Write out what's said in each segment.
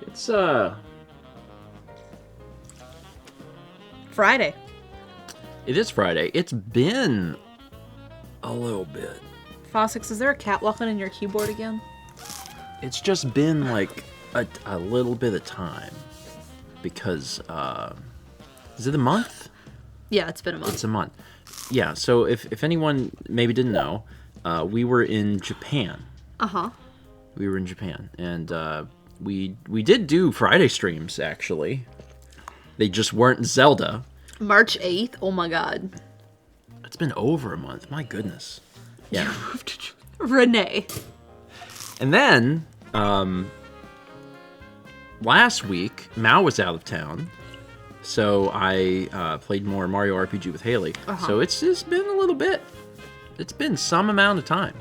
It's Friday. It is Friday. It's been a little bit. Fossix, is there a cat walking in your keyboard again? It's just been like a little bit of time because is it a month? Yeah, it's been a month. It's a month. Yeah. So if anyone maybe didn't know, we were in Japan. We were in Japan, and we did do Friday streams actually. They just weren't Zelda. March 8th. Oh my god. It's been over a month. My goodness. Yeah. Renee. And then last week, Mao was out of town, so I played more Mario RPG with Haley. So it's just been a little bit. It's been some amount of time.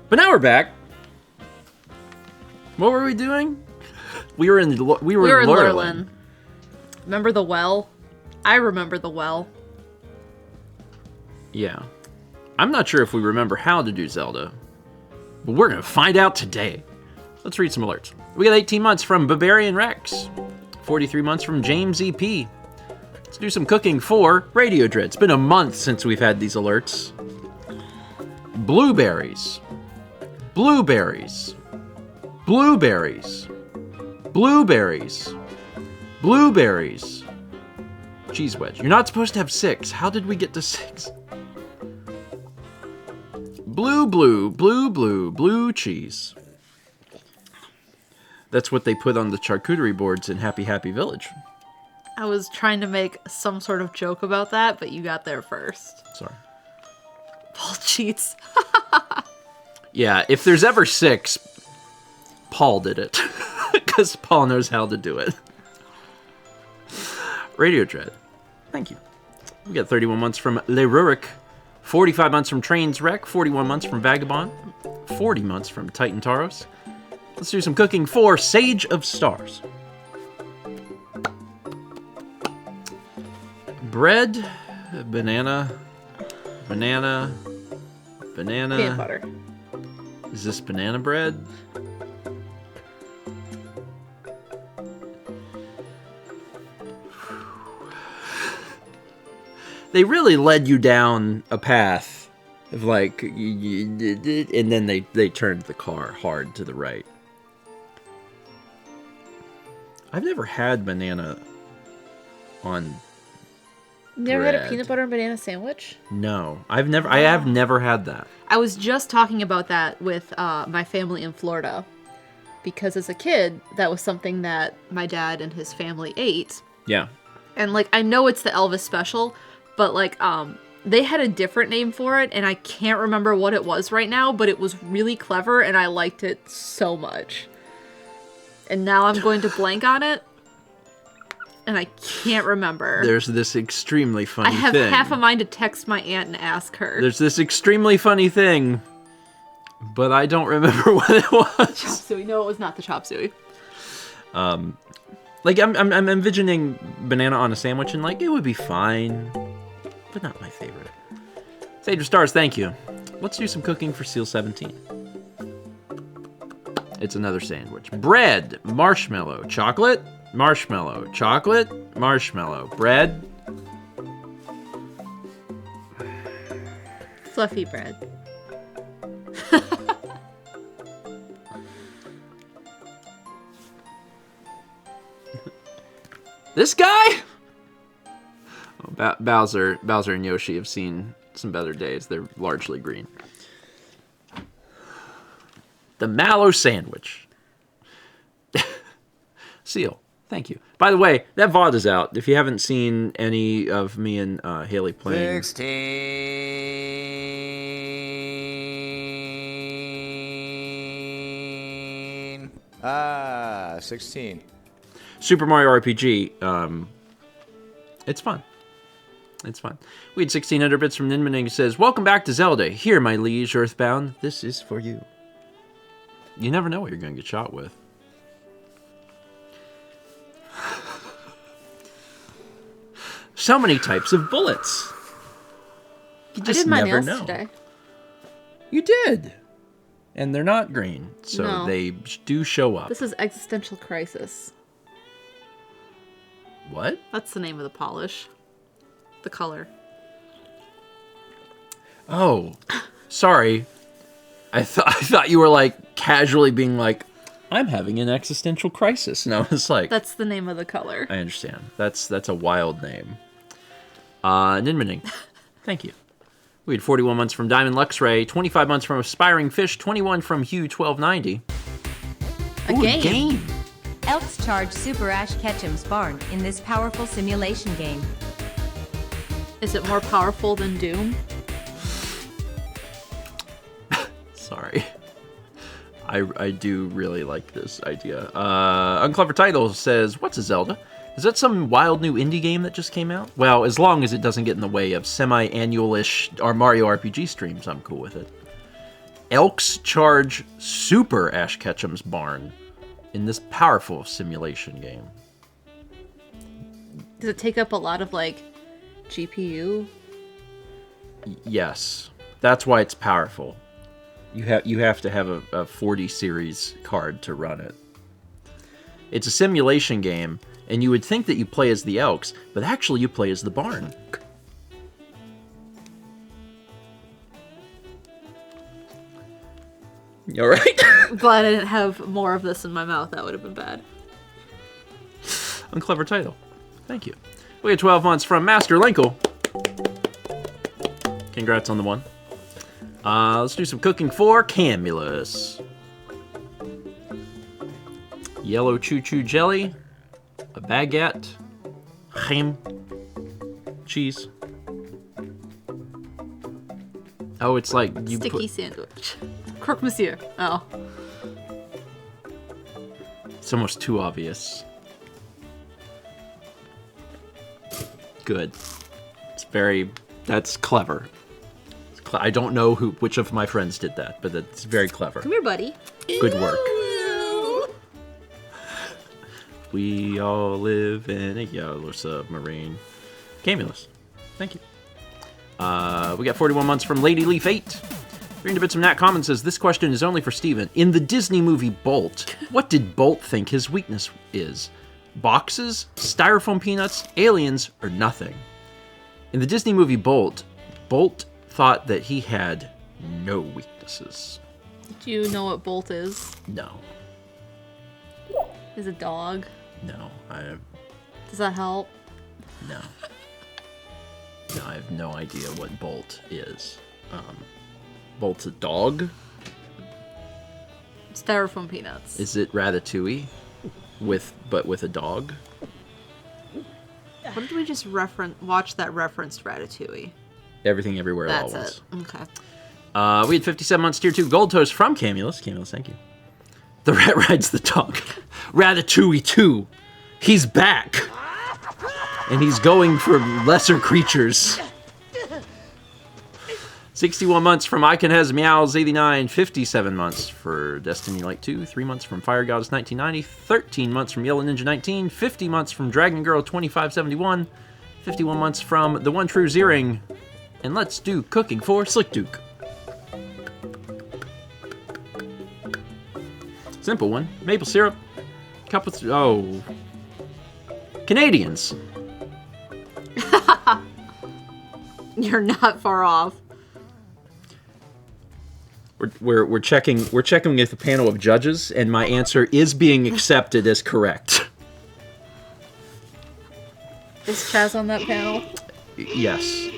But now we're back. What were we doing? We were in Lurlin. Remember the well? I remember the well. Yeah. I'm not sure if we remember how to do Zelda, but we're going to find out today. Let's read some alerts. We got 18 months from Barbarian Rex. 43 months from James EP. Let's do some cooking for Radio Dread. It's been a month since we've had these alerts. Blueberries. Blueberries. Blueberries. Blueberries. Blueberries. Cheese wedge. You're not supposed to have 6. How did we get to 6? Blue cheese. That's what they put on the charcuterie boards in Happy Happy Village. I was trying to make some sort of joke about that, but you got there first. Sorry. Paul cheats. Yeah, if there's ever 6, Paul did it. Because Paul knows how to do it. Radio Dread. Thank you. We got 31 months from Le Rurik. 45 months from Trains Wreck. 41 months from Vagabond. 40 months from Titan Taros. Let's do some cooking for Sage of Stars. Bread, banana. Peanut butter. Is this banana bread? They really led you down a path of like, and then they turned the car hard to the right. I've never had banana on Never bread. had a peanut butter and banana sandwich? No, I have never had that. I was just talking about that with my family in Florida. Because as a kid, that was something that my dad and his family ate. Yeah. And like, I know it's the Elvis special, but like, they had a different name for it, and I can't remember what it was right now, but it was really clever, and I liked it so much. And now I'm going to blank on it, and I can't remember. There's this extremely funny thing. I have half a mind to text my aunt and ask her. There's this extremely funny thing, but I don't remember what it was. Chop suey. No, it was not the chop suey. Like, I'm envisioning banana on a sandwich, and like, it would be fine, but not my favorite. Sage of Stars, thank you. Let's do some cooking for Seal 17. It's another sandwich. Bread, marshmallow, chocolate, marshmallow, chocolate, marshmallow, bread. Fluffy bread. This guy? Oh, Bowser and Yoshi have seen some better days. They're largely green. The mallow sandwich. Seal, thank you. By the way, that VOD is out. If you haven't seen any of me and Haley playing... 16. 16. Super Mario RPG, it's fun. It's fun. We had 1600 bits from Ninmaning who says, "Welcome back to Zelda. Here, my liege, Earthbound. This is for you." You never know what you're going to get shot with. So many types of bullets. You just I did my never nails know. today. You did. And they're not green, so No. they do show up. This is Existential Crisis. What? That's the name of the polish. The color. Oh, sorry. I thought you were like casually being like, I'm having an existential crisis. And I was like, That's the name of the color. I understand. That's a wild name. Ninmaning. Thank you. We had 41 months from Diamond Luxray, 25 months from Aspiring Fish, 21 from Hugh 1290. A game. Game. Elks charge Super Ash Ketchum's barn in this powerful simulation game. Is it more powerful than Doom? Sorry. I do really like this idea. Unclever Title says, what's a Zelda? Is that some wild new indie game that just came out? Well, as long as it doesn't get in the way of semi-annual-ish or Mario RPG streams, I'm cool with it. Elks charge Super Ash Ketchum's barn in this powerful simulation game. Does it take up a lot of, like, GPU? Yes. That's why it's powerful. You have to have a 40 series card to run it. It's a simulation game, and you would think that you play as the Elks, but actually you play as the barn. You all right? Glad I didn't have more of this in my mouth. That would have been bad. Unclever title. Thank you. We had 12 months from Master Linkle. Congrats on the one. Let's do some cooking for Camulus. Yellow choo-choo jelly. A baguette. Ham. Cheese. Oh, it's like you Sticky sandwich. Croque monsieur. Oh. It's almost too obvious. Good. That's clever. I don't know which of my friends did that, but that's very clever. Come here, buddy. Good work. We all live in a yellow submarine. Camulus. Thank you. We got 41 months from Lady Leaf 8. Reading a bit from Nat Common says, this question is only for Steven. In the Disney movie Bolt, what did Bolt think his weakness is? Boxes, styrofoam peanuts, aliens, or nothing? In the Disney movie Bolt, Bolt thought that he had no weaknesses. Do you know what Bolt is? No. Is a dog? No. Does that help? No. No, I have no idea what Bolt is. Bolt's a dog? Styrofoam peanuts. Is it Ratatouille? But with a dog? What did we just watch that referenced Ratatouille? Everything Everywhere All at That's Once. it. Okay. We had 57 months tier 2 Gold Toast from Camulus. Camulus, thank you. The rat rides the dog. Ratatouille 2. He's back. And he's going for lesser creatures. 61 months from Icon Has Meows 89. 57 months for Destiny Light 2. 3 months from Fire Goddess 1990. 13 months from Yellow Ninja 19. 50 months from Dragon Girl 2571. 51 months from The One True Zeering. And let's do cooking for Slick Duke. Simple one. Maple syrup. Cup of... Canadians. You're not far off. We're checking with a panel of judges, and my answer is being accepted as correct. Is Chaz on that panel? Yes.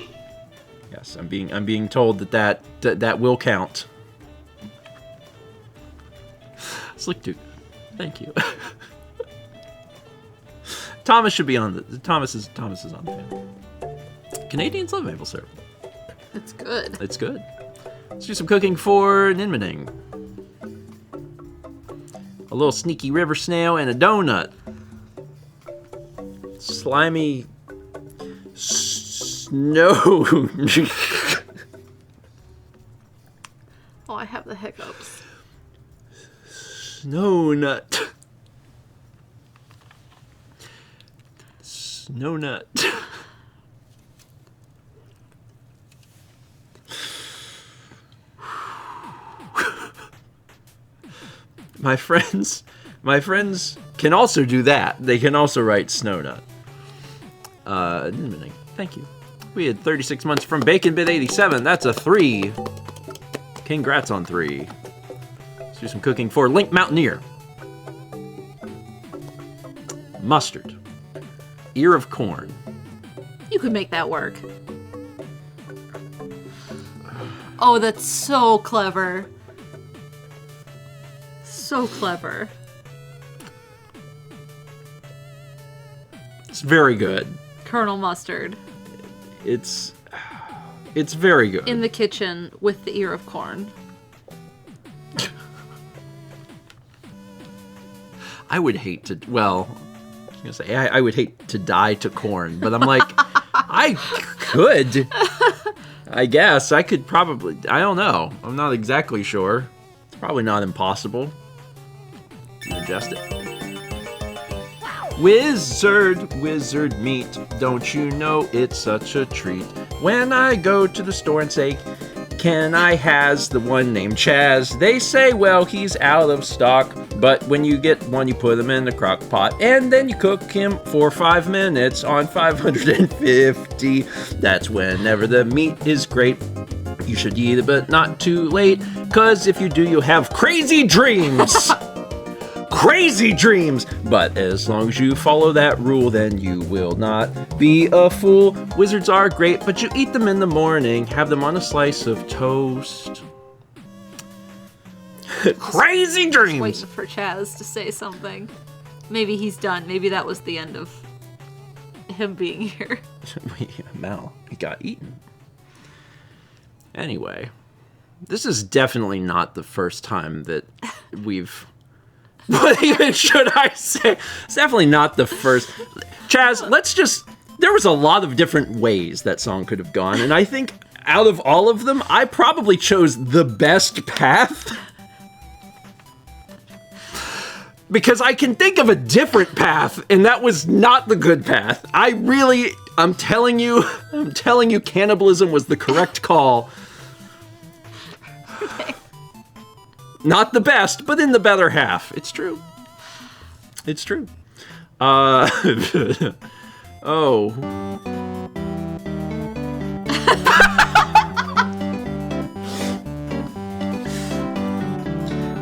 Yes, I'm being told that will count. Slick Duke. Thank you. Thomas should be on the Thomas is on the panel. Canadians love maple syrup. It's good. It's good. Let's do some cooking for Ninmaning. A little sneaky river snail and a donut. Slimy snow. Oh, I have the hiccups. Snow nut. Snow nut. My friends can also do that. They can also write snow nut. Thank you. We had 36 months from Bacon Bit 87. That's a 3. Congrats on 3. Let's do some cooking for Link Mountaineer. Mustard. Ear of corn. You could make that work. Oh, that's so clever. So clever. It's very good. Colonel Mustard. It's very good. In the kitchen with the ear of corn. I would hate to, well, I was going to say, I would hate to die to corn, but I'm like, I could. I guess. I could probably, I don't know. I'm not exactly sure. It's probably not impossible. Ingest it. Wizard meat, don't you know it's such a treat? When I go to the store and say, can I has the one named Chaz? They say, well, he's out of stock. But when you get one, you put him in the crock pot and then you cook him for 5 minutes on 550. That's whenever the meat is great. You should eat it, but not too late. 'Cause if you do, you'll have crazy dreams. Crazy dreams! But as long as you follow that rule, then you will not be a fool. Wizards are great, but you eat them in the morning. Have them on a slice of toast. Crazy dreams! Waiting for Chaz to say something. Maybe he's done. Maybe that was the end of him being here. Mal, he got eaten. Anyway, this is definitely not the first time that we've... What even should I say? It's definitely not the first. Chaz, let's just... There was a lot of different ways that song could have gone, and I think out of all of them, I probably chose the best path. Because I can think of a different path, and that was not the good path. I'm telling you, cannibalism was the correct call. Not the best, but in the better half. It's true. It's true. Oh.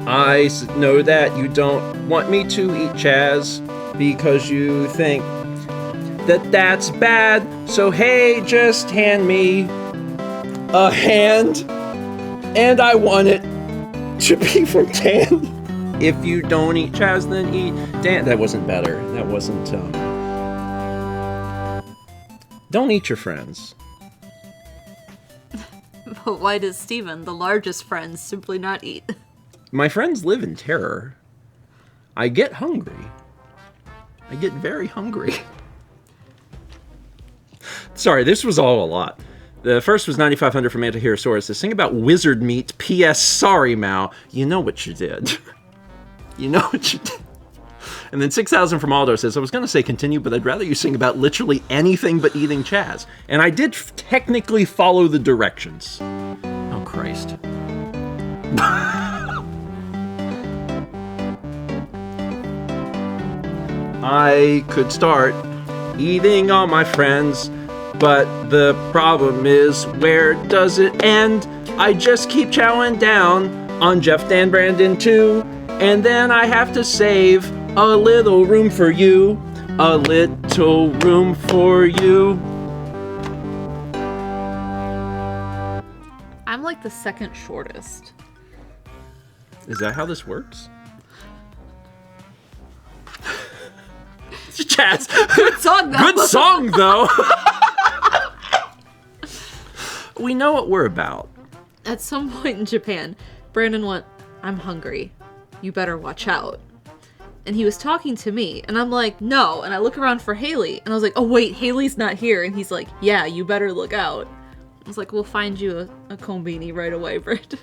I know that you don't want me to eat Chaz because you think that that's bad. So hey, just hand me a hand, and I want it to be from Dan. If you don't eat Chaz, then eat Dan. That wasn't better. That wasn't, Don't eat your friends. But why does Steven, the largest friend, simply not eat? My friends live in terror. I get hungry. I get very hungry. Sorry, this was all a lot. The first was 9,500 from Antiherosaurus. This thing about wizard meat. P.S. Sorry, Mao. You know what you did. You know what you did. And then 6,000 from Aldo says, I was going to say continue, but I'd rather you sing about literally anything but eating Chaz. And I did technically follow the directions. Oh, Christ. I could start eating all my friends, but the problem is, where does it end? I just keep chowing down on Jeff, Dan, Brandon too, and then I have to save a little room for you, a little room for you. I'm like the second shortest. Is that how this works? Chaz. Good song though. Good song though. We know what we're about. At some point in Japan, Brandon went, I'm hungry. You better watch out. And he was talking to me, and I'm like, no. And I look around for Haley, and I was like, oh wait, Haley's not here. And he's like, yeah, you better look out. I was like, we'll find you a kombini right away, Brandon.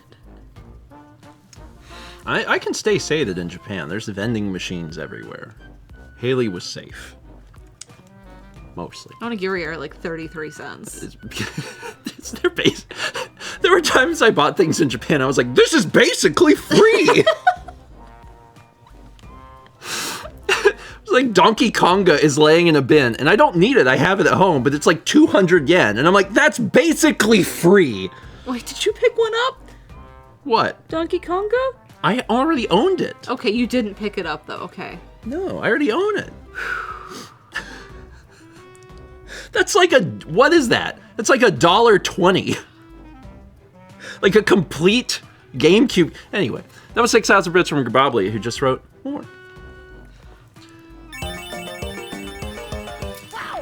I can say that in Japan, there's vending machines everywhere. Haley was safe. Mostly. Onigiri are like 33 cents. It's their base. There were times I bought things in Japan, I was like, this is basically free! like Donkey Konga is laying in a bin, and I don't need it. I have it at home, but it's like 200 yen. And I'm like, that's basically free. Wait, did you pick one up? What? Donkey Konga? I already owned it. Okay, you didn't pick it up, though. Okay. No, I already own it. That's like what is that? It's like $1.20. Like a complete GameCube. Anyway, that was 6,000 bits from Grabobli, who just wrote more.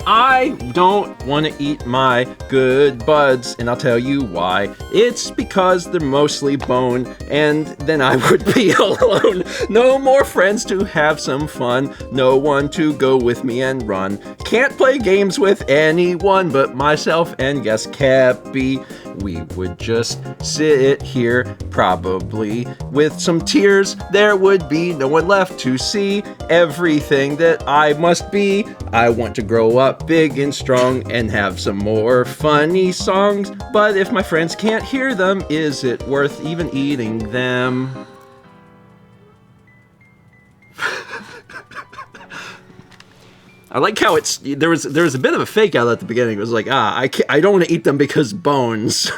I don't want to eat my good buds, and I'll tell you why. It's because they're mostly bone, and then I would be alone. No more friends to have some fun. No one to go with me and run. Can't play games with anyone but myself and guess Cappy. We would just sit here, probably with some tears. There would be no one left to see everything that I must be. I want to grow up big and strong and have some more funny songs. But if my friends can't hear them, is it worth even eating them? I like how there was a bit of a fake out at the beginning. It was like, I don't want to eat them because bones.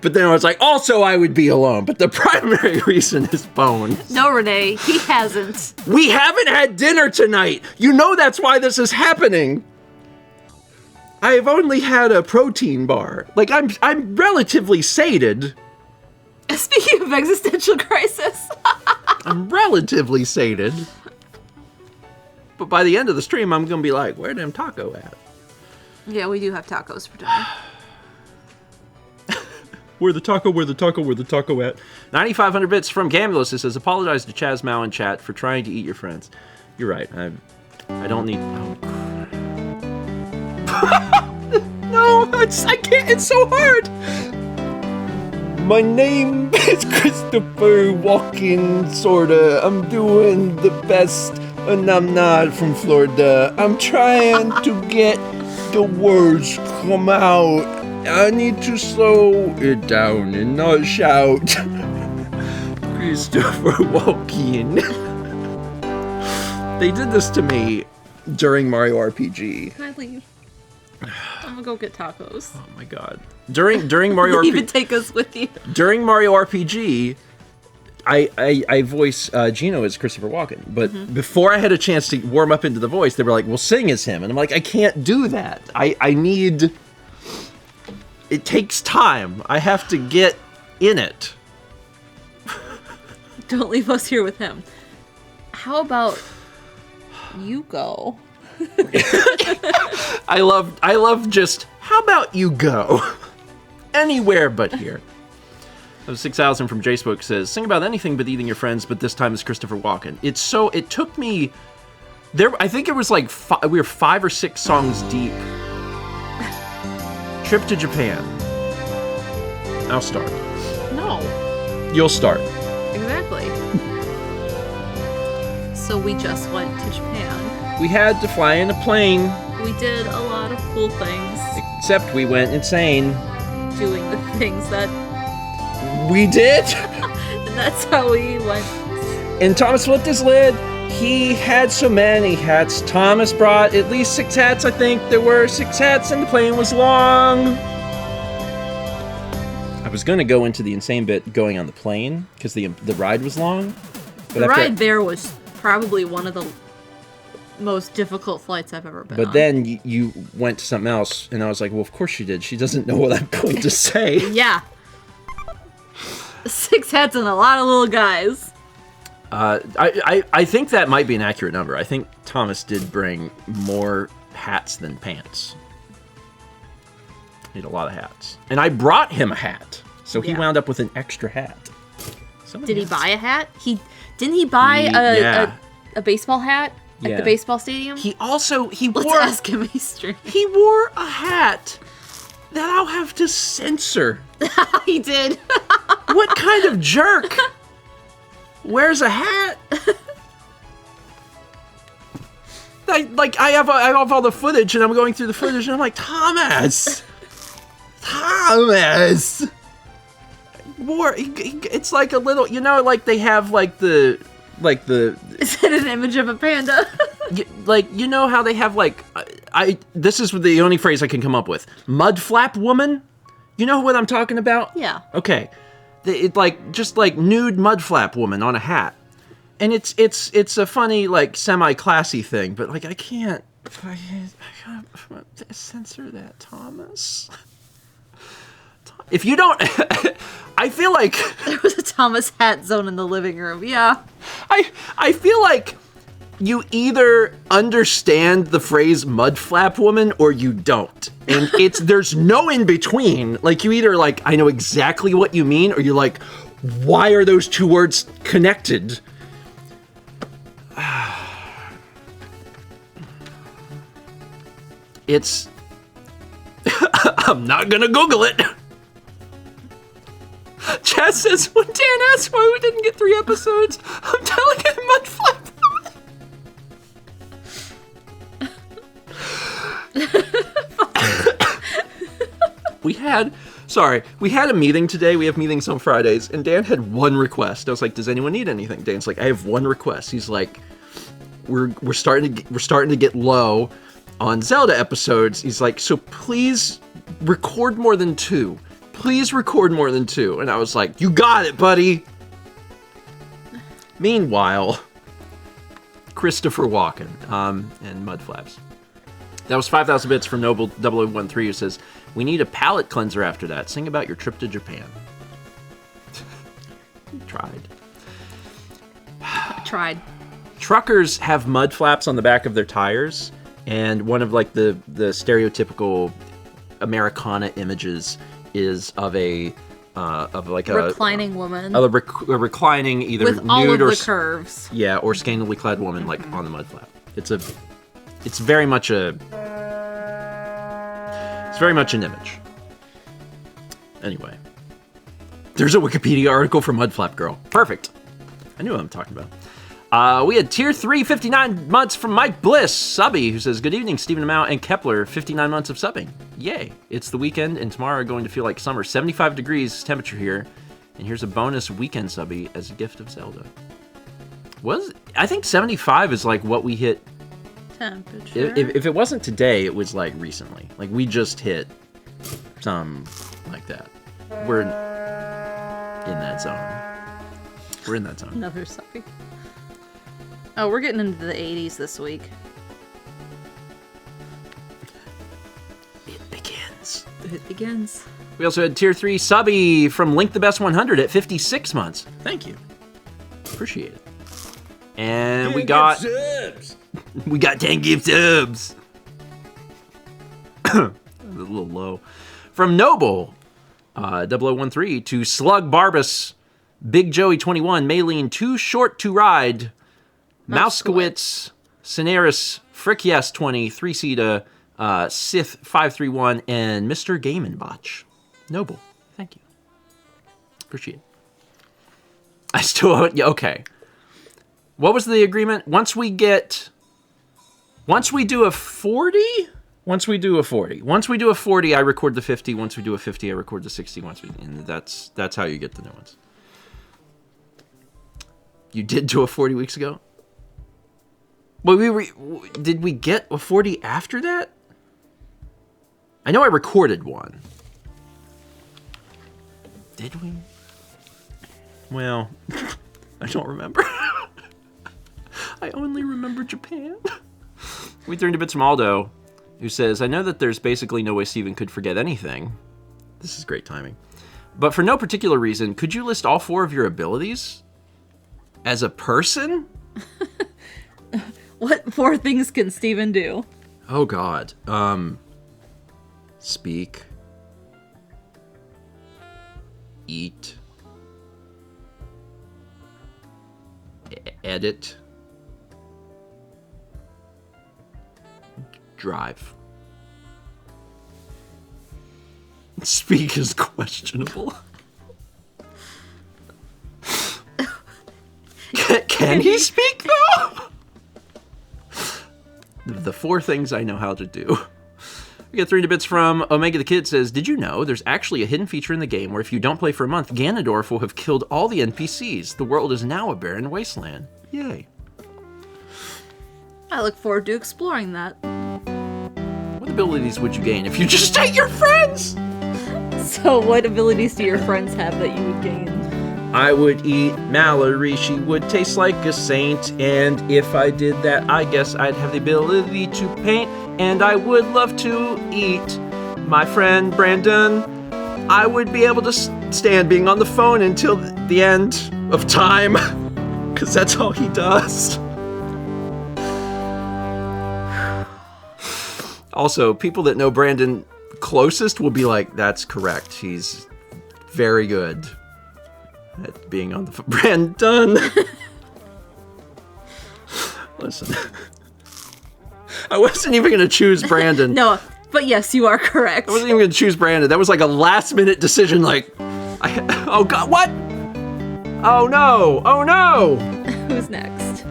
But then I was like, also I would be alone. But the primary reason is bones. No, Renee, he hasn't. We haven't had dinner tonight. You know that's why this is happening. I've only had a protein bar. Like, I'm relatively sated. Speaking of existential crisis. I'm relatively sated. But by the end of the stream, I'm going to be like, where them taco at? Yeah, we do have tacos for dinner. Where the taco at? 9,500 bits from Gamulus. It says, apologize to Chaz Mao in chat for trying to eat your friends. You're right. I don't need... Oh. No, I can't. It's so hard. My name is Christopher Walken, sorta. I'm doing the best, and I'm not from Florida. I'm trying to get the words come out. I need to slow it down and not shout. Christopher Walken. They did this to me during Mario RPG. Can I leave? I'm gonna go get tacos. Oh my god. During Mario RPG... Even take us with you. During Mario RPG, I voice Gino as Christopher Walken, but before I had a chance to warm up into the voice, they were like, well, sing as him. And I'm like, I can't do that. I need... It takes time. I have to get in it. Don't leave us here with him. How about you go? I love just, how about you go? Anywhere but here. 6,000 from J-Spoke says, sing about anything but eating your friends, but this time it's Christopher Walken. It took me, I think it was like, we were 5 or 6 songs deep. Trip to Japan. I'll start. No. You'll start. Exactly. So we just went to Japan. We had to fly in a plane. We did a lot of cool things. Except we went insane. Doing the things that... We did? And that's how we went. And Thomas flipped his lid. He had so many hats. Thomas brought at least 6 hats, I think. There were 6 hats and the plane was long. I was going to go into the insane bit going on the plane because the ride was long. But the ride there was probably one of the most difficult flights I've ever been on. But then you went to something else, and I was like, well, of course she did. She doesn't know what I'm going to say. Yeah. 6 hats and a lot of little guys. I think that might be an accurate number. I think Thomas did bring more hats than pants. He had a lot of hats. And I brought him a hat, so he wound up with an extra hat. Did he buy a hat? Didn't he buy a baseball hat at the baseball stadium? He Let's ask him history. He wore a hat that I'll have to censor. He did. What kind of jerk wears a hat? I have all the footage, and I'm going through the footage, and I'm like, Thomas. It's like a little, like they have like the. Is it an image of a panda? you know how they have like, this is the only phrase I can come up with. Mud flap woman? You know what I'm talking about? Yeah. Okay. It like, just like nude mud flap woman on a hat. And it's a funny, like, semi-classy thing, but like, I can't censor that, Thomas. If you don't, I feel like There was a Thomas hat zone in the living room. Yeah. I feel like you either understand the phrase mud flap woman or you don't. And there's no in between. Like, you either like, I know exactly what you mean, or you're like, why are those two words connected? I'm not gonna Google it. Chaz says, when Dan asks why we didn't get 3 episodes, I'm telling him mud flap. We had a meeting today. We have meetings on Fridays, and Dan had one request. I was like, does anyone need anything? Dan's like, I have one request. He's like, we're starting to get low on Zelda episodes. He's like, so please record more than 2. Please record more than 2. And I was like, you got it, buddy. Meanwhile, Christopher Walken and Mud Flaps. That was 5,000 bits from Noble 0013, who says, we need a palate cleanser after that. Sing about your trip to Japan. Tried. I tried. Truckers have mud flaps on the back of their tires, and one of like the stereotypical Americana images is of a reclining woman. A reclining either with nude all of or the curves. Yeah, or scantily clad woman like on the mud flap. It's very much an image. Anyway, there's a Wikipedia article for Mud Flap Girl. Perfect. I knew what I'm talking about. We had tier 3, 59 months from Mike Bliss, Subby, who says, good evening, Stephen Amount and Kepler, 59 months of subbing. Yay. It's the weekend, and tomorrow are going to feel like summer. 75 degrees temperature here, and here's a bonus weekend Subby as a gift of Zelda. I think 75 is like what we hit. Temperature. If it wasn't today, it was like recently. Like, we just hit some like that. We're in that zone. We're in that zone. Another Subby. Oh, we're getting into the 80s this week. It begins. It begins. We also had tier 3 Subby from Link the Best 100 at 56 months. Thank you. Appreciate it. And we got 10 gift subs. A little low. From Noble 0013 to Slug Barbus, Big Joey 21, Maylene Too Short to Ride, Mouskowitz, Cineris, Frickyes 20, 3Ceta, Sith 531, and Mr. Game & Botch. Noble, thank you. Appreciate it. I still owe it. Yeah, okay. What was the agreement? Once we do a 40? Once we do a 40, I record the 50. Once we do a 50, I record the 60. And that's how you get the new ones. You did do a 40 weeks ago? Well, did we get a 40 after that? I know I recorded one. Did we? Well, I don't remember. I only remember Japan. We turned to bits from Aldo, who says, I know that there's basically no way Steven could forget anything. This is great timing. But for no particular reason, could you list all 4 of your abilities? As a person? What 4 things can Steven do? Oh, God. Speak. Eat. Edit. Drive. Speak is questionable. Can he speak, though? The 4 things I know how to do. We got 3 bits from Omega the Kid says, did you know there's actually a hidden feature in the game where if you don't play for a month, Ganondorf will have killed all the NPCs. The world is now a barren wasteland. Yay. I look forward to exploring that. What abilities would you gain if you just ate your friends? So what abilities do your friends have that you would gain? I would eat Mallory, she would taste like a saint, and if I did that, I guess I'd have the ability to paint, and I would love to eat my friend Brandon. I would be able to stand being on the phone until the end of time, because that's all he does. Also, people that know Brandon closest will be like, that's correct, he's very good at being on the phone. Brandon! Listen. I wasn't even going to choose Brandon. No, but yes, you are correct. I wasn't even going to choose Brandon. That was like a last minute decision, like, oh god, what? Oh no, oh no! Who's next?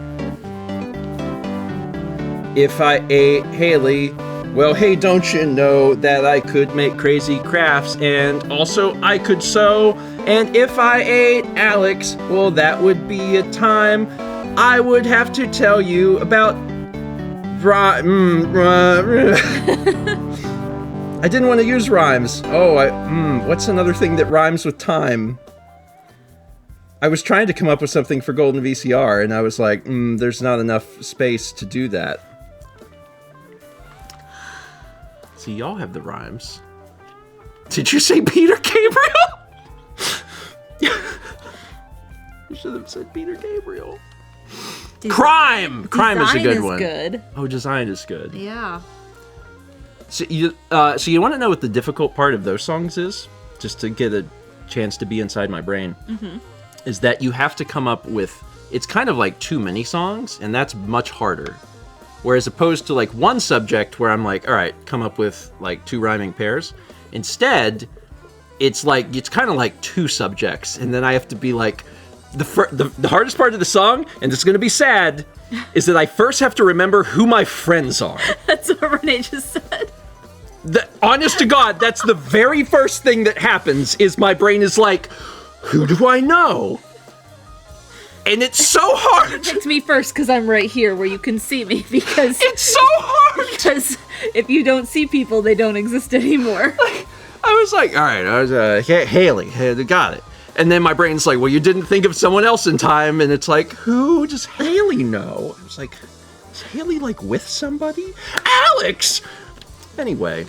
If I ate Haley, well, hey, don't you know that I could make crazy crafts, and also I could sew, and if I ate Alex, well, that would be a time I would have to tell you about I didn't want to use rhymes. Oh, what's another thing that rhymes with time? I was trying to come up with something for Golden VCR, and I was like, there's not enough space to do that. See, y'all have the rhymes. Did you say Peter Gabriel? You should have said Peter Gabriel. Crime! Crime is a good one. Good. Oh, design is good. Yeah. So you want to know what the difficult part of those songs is? Just to get a chance to be inside my brain. Mm-hmm. Is that you have to come up with... It's kind of like too many songs, and that's much harder. Whereas opposed to like one subject where I'm like, all right, come up with like 2 rhyming pairs. Instead, it's kind of like 2 subjects, and then I have to be like... The hardest part of the song, and it's going to be sad, is that I first have to remember who my friends are. That's what Renee just said. Honest to God, that's the very first thing that happens, is my brain is like, who do I know? And it's so hard. It's me first, because I'm right here where you can see me, because... It's so hard! Because if you don't see people, they don't exist anymore. I was like, all right, I was, Haley, got it. And then my brain's like, well, you didn't think of someone else in time, and it's like, who does Haley know? I was like, is Haley, like, with somebody? Alex! Anyway,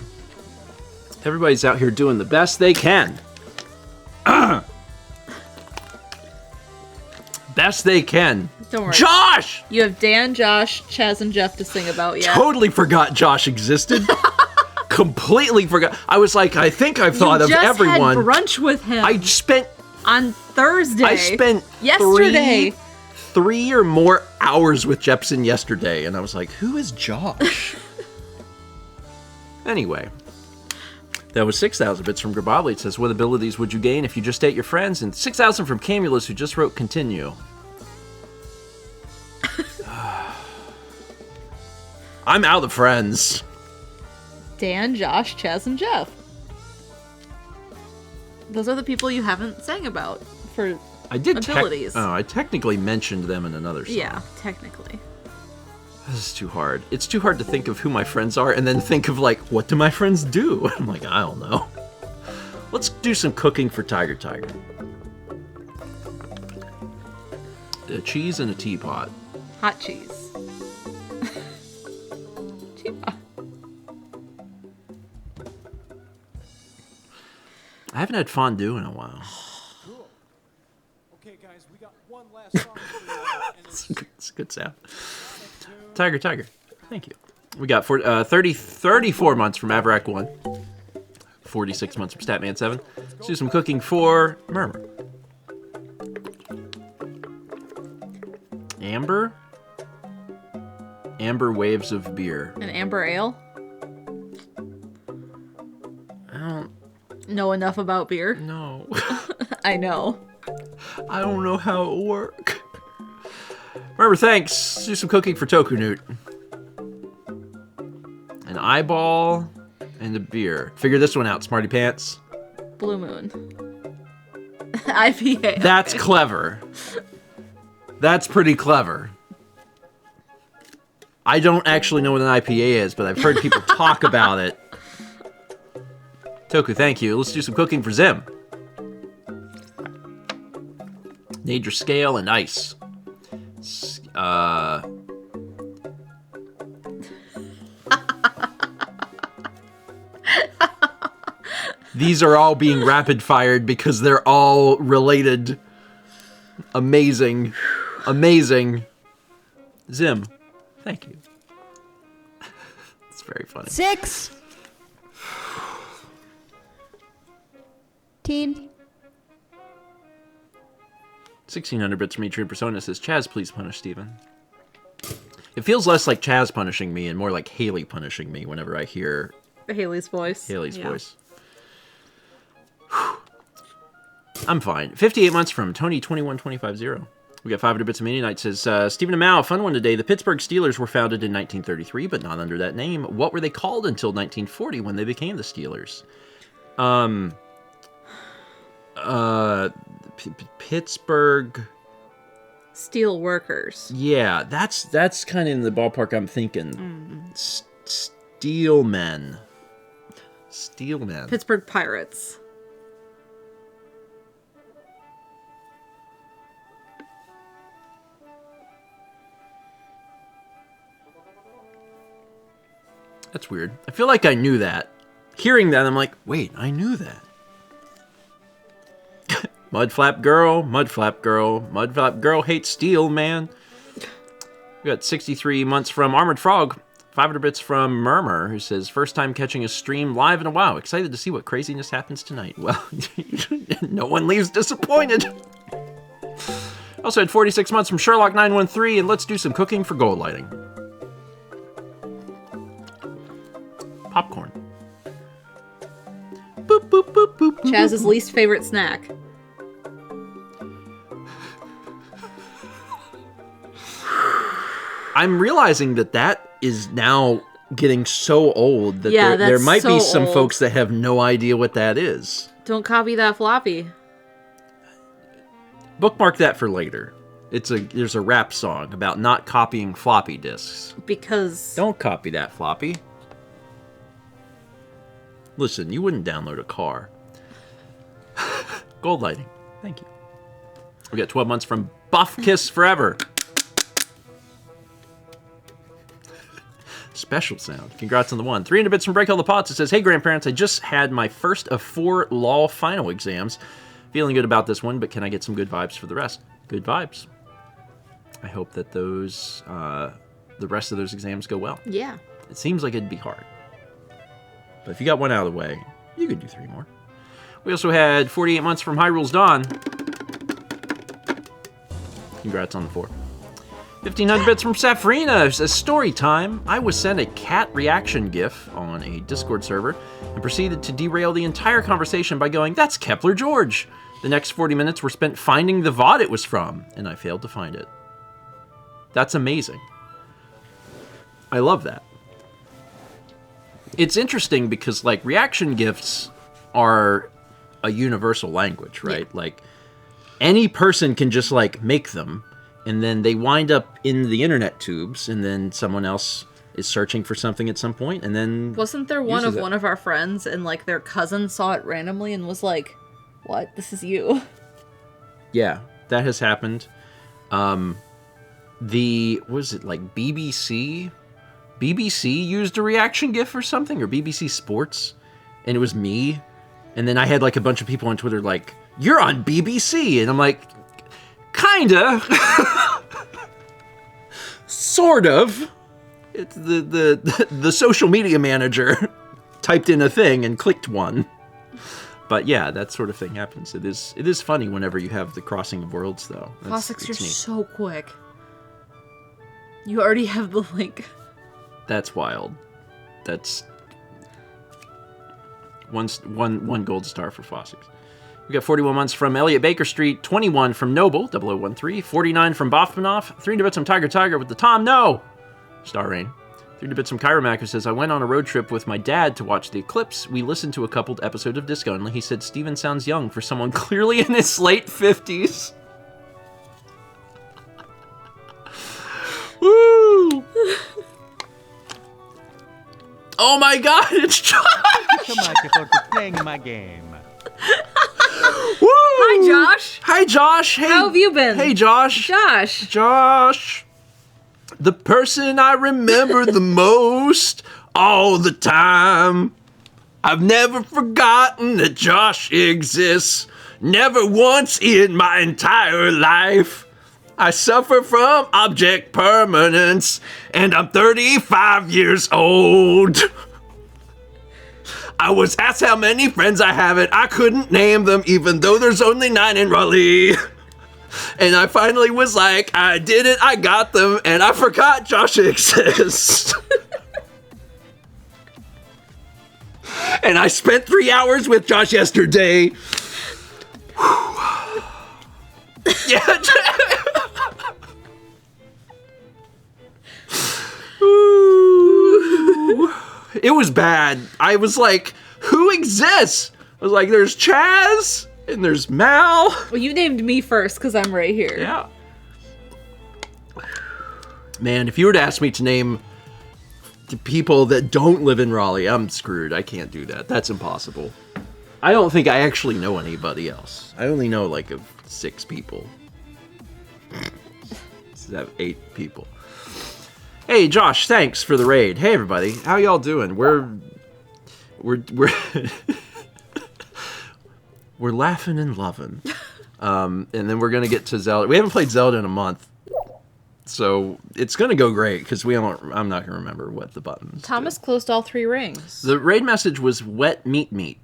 everybody's out here doing the best they can. Best they can. Don't worry. Josh! You have Dan, Josh, Chaz, and Jeff to sing about, yeah. Totally forgot Josh existed. Completely forgot. I was like, I think I've thought of everyone. You just had brunch with him. I spent... On Thursday. I spent yesterday. three or more hours with Jepson yesterday, and I was like, who is Josh? Anyway, that was 6,000 bits from Grabobly. It says, what abilities would you gain if you just ate your friends? And 6,000 from Camulus, who just wrote continue. I'm out of friends. Dan, Josh, Chaz, and Jeff. Those are the people you haven't sang about for abilities. I technically mentioned them in another song. Yeah, technically. This is too hard. It's too hard to think of who my friends are and then think of, like, what do my friends do? I'm like, I don't know. Let's do some cooking for Tiger. A cheese and a teapot. Hot cheese. Teapot. I haven't had fondue in a while. Cool. Okay, guys, we got one last song for you. It's a good sound. Tiger. Thank you. We got 34 months from Averack 1. 46 months from Statman 7. Let's do some cooking for Murmur. Amber waves of beer. An amber ale? I don't know enough about beer. know. I know. I don't know how it'll work. Remember, thanks. Let's do some cooking for Tokunute. An eyeball and a beer. Figure this one out, smarty pants. Blue Moon. IPA. That's clever. That's pretty clever. I don't actually know what an IPA is, but I've heard people talk about it. Toku, thank you. Let's do some cooking for Zim. Need your scale and ice. These are all being rapid fired because they're all related. Amazing. Amazing. Zim, thank you. It's very funny. 6. Teen. 1600 bits from Atrium Persona says, Chaz, please punish Steven. It feels less like Chaz punishing me and more like Haley punishing me whenever I hear Haley's voice. Haley's voice. I'm fine. 58 months from Tony21250. We got 500 bits of Mini Night says, Stephen and Mao, fun one today. The Pittsburgh Steelers were founded in 1933, but not under that name. What were they called until 1940 when they became the Steelers? Pittsburgh Steel workers. Yeah, that's kind of in the ballpark I'm thinking. Steelmen. Pittsburgh Pirates. That's weird. I feel like I knew that. Hearing that, I'm like, wait, I knew that. Mudflap girl, Mudflap girl, Mudflap girl hates steel, man. We got 63 months from Armored Frog. 500 bits from Murmur, who says, first time catching a stream live in a while. Excited to see what craziness happens tonight. Well, no one leaves disappointed. Also had 46 months from Sherlock 913, and let's do some cooking for gold lighting. Popcorn. Boop, boop, boop, boop, Chaz's least favorite snack. I'm realizing that is now getting so old that Yeah, there that's might be so some old. folks that have no idea what that is. Don't copy that floppy. Bookmark that for later. There's a rap song about not copying floppy disks. Because... Don't copy that floppy. Listen, you wouldn't download a car. Gold lighting. Thank you. We got 12 months from Buff Kiss Forever. Special sound. Congrats on the one. 300 bits from Break All the Pots. It says, hey, grandparents, I just had my first of 4 law final exams. Feeling good about this one, but can I get some good vibes for the rest? Good vibes. I hope that those, the rest of those exams go well. Yeah. It seems like it'd be hard. But if you got one out of the way, you could do 3 more. We also had 48 months from Hyrule's Dawn. Congrats on the 4. 1,500 bits from Safrina. It says, story time. I was sent a cat reaction GIF on a Discord server and proceeded to derail the entire conversation by going, that's Kepler George. The next 40 minutes were spent finding the VOD it was from, and I failed to find it. That's amazing. I love that. It's interesting because, like, reaction GIFs are a universal language, right? Yeah. Like, any person can just, like, make them, and then they wind up in the internet tubes, and then someone else is searching for something at some point, and then wasn't there one of our friends, and, like, their cousin saw it randomly and was like, what? This is you. Yeah, that has happened. What was it, like, BBC? BBC used a reaction GIF or something, or BBC Sports, and it was me. And then I had, like, a bunch of people on Twitter like, you're on BBC! And I'm like, kinda. Sort of. It's the social media manager typed in a thing and clicked one. But yeah, that sort of thing happens. It is funny whenever you have the crossing of worlds, though. Classics, you're so quick. You already have the link. That's wild. That's one gold star for Fossix. We got 41 months from Elliot Baker Street, 21 from Noble, 0013, 49 from Bofmanoff, 300 bits from Tiger with the Tom No! Star Rain. 300 bits from Chiromac, who says, I went on a road trip with my dad to watch the eclipse. We listened to a coupled episode of Disco Only. He said, Steven sounds young for someone clearly in his late 50s. Woo! Oh my God, it's Josh! So much for playing my game. Woo! Hi, Josh. Hi, Josh. Hey, How have you been? Hey, Josh. Josh. Josh. The person I remember the most all the time. I've never forgotten that Josh exists. Never once in my entire life. I suffer from object permanence, and I'm 35 years old. I was asked how many friends I have, and I couldn't name them, even though there's only 9 in Raleigh. And I finally was like, I did it, I got them, and I forgot Josh exists. And I spent 3 hours with Josh yesterday. Yeah. It was bad. I was like, who exists? I was like, there's Chaz and there's Mal. Well, you named me first because I'm right here. Yeah. Man, if you were to ask me to name the people that don't live in Raleigh, I'm screwed. I can't do that. That's impossible. I don't think I actually know anybody else. I only know like 6 people. 8 people. Hey Josh, thanks for the raid. Hey everybody, how y'all doing? We're we're laughing and loving. And then we're gonna get to Zelda. We haven't played Zelda in a month, so it's gonna go great because I'm not gonna remember what the buttons. Thomas closed all 3 rings. The raid message was wet meat.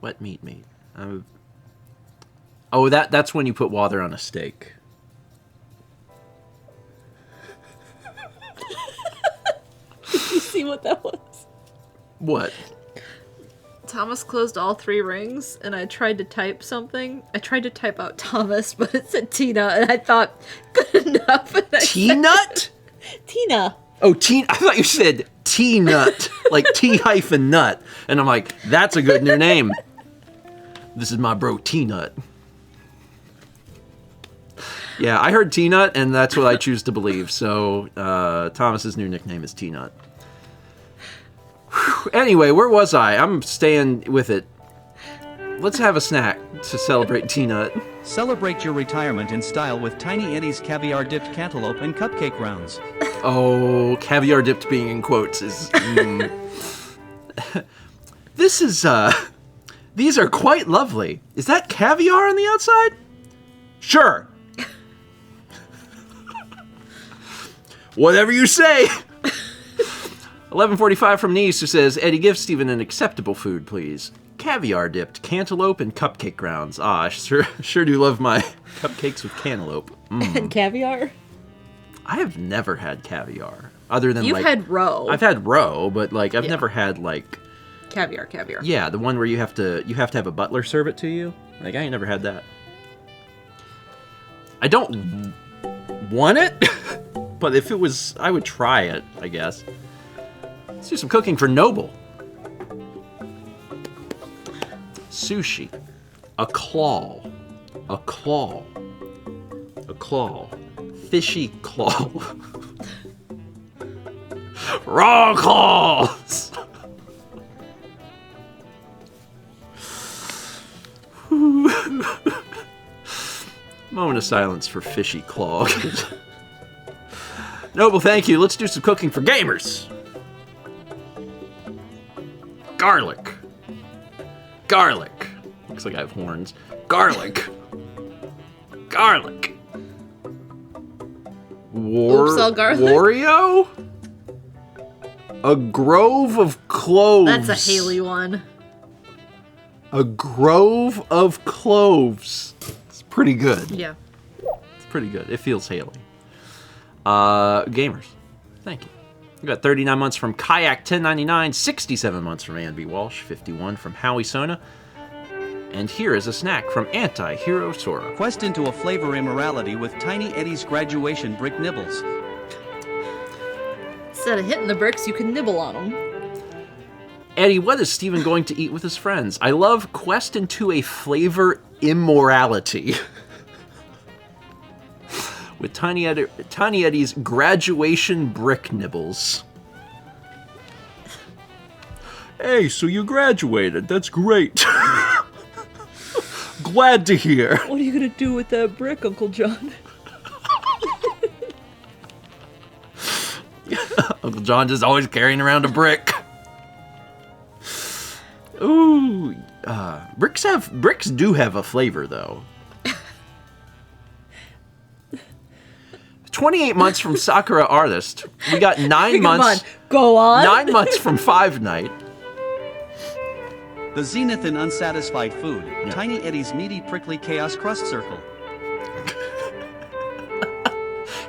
Wet meat. Oh, that's when you put water on a steak. Did you see what that was? What? Thomas closed all 3 rings, and I tried to type something. I tried to type out Thomas, but it said Tina, and I thought, good enough. T-nut? Tina. Oh, I thought you said T-nut, like T-nut. And I'm like, that's a good new name. This is my bro, T-nut. Yeah, I heard T-nut, and that's what I choose to believe. So, Thomas's new nickname is T-nut. Anyway, where was I? I'm staying with it. Let's have a snack to celebrate T-nut. Celebrate your retirement in style with Tiny Eddie's caviar-dipped cantaloupe and cupcake rounds. Oh, caviar dipped being in quotes is... This is, these are quite lovely. Is that caviar on the outside? Sure. Whatever you say. 11:45 from Nice, who says, Eddie, give Steven an acceptable food, please. Caviar dipped cantaloupe and cupcake grounds. Ah, I sure do love my cupcakes with cantaloupe. And caviar? I have never had caviar. Other than You've like... had roe. I've had roe, but like I've never had like... Caviar. Yeah, the one where you have to have a butler serve it to you. Like, I ain't never had that. I don't want it, but if it was, I would try it, I guess. Let's do some cooking for Noble. Sushi. A claw. Fishy claw. Raw claws. Moment of silence for fishy claw. Noble, thank you. Let's do some cooking for gamers. Garlic. Looks like I have horns. Garlic. Oops, all garlic. Wario? A grove of cloves. That's a Haley one. A grove of cloves. It's pretty good. Yeah. It's pretty good. It feels Haley. Gamers, thank you. We got 39 months from Kayak 1099, 67 months from Ann B. Walsh, 51 from Howie Sona. And here is a snack from Anti-Hero Sora. Quest into a flavor immorality with Tiny Eddie's graduation brick nibbles. Instead of hitting the bricks, you can nibble on them. Eddie, what is Steven going to eat with his friends? I love Quest into a flavor immorality. With Tiny Eddie's graduation brick nibbles. Hey, so you graduated. That's great. Glad to hear. What are you gonna do with that brick, Uncle John? Uncle John just always carrying around a brick. Ooh, bricks do have a flavor though. 28 months from Sakura Artist. We got 9 months. Come on, go on. 9 months from Five Night. The zenith in unsatisfied food. Tiny Eddie's meaty prickly chaos crust circle.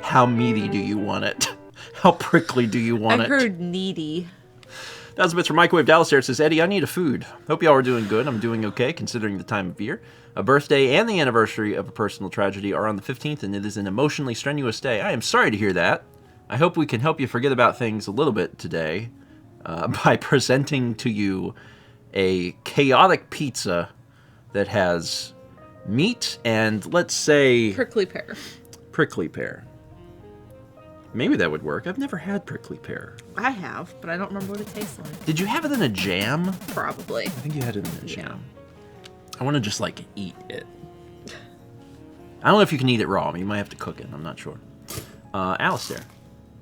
How meaty do you want it? How prickly do you want I it? heard needy. That's a bit from Microwave Dallas there. It says, Eddie, I need a food. Hope y'all are doing good. I'm doing okay, considering the time of year. A birthday and the anniversary of a personal tragedy are on the 15th, and it is an emotionally strenuous day. I am sorry to hear that. I hope we can help you forget about things a little bit today by presenting to you a chaotic pizza that has meat and, let's say... Prickly pear. Prickly pear. Maybe that would work. I've never had prickly pear. I have, but I don't remember what it tastes like. Did you have it in a jam? Probably. I think you had it in a jam. I want to just, like, eat it. I don't know if you can eat it raw. I mean, you might have to cook it. I'm not sure. Alistair.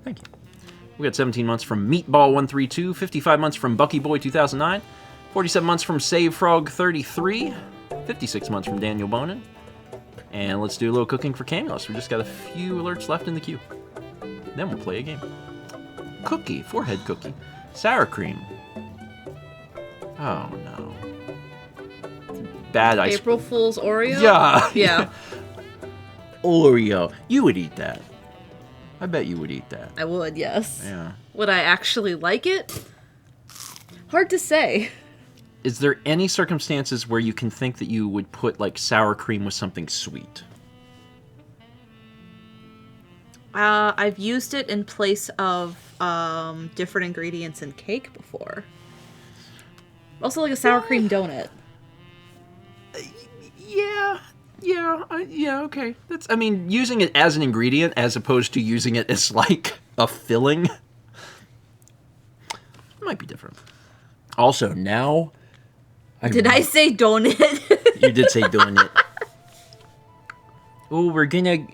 Thank you. We got 17 months from Meatball132, 55 months from Bucky Boy 2009, 47 months from Save Frog 33, 56 months from Daniel Bonin. And let's do a little cooking for Camulus. We just got a few alerts left in the queue. Then we'll play a game. Cookie, forehead cookie. Sour cream. Oh no. Bad ice. April Fool's Oreo? Yeah. Yeah. Oreo. You would eat that. I bet you would eat that. I would, yes. Yeah. Would I actually like it? Hard to say. Is there any circumstances where you can think that you would put like sour cream with something sweet? I've used it in place of different ingredients in cake before. Also like a sour cream donut. Yeah, okay. I mean, using it as an ingredient as opposed to using it as like a filling might be different. Also, now Did I say donut? You did say donut. Oh, we're gonna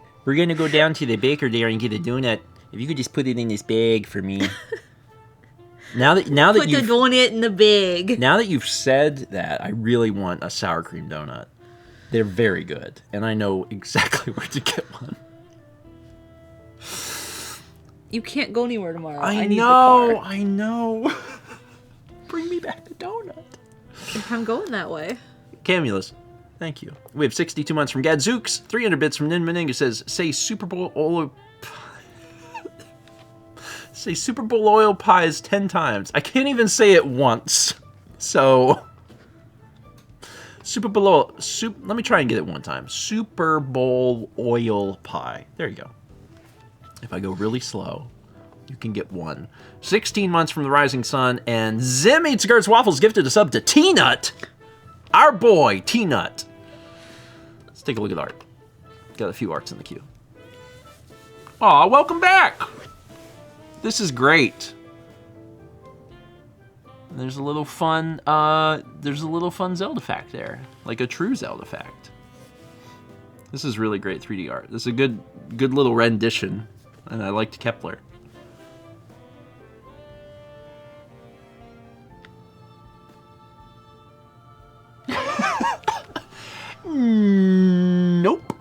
go down to the baker there and get a donut. If you could just put it in this bag for me. Now that Put the you've donut in the bag. now that you've said that, I really want a sour cream donut. They're very good, and I know exactly where to get one. You can't go anywhere tomorrow. I need know, the car. I know. Bring me back the donut. If I'm going that way. Camulus, thank you. We have 62 months from Gadzooks, 300 bits from Nin Meninga says, say Super Bowl oil say Super Bowl oil pies 10 times. I can't even say it once. So let me try and get it one time. Super Bowl oil pie. There you go. If I go really slow, you can get one. 16 months from the Rising Sun, and Zim Eats Gert's Waffles gifted a sub to T-Nut. Our boy, T-Nut. Let's take a look at art. Got a few arts in the queue. Aw, welcome back! This is great. There's a little fun, Zelda fact there. Like a true Zelda fact. This is really great 3D art. This is a good little rendition, and I liked Kepler. Nope.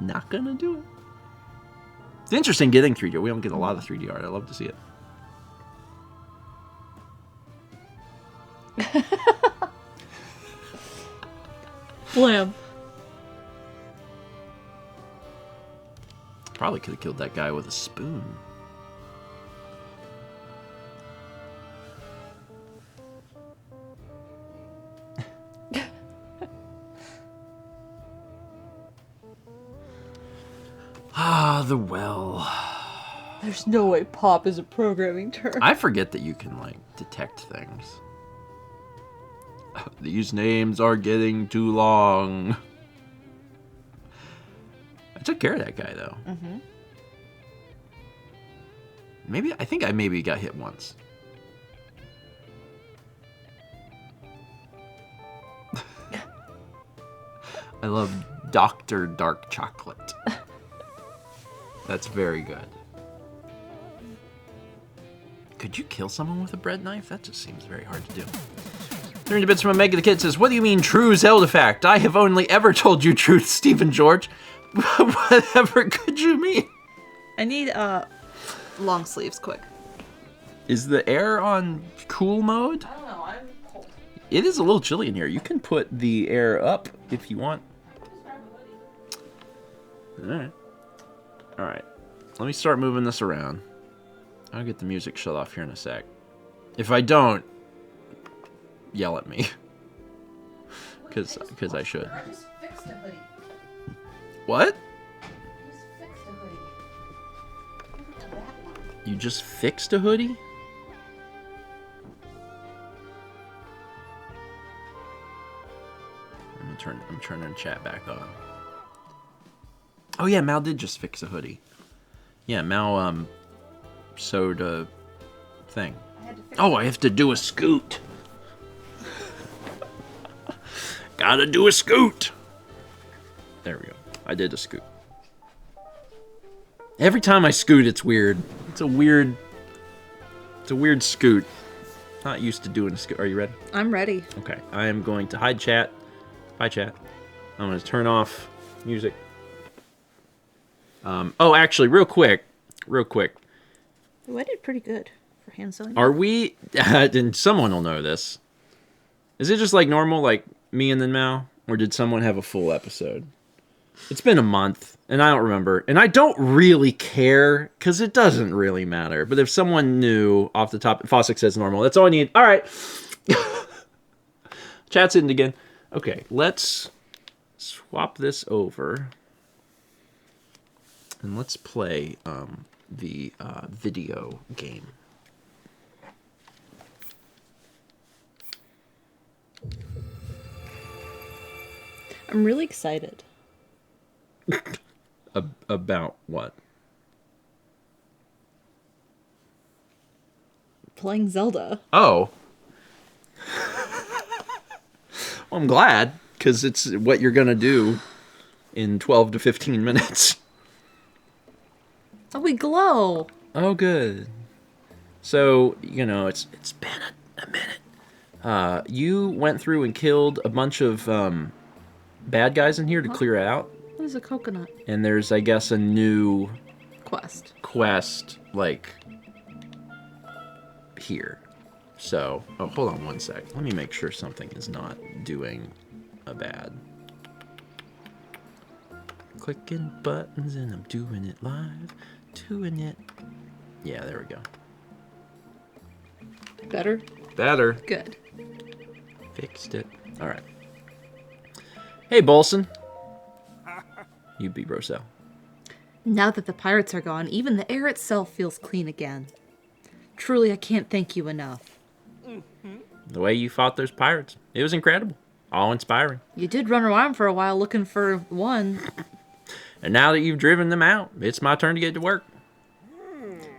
Not gonna do it. It's interesting getting 3D art. We don't get a lot of 3D art. I love to see it. Blam. Probably could have killed that guy with a spoon. Ah, the well. There's no way pop is a programming term. I forget that you can, like, detect things. These names are getting too long. I took care of that guy, though. Mm-hmm. I think I maybe got hit once. love Dr. Dark Chocolate. That's very good. Could you kill someone with a bread knife? That just seems very hard to do. 30 bits from Omega the Kid says, what do you mean true Zelda fact? I have only ever told you truth, Stephen George. Whatever could you mean? I need long sleeves, quick. Is the air on cool mode? I don't know, I'm cold. It is a little chilly in here. You can put the air up if you want. Alright. Alright. Let me start moving this around. I'll get the music shut off here in a sec. If I don't, yell at me. Because I should. I just fixed a hoodie. What? I just fixed a hoodie. Look at that one. You just fixed a hoodie? I'm turning chat back on. Oh yeah, Mal did just fix a hoodie. Yeah, Mal sewed a thing. Oh, I have to do a scoot. Gotta do a scoot. There we go. I did a scoot. Every time I scoot, it's weird. It's a weird scoot. Not used to doing a scoot. Are you ready? I'm ready. Okay. I am going to hide chat. Bye, chat. I'm going to turn off music. Oh, actually, real quick. Oh, I did pretty good for hand sewing. Are we... and someone will know this. Is it just like normal, like me and then Mal? Or did someone have a full episode? It's been a month, and I don't remember. And I don't really care, because it doesn't really matter. But if someone knew off the top... Fossick says normal. That's all I need. All right. Chat's in again. Okay, let's swap this over. And let's play the video game. I'm really excited. About what? Playing Zelda. Oh. Well, I'm glad, because it's what you're going to do in 12 to 15 minutes. Oh, we glow. Oh, good. So, you know, it's been a minute. You went through and killed a bunch of bad guys in here to clear it out. What is a coconut? And there's, I guess, a new Quest, like, here. So, oh, hold on one sec. Let me make sure something is not doing a bad. Clicking buttons and I'm doing it live. Doing it. Yeah, there we go. Better? Better. Good. Fixed it. All right. Hey, Bolson. You beat Roselle. Now that the pirates are gone, even the air itself feels clean again. Truly, I can't thank you enough. The way you fought those pirates, it was incredible. Awe-inspiring. You did run around for a while looking for one. And now that you've driven them out, it's my turn to get to work.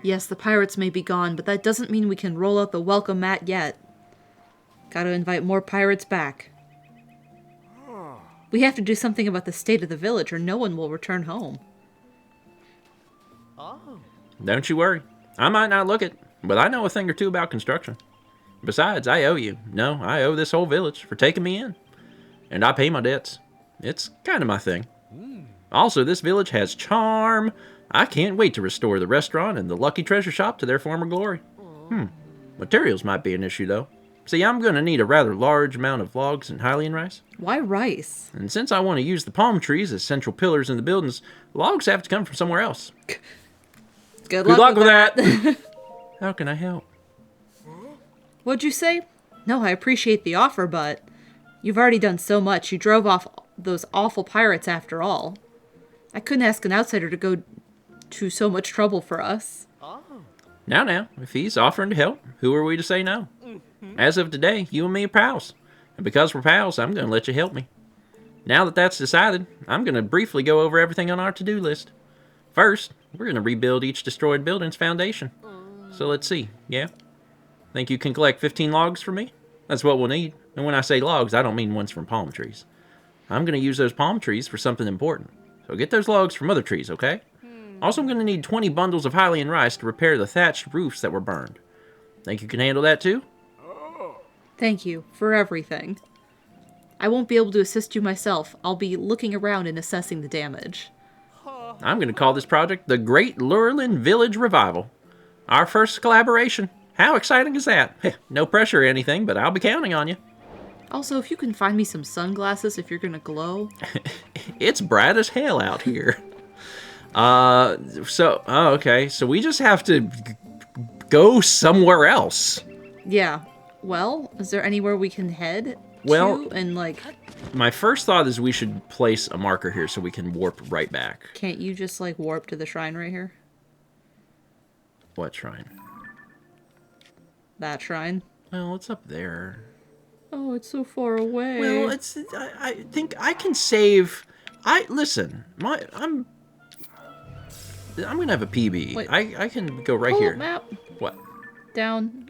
Yes, the pirates may be gone, but that doesn't mean we can roll out the welcome mat yet. Gotta invite more pirates back. We have to do something about the state of the village or no one will return home. Don't you worry. I might not look it, but I know a thing or two about construction. Besides, I owe you. No, I owe this whole village for taking me in. And I pay my debts. It's kind of my thing. Also, this village has charm. I can't wait to restore the restaurant and the Lucky Treasure Shop to their former glory. Materials might be an issue, though. See, I'm going to need a rather large amount of logs and Hylian rice. Why rice? And since I want to use the palm trees as central pillars in the buildings, logs have to come from somewhere else. Good luck with that. How can I help? What'd you say? No, I appreciate the offer, but you've already done so much. You drove off those awful pirates after all. I couldn't ask an outsider to go to so much trouble for us. Now, if he's offering to help, who are we to say no? As of today, you and me are pals. And because we're pals, I'm going to let you help me. Now that that's decided, I'm going to briefly go over everything on our to-do list. First, we're going to rebuild each destroyed building's foundation. So let's see, yeah? Think you can collect 15 logs for me? That's what we'll need. And when I say logs, I don't mean ones from palm trees. I'm going to use those palm trees for something important. So get those logs from other trees, okay? Also, I'm going to need 20 bundles of Hylian rice to repair the thatched roofs that were burned. Think you can handle that too? Thank you for everything. I won't be able to assist you myself. I'll be looking around and assessing the damage. I'm going to call this project the Great Lurlin Village Revival. Our first collaboration. How exciting is that? No pressure or anything, but I'll be counting on you. Also, if you can find me some sunglasses if you're gonna glow. It's bright as hell out here. Okay. So we just have to go somewhere else. Yeah. Well, is there anywhere we can head Well- to? And, like, My first thought is we should place a marker here so we can warp right back. can't you just, like, warp to the shrine right here? What shrine? That shrine? Well, it's up there. Oh, it's so far away. Well, it's. I think I can save. Listen. I'm gonna have a PB. Wait. I can go right Pull here. up map. What? Down.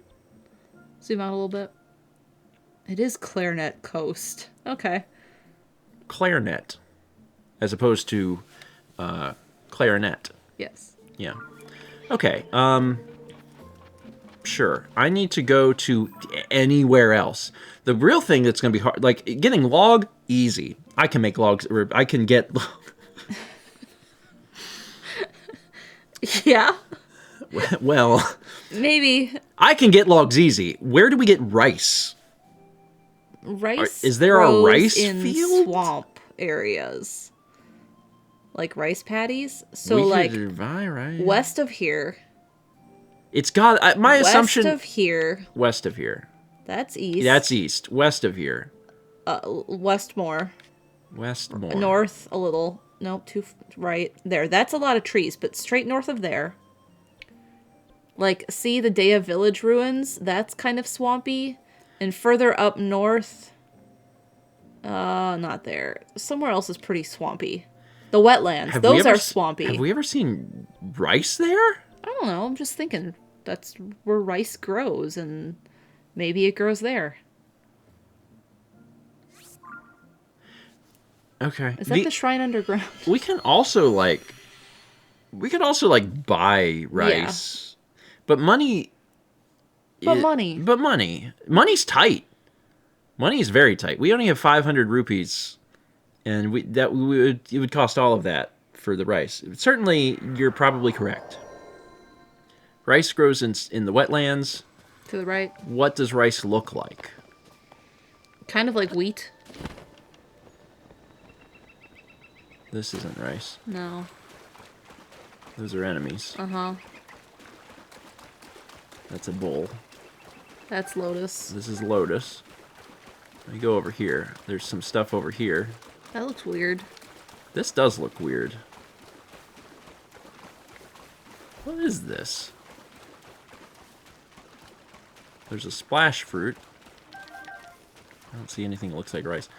Zoom out a little bit. It is Clarinet Coast. Okay. Clarinet, as opposed to clarinet. Yes. Yeah. Okay. Sure. I need to go to anywhere else. The real thing that's going to be hard, like getting log, easy. I can make logs, or I can get. Yeah. Well, Maybe. I can get logs easy. Where do we get rice? Rice Is there a grows rice in field? swamp areas. Like rice paddies? So, We like, could buy rice. west of here. It's got my assumption. West of here. West of here. That's east. That's east. West of here. West more. West more. North a little. Nope, right there. That's a lot of trees, but straight north of there. Like, see the Daya Village ruins? That's kind of swampy. And further up north, not there. Somewhere else is pretty swampy. The wetlands, Have we those ever are swampy. Have we ever seen rice there? I don't know, I'm just thinking that's where rice grows, and maybe it grows there. Okay. Is that the shrine underground? We can also buy rice. But money. Money's tight. Money is very tight. We only have 500 rupees, and it would cost all of that for the rice. Certainly, you're probably correct. Rice grows in the wetlands. To the right. What does rice look like? Kind of like wheat. This isn't rice. No. Those are enemies. Uh-huh. That's a bull. That's lotus. This is lotus. Let me go over here. There's some stuff over here. That looks weird. This does look weird. What is this? There's a splash fruit. I don't see anything that looks like rice.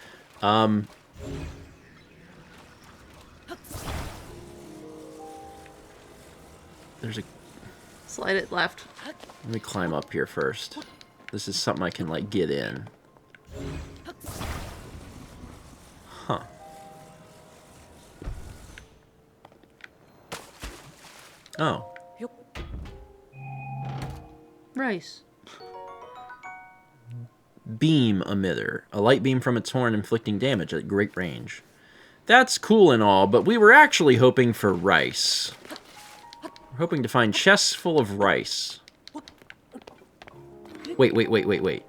There's a... Slide it left. Let me climb up here first. This is something I can, like, get in. Huh. Oh. Rice. Beam emitter. A light beam from its horn inflicting damage at great range. That's cool and all, but we were actually hoping for rice. We're hoping to find chests full of rice. Wait.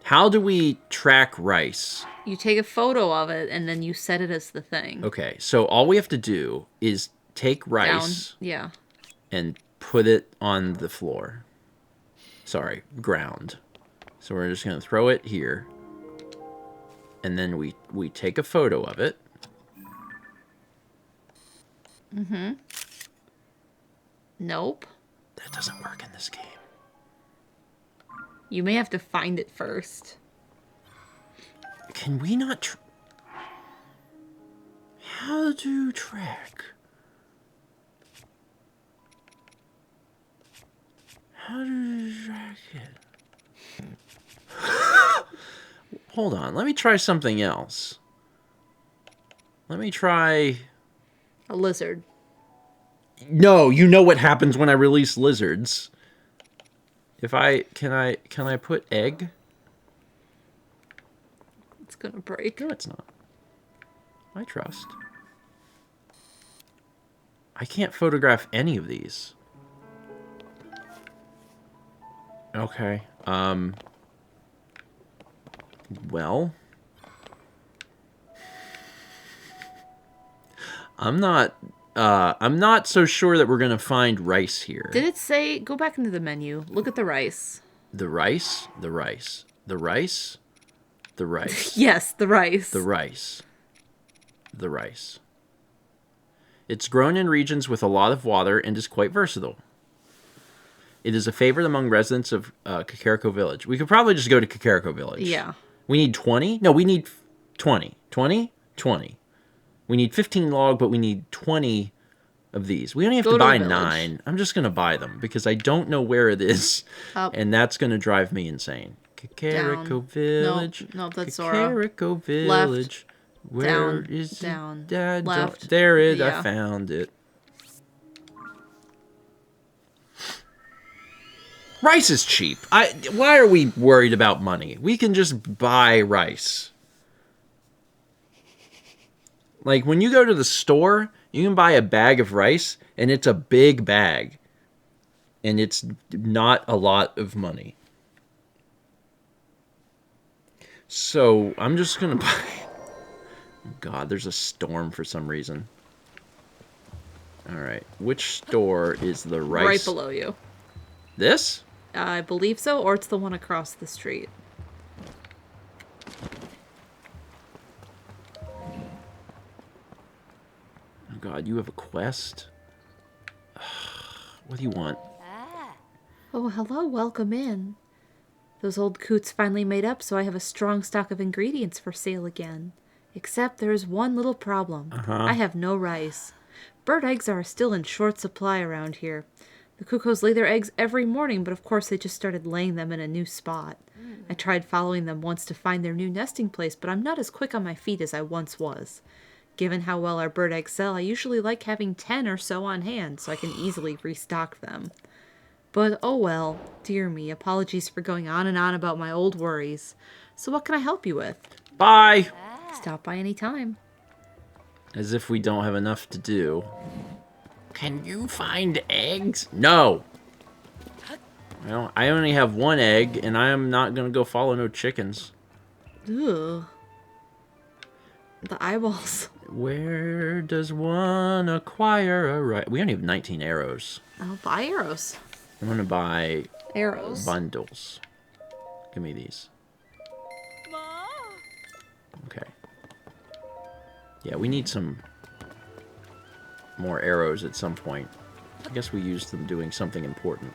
How do we track rice? You take a photo of it, and then you set it as the thing. Okay, so all we have to do is take rice Down. Yeah. and put it on the floor. Sorry, ground. So we're just going to throw it here. And then we take a photo of it. Mm-hmm. Nope. That doesn't work in this game. You may have to find it first. Can we not... How to track? How to track it? Hold on, let me try something else. Let me try... A lizard. No, you know what happens when I release lizards. If I... Can I put egg? It's gonna break. No, it's not. I trust. I can't photograph any of these. Okay. Well... I'm not so sure that we're gonna find rice here. Did it say... Go back into the menu. Look at the rice. The rice? The rice. The rice? The rice. Yes, the rice. The rice. The rice. It's grown in regions with a lot of water and is quite versatile. It is a favorite among residents of Kakariko Village. We could probably just go to Kakariko Village. Yeah. We need 20? No, we need 20. 20? 20. We need 15 log, but we need 20 of these. We only have to buy 9. I'm just going to buy them because I don't know where it is. Up. And that's going to drive me insane. Kakariko Village. Nope, that's Zora. Kakariko Village. Where Down. is Down. it? Dad, Left. there it is. Yeah. I found it. Rice is cheap. Why are we worried about money? We can just buy rice. Like, when you go to the store, you can buy a bag of rice, and it's a big bag. And it's not a lot of money. So, I'm just gonna buy... Oh God, there's a storm for some reason. Alright, which store is the rice? Right below you. This? I believe so, or it's the one across the street. Oh God, you have a quest? What do you want? Oh, hello, welcome in. Those old coots finally made up, so I have a strong stock of ingredients for sale again. Except there's one little problem. I have no rice. Bird eggs are still in short supply around here. The cuckoos lay their eggs every morning, but of course they just started laying them in a new spot. I tried following them once to find their new nesting place, but I'm not as quick on my feet as I once was. Given how well our bird eggs sell, I usually like having 10 or so on hand, so I can easily restock them. But oh well, dear me, apologies for going on and on about my old worries. So what can I help you with? Bye! Stop by any time. As if we don't have enough to do. Can you find eggs? No! Well, I only have 1 egg, and I am not gonna go follow no chickens. Ugh. The eyeballs. Where does one acquire a right? We only have 19 arrows. I'll buy arrows. I'm gonna buy Arrows. bundles. Give me these. Okay. Yeah, we need some more arrows at some point. I guess we used them doing something important.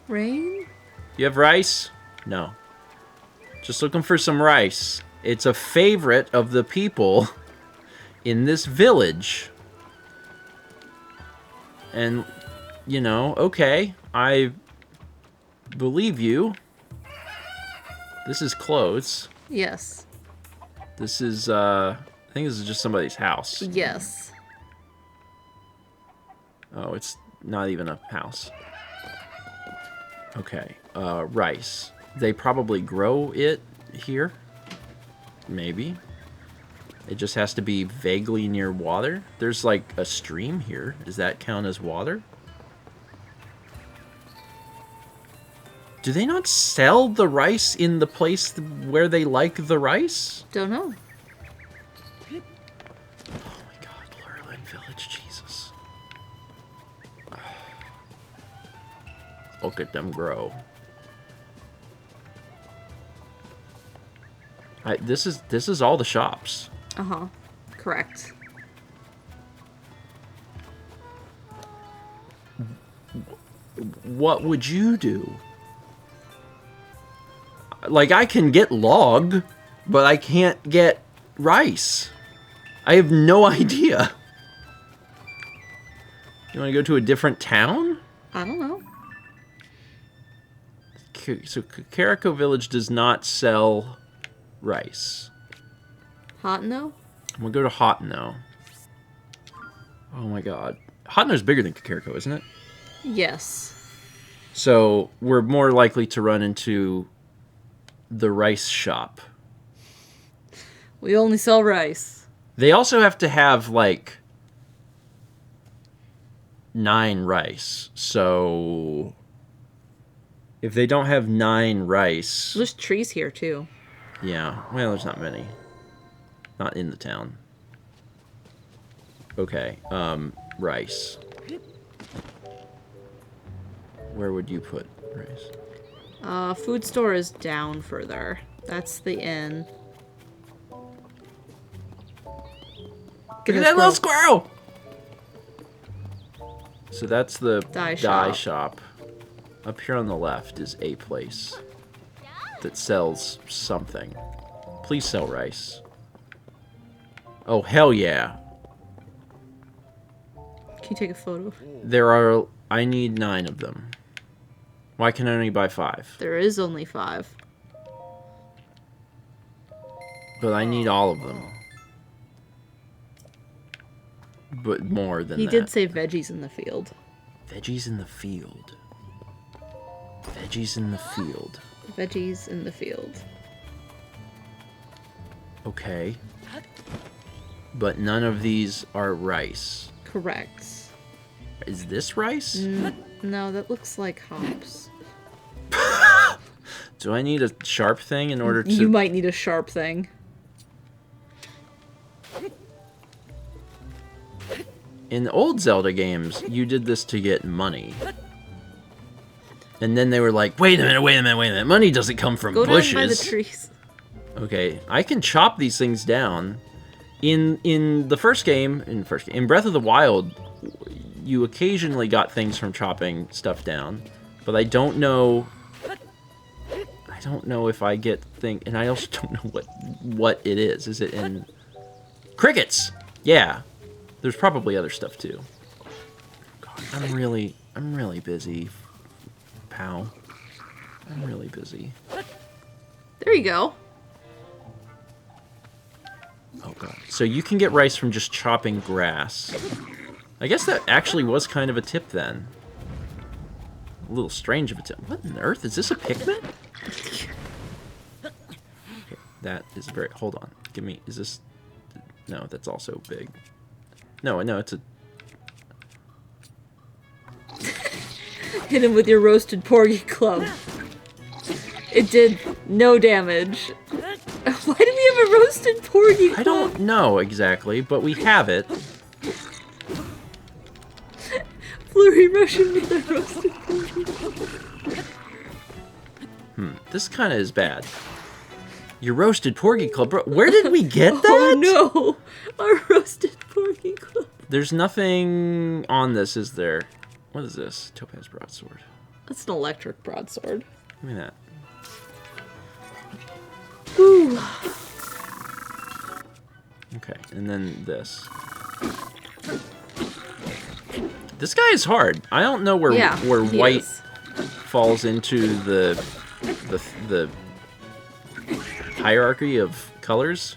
Rain? You have rice? No. Just looking for some rice. It's a favorite of the people in this village. And, you know, okay, I believe you. This is clothes. Yes. This is, I think this is just somebody's house. Yes. Oh, it's not even a house. Okay, rice. They probably grow it here. Maybe. It just has to be vaguely near water. There's like a stream here. Does that count as water? Do they not sell the rice in the place where they like the rice? Don't know. Oh my God, Lurlin Village, Jesus. Look at them grow. This is all the shops. Uh-huh. Correct. What would you do? Like, I can get log, but I can't get rice. I have no idea. You want to go to a different town? I don't know. So Kakariko Village does not sell rice. Hot no? We'll go to Hotno. Oh my god. Hotno's bigger than Kakariko, isn't it? Yes. So we're more likely to run into the rice shop. We only sell rice. They also have to have, like, 9 rice. So if they don't have 9 rice... There's trees here, too. Yeah, well, there's not many. Not in the town. Okay, rice. Where would you put rice? Food store is down further. That's the inn. Look at that little squirrel! So that's the Dye shop. Up here on the left is a place that sells something. Please sell rice. Oh, hell yeah. Can you take a photo? There are... I need 9 of them. Why can I only buy 5? There is only 5. But I need all of them. But more than that. He did say veggies in the field. Veggies in the field. Veggies in the field. Veggies in the field. Okay. But none of these are rice. Correct. Is this rice? No, that looks like hops. Do I need a sharp thing in order to... You might need a sharp thing. In the old Zelda games, you did this to get money. And then they were like, wait a minute. Money doesn't come from bushes. Go down by the trees. Okay, I can chop these things down. In the first game, in Breath of the Wild, you occasionally got things from chopping stuff down, but I don't know if I get things, and I also don't know what it is. Is it in crickets? Yeah. There's probably other stuff too. God, I'm really busy, pal. I'm really busy. There you go. Oh god. So you can get rice from just chopping grass. I guess that actually was kind of a tip then. A little strange of a tip. What on earth? Is this a pigment? Okay, that is very... Hold on. Give me... Is this... No, that's also big. No, it's a... Hit him with your roasted porgy club. It did no damage. Why do we have a roasted porgy club? I don't know exactly, but we have it. Flurry Russian with a roasted porgy club. This kind of is bad. Your roasted porgy club, bro. Where did we get that? Oh no! Our roasted porgy club. There's nothing on this, is there? What is this? Topaz broadsword. That's an electric broadsword. Give me that. Woo. Okay, and then this. This guy is hard. I don't know where he white is. falls into the hierarchy of colors.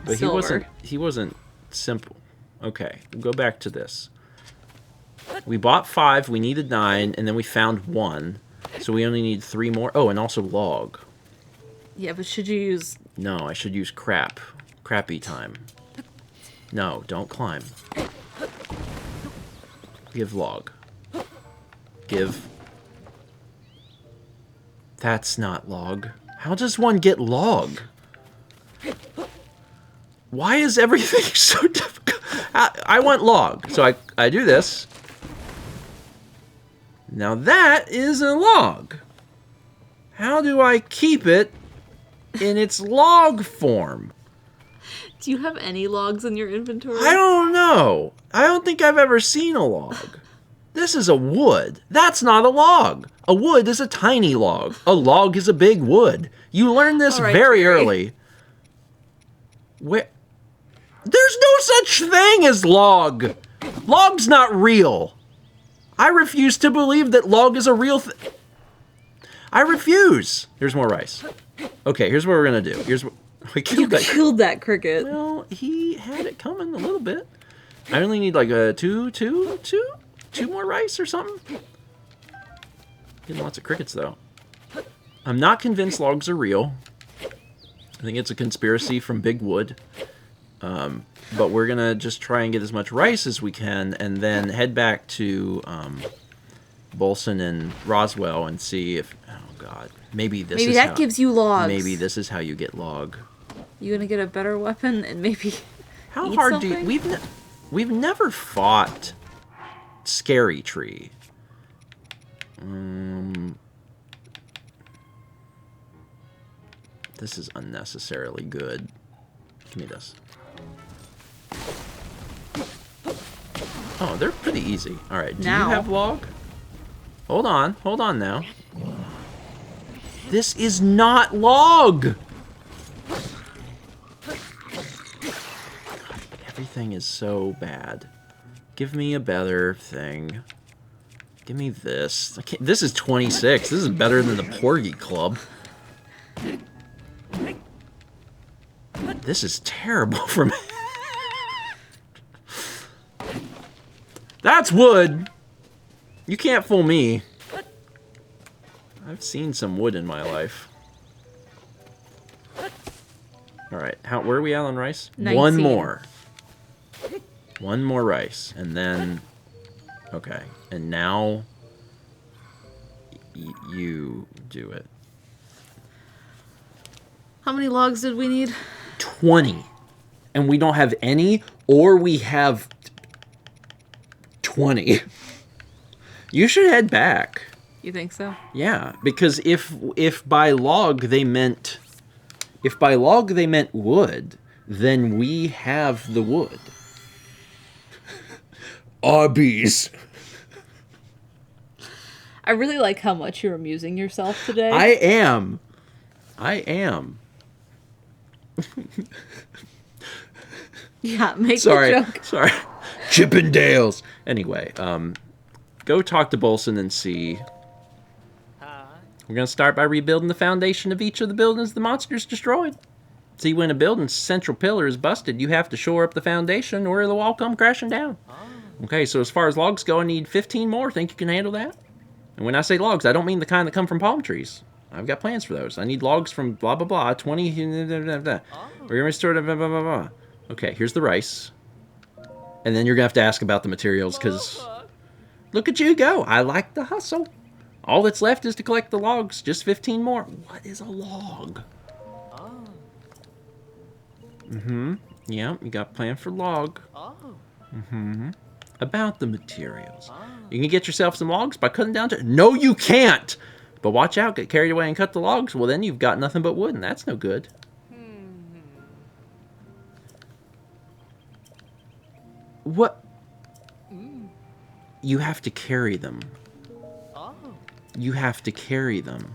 But Silver. he wasn't simple. Okay, we'll go back to this. We bought 5, we needed 9, and then we found 1. So we only need 3 more. Oh, and also log. Yeah, but should you use... No, I should use crap. Crappy time. No, don't climb. Give log. Give. That's not log. How does one get log? Why is everything so difficult? I want log. So I do this. Now that is a log. How do I keep it in its log form? Do you have any logs in your inventory? I don't know. I don't think I've ever seen a log. This is a wood. That's not a log. A wood is a tiny log. A log is a big wood. You learn this very early. Where? There's no such thing as log. Log's not real. I refuse to believe that log is a real thing. I refuse. Here's more rice. Okay, here's what we're gonna do. Here's what... We You killed that. killed that cricket. Well, he had it coming a little bit. I only need like a two more rice or something. Getting lots of crickets though. I'm not convinced logs are real. I think it's a conspiracy from Big Wood. But we're gonna just try and get as much rice as we can, and then head back to Bolson and Roswell and see if. Oh God, maybe this. Maybe is that how, gives you logs. Maybe this is how you get log. You gonna get a better weapon and maybe. How eat hard do you, something? we've never fought Scary Tree. This is unnecessarily good. Give me this. Oh, they're pretty easy. All right, do Now. you have log? Hold on now. This is not log. Everything is so bad. Give me a better thing. Give me this. This is 26. This is better than the Porgy Club. This is terrible for me. That's wood. You can't fool me. I've seen some wood in my life. All right, where are we at on rice? 19. One more. One more rice, and then, okay, and now you do it. How many logs did we need? 20, and we don't have any, or we have 20. You should head back. You think so? Yeah, because if by log they meant wood, then we have the wood. Arby's. I really like how much you're amusing yourself today. I am. Yeah, make Sorry. the joke. Sorry. Chippendales. Anyway, go talk to Bolson and see. We're going to start by rebuilding the foundation of each of the buildings the monsters destroyed. See, when a building's central pillar is busted, you have to shore up the foundation or the wall come crashing down. Okay, so as far as logs go, I need 15 more. Think you can handle that? And when I say logs, I don't mean the kind that come from palm trees. I've got plans for those. I need logs from blah, blah, blah, 20, blah, blah, blah. We're going to restore blah, blah, blah, blah. Okay, here's the rice. And then you're going to have to ask about the materials, because look at you go. I like the hustle. All that's left is to collect the logs. Just 15 more. What is a log? Yeah, you got a plan for log. About the materials. You can get yourself some logs by cutting down to... No, you can't! But watch out, get carried away and cut the logs. Well, then you've got nothing but wood, and that's no good. What? You have to carry them. You have to carry them.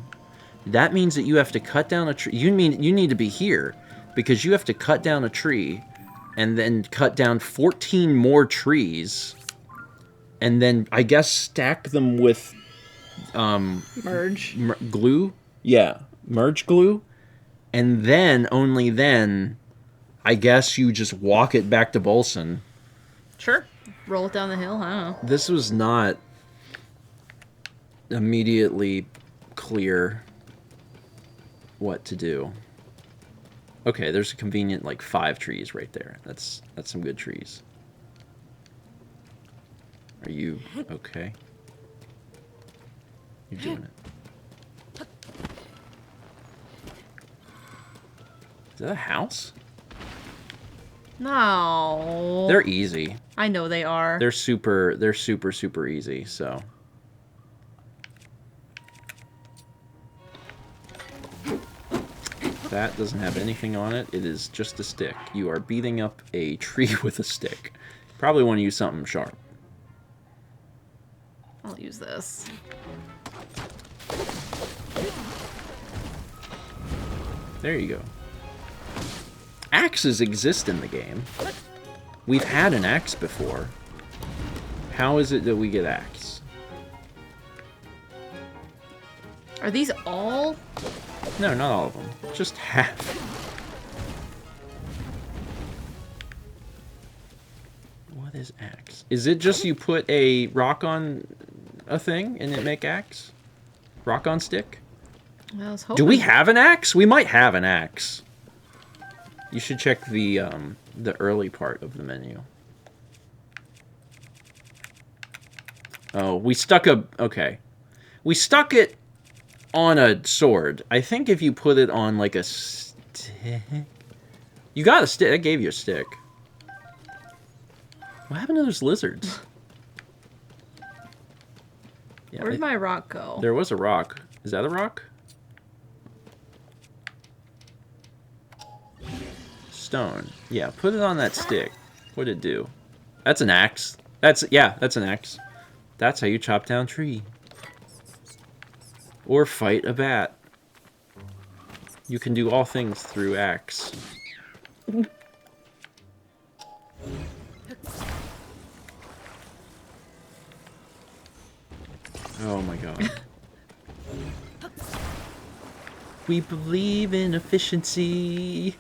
That means that you have to cut down a tree. You need to be here, because you have to cut down a tree and then cut down 14 more trees and then I guess stack them with Merge. glue. Yeah, merge glue. And then, only then, I guess you just walk it back to Bolson. Sure. Roll it down the hill. I don't know. This was not immediately clear what to do. Okay, there's a convenient, like, 5 trees right there. That's some good trees. Are you okay? You're doing it. Is that a house? No. They're easy. I know they are. They're super easy, so. That doesn't have anything on it. It is just a stick. You are beating up a tree with a stick. Probably want to use something sharp. I'll use this. There you go. Axes exist in the game. We've had an axe before. How is it that we get axe? Are these all? No, not all of them. Just half. is axe? Is it just you put a rock on a thing and it make axe? Rock on stick? I was hoping. Do we have an axe? We might have an axe. You should check the early part of the menu. Oh, we stuck a... Okay. We stuck it on a sword. I think if you put it on, like, a stick... You got a stick. I gave you a stick. What happened to those lizards? Yeah, Where'd my rock go? There was a rock. Is that a rock? Stone. Yeah, put it on that stick. What'd it do? That's an axe. That's an axe. That's how you chop down tree. Or fight a bat. You can do all things through axe. Oh my god. We believe in efficiency.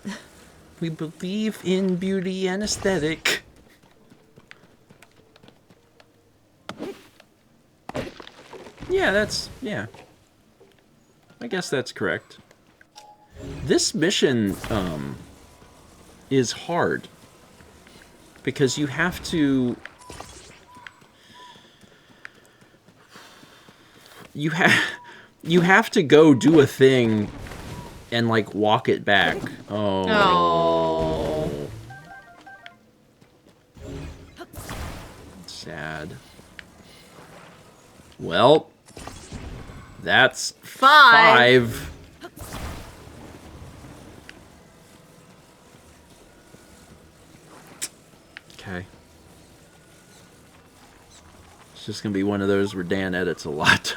We believe in beauty and aesthetic. Yeah. I guess that's correct. This mission, is hard. Because you have to... You have to go do a thing and, like, walk it back. Oh. Sad. Well, that's 5. Okay. It's just gonna be one of those where Dan edits a lot.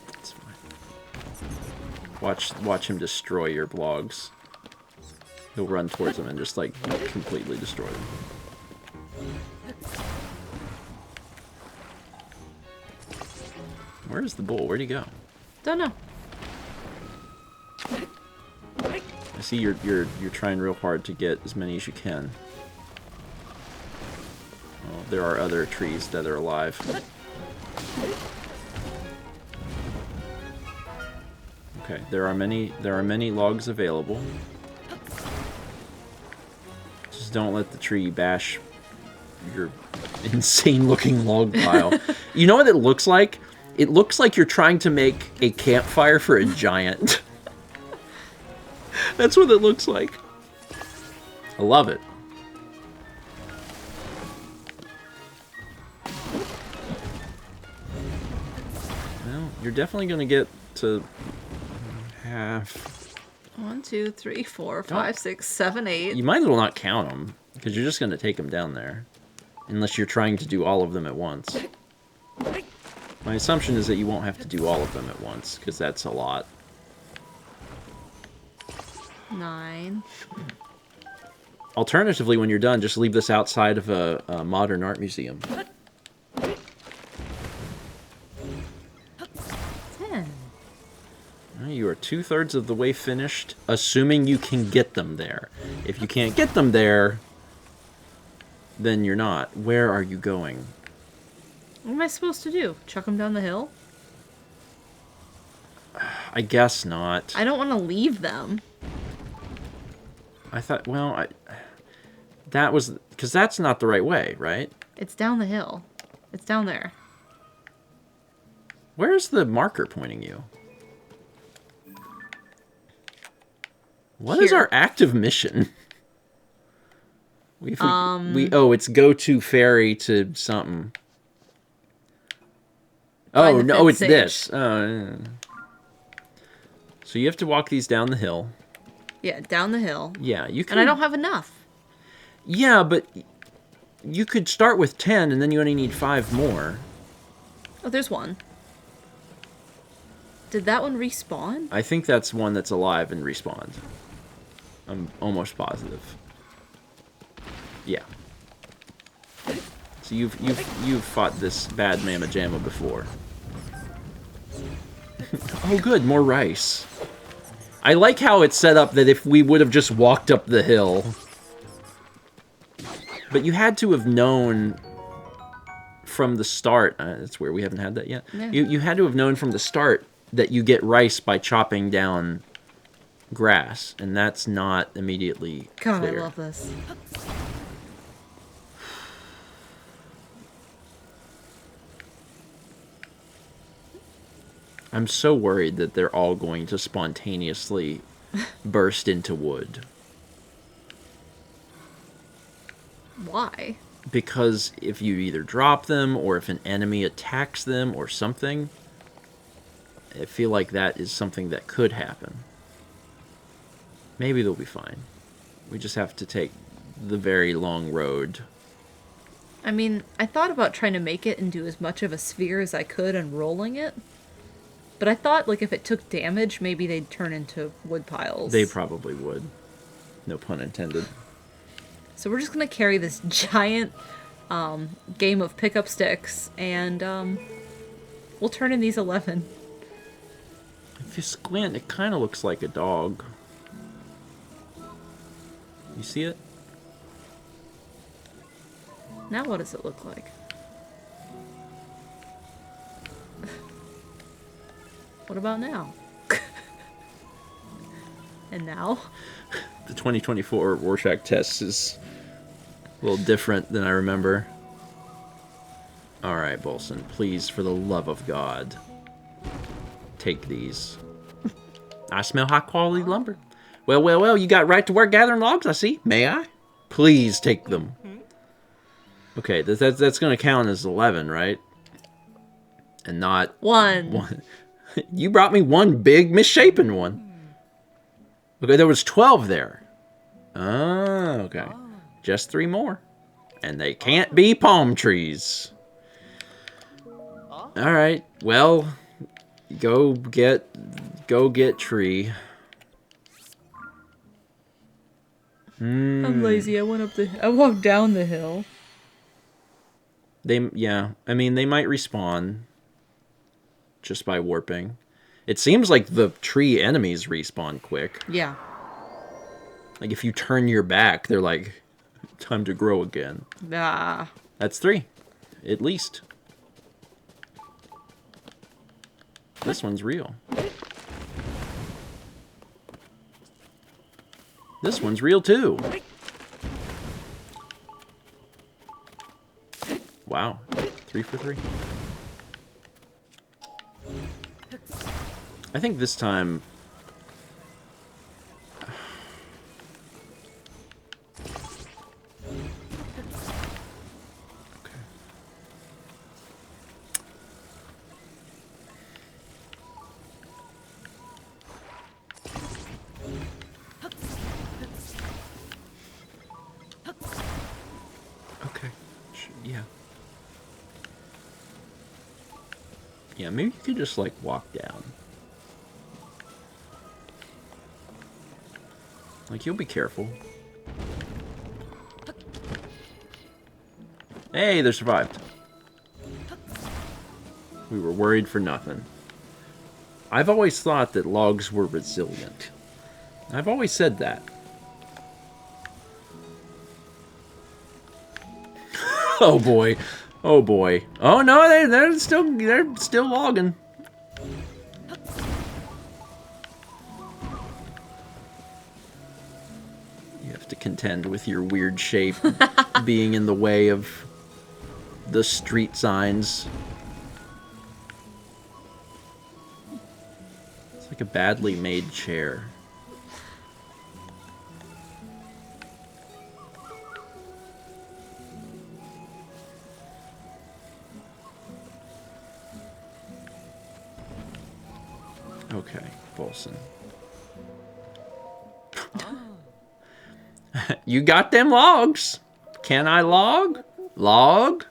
That's fine. Watch him destroy your blogs. He'll run towards them and just, like, completely destroy them. Where's the bull? Where'd he go? Don't know. I see you're trying real hard to get as many as you can. Oh, there are other trees that are alive. Okay, there are many logs available. Just don't let the tree bash your insane-looking log pile. You know what it looks like? It looks like you're trying to make a campfire for a giant. That's what it looks like. I love it. Well, you're definitely going to get to half. 1, 2, 3, 4, 5, 6, 7, 8. You might as well not count them, because you're just going to take them down there. Unless you're trying to do all of them at once. My assumption is that you won't have to do all of them at once, because that's a lot. 9. Alternatively, when you're done, just leave this outside of a modern art museum. 10. You are 2/3 of the way finished, assuming you can get them there. If you can't get them there, then you're not. Where are you going? What am I supposed to do? Chuck them down the hill? I guess not. I don't want to leave them. I thought, well, that was... Because that's not the right way, right? It's down the hill. It's down there. Where's the marker pointing you? What is Here. our active mission? Oh, it's go to ferry to something. Find Oh, the no, fifth it's sage. this. Oh, yeah. So you have to walk these down the hill. Yeah, down the hill. Yeah, you can... And I don't have enough. Yeah, but you could start with 10, and then you only need 5 more. Oh, there's one. Did that one respawn? I think that's one that's alive and respawned. I'm almost positive. Yeah. So you've fought this bad Mama Jamma before. Oh good, more rice. I like how it's set up that if we would have just walked up the hill, But you had to have known from the start. That's where we haven't had that yet. Yeah. You had to have known from the start that you get rice by chopping down grass, and that's not immediately God, clear. I love this. I'm so worried that they're all going to spontaneously burst into wood. Why? Because if you either drop them or if an enemy attacks them or something, I feel like that is something that could happen. Maybe they'll be fine. We just have to take the very long road. I mean, I thought about trying to make it into as much of a sphere as I could and rolling it. But I thought, like, if it took damage, maybe they'd turn into wood piles. They probably would. No pun intended. So we're just gonna carry this giant game of pick up sticks, and we'll turn in these 11. If you squint, it kind of looks like a dog. You see it? Now what does it look like? What about now? And now? The 2024 Rorschach test is a little different than I remember. Alright, Bolson, please, for the love of God, take these. I smell high-quality lumber. Well, you got right to work gathering logs, I see. May I? Please take them. Okay, that's going to count as 11, right? And not... One. You brought me one big misshapen one. Okay, there was 12 there. Oh, okay. Just 3 more. And they can't be palm trees. Alright, well, go get tree. I'm lazy. I walked down the hill. Yeah, I mean, they might respawn just by warping. It seems like the tree enemies respawn quick. Yeah. Like, if you turn your back, they're like, time to grow again. Ah. That's 3. At least. This one's real. This one's real, too. Wow. 3 for 3. I think this time... Okay. Yeah. Yeah, maybe you could just, like, walk down. Like, you'll be careful. Hey, they survived. We were worried for nothing. I've always thought that logs were resilient. I've always said that. Oh boy. Oh boy. Oh no, they're still logging. You have to contend with your weird shape being in the way of the street signs. It's like a badly made chair. Okay, Bolson. You got them logs. Can I log? Log?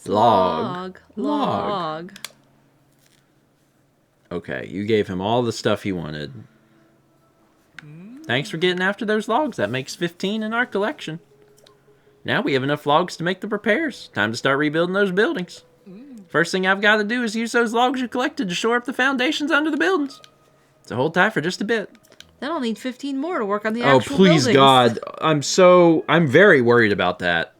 Log. Log. Okay, you gave him all the stuff he wanted. Thanks for getting after those logs. That makes 15 in our collection. Now we have enough logs to make the repairs. Time to start rebuilding those buildings. First thing I've got to do is use those logs you collected to shore up the foundations under the buildings. So hold tight for just a bit. Then I'll need 15 more to work on the Oh, actual please, buildings. God. I'm very worried about that.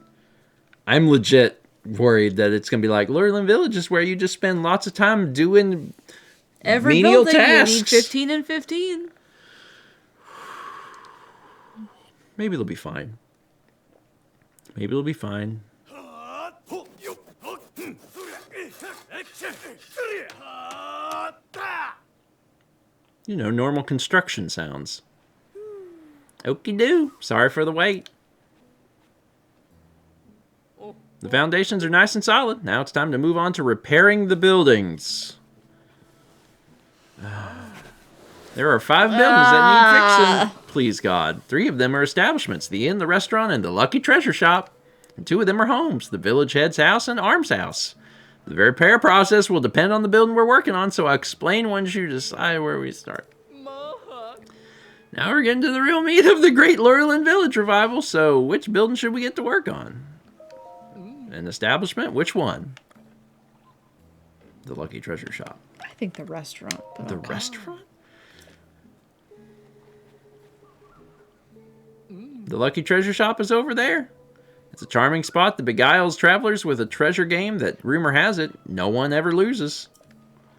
I'm legit worried that it's going to be like Lurlin Village is where you just spend lots of time doing Every menial building tasks. you need 15 and 15. Maybe it'll be fine. Maybe it'll be fine. You know, normal construction sounds. Okie doo. Sorry for the wait. The foundations are nice and solid. Now it's time to move on to repairing the buildings. There are 5 buildings that need fixing. Please, God. 3 of them are establishments. The inn, the restaurant, and the Lucky Treasure Shop. And 2 of them are homes. The village head's house and Arm's house. The repair process will depend on the building we're working on, so I'll explain once you decide where we start. Now we're getting to the real meat of the Great Lurlin Village revival, so which building should we get to work on? An establishment? Which one? The Lucky Treasure Shop. I think the restaurant. But The okay. restaurant? The Lucky Treasure Shop is over there. It's a charming spot that beguiles travelers with a treasure game that, rumor has it, no one ever loses.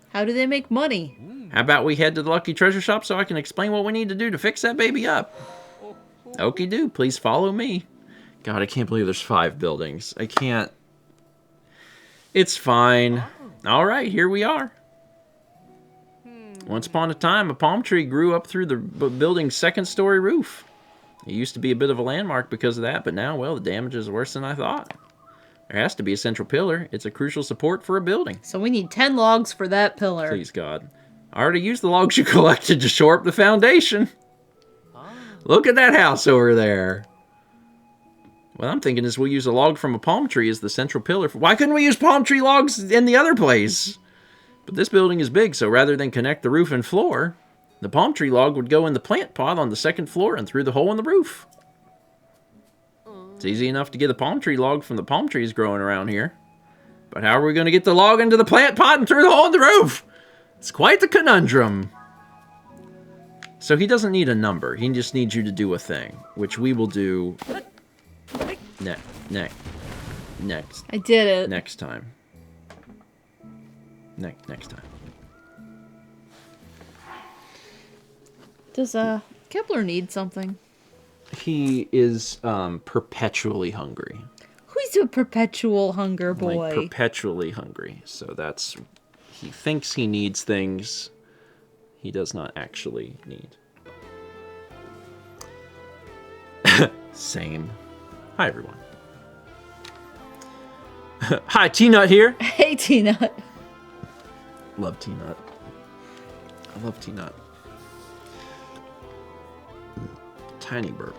How do they make money? How about we head to the Lucky Treasure Shop so I can explain what we need to do to fix that baby up? Okie do, please follow me. God, I can't believe there's 5 buildings. I can't. It's fine. All right, here we are. Once upon a time, a palm tree grew up through the building's 2nd-story roof. It used to be a bit of a landmark because of that, but now, well, the damage is worse than I thought. There has to be a central pillar. It's a crucial support for a building. So we need 10 logs for that pillar. Please, God. I already used the logs you collected to shore up the foundation. Look at that house over there. What I'm thinking is we'll use a log from a palm tree as the central pillar. Why couldn't we use palm tree logs in the other place? But this building is big, so rather than connect the roof and floor, the palm tree log would go in the plant pot on the 2nd floor and through the hole in the roof. It's easy enough to get a palm tree log from the palm trees growing around here. But how are we going to get the log into the plant pot and through the hole in the roof? It's quite the conundrum. So he doesn't need a number. He just needs you to do a thing, which we will do next I did it. next time. Next time. Does Kepler need something? He is perpetually hungry. Who's a perpetual hunger boy? Like perpetually hungry. So that's, he thinks he needs things he does not actually need. Same. Hi, everyone. Hi, T-Nut here. Hey, T-Nut. Love T-Nut. I love T-Nut. Tiny burp.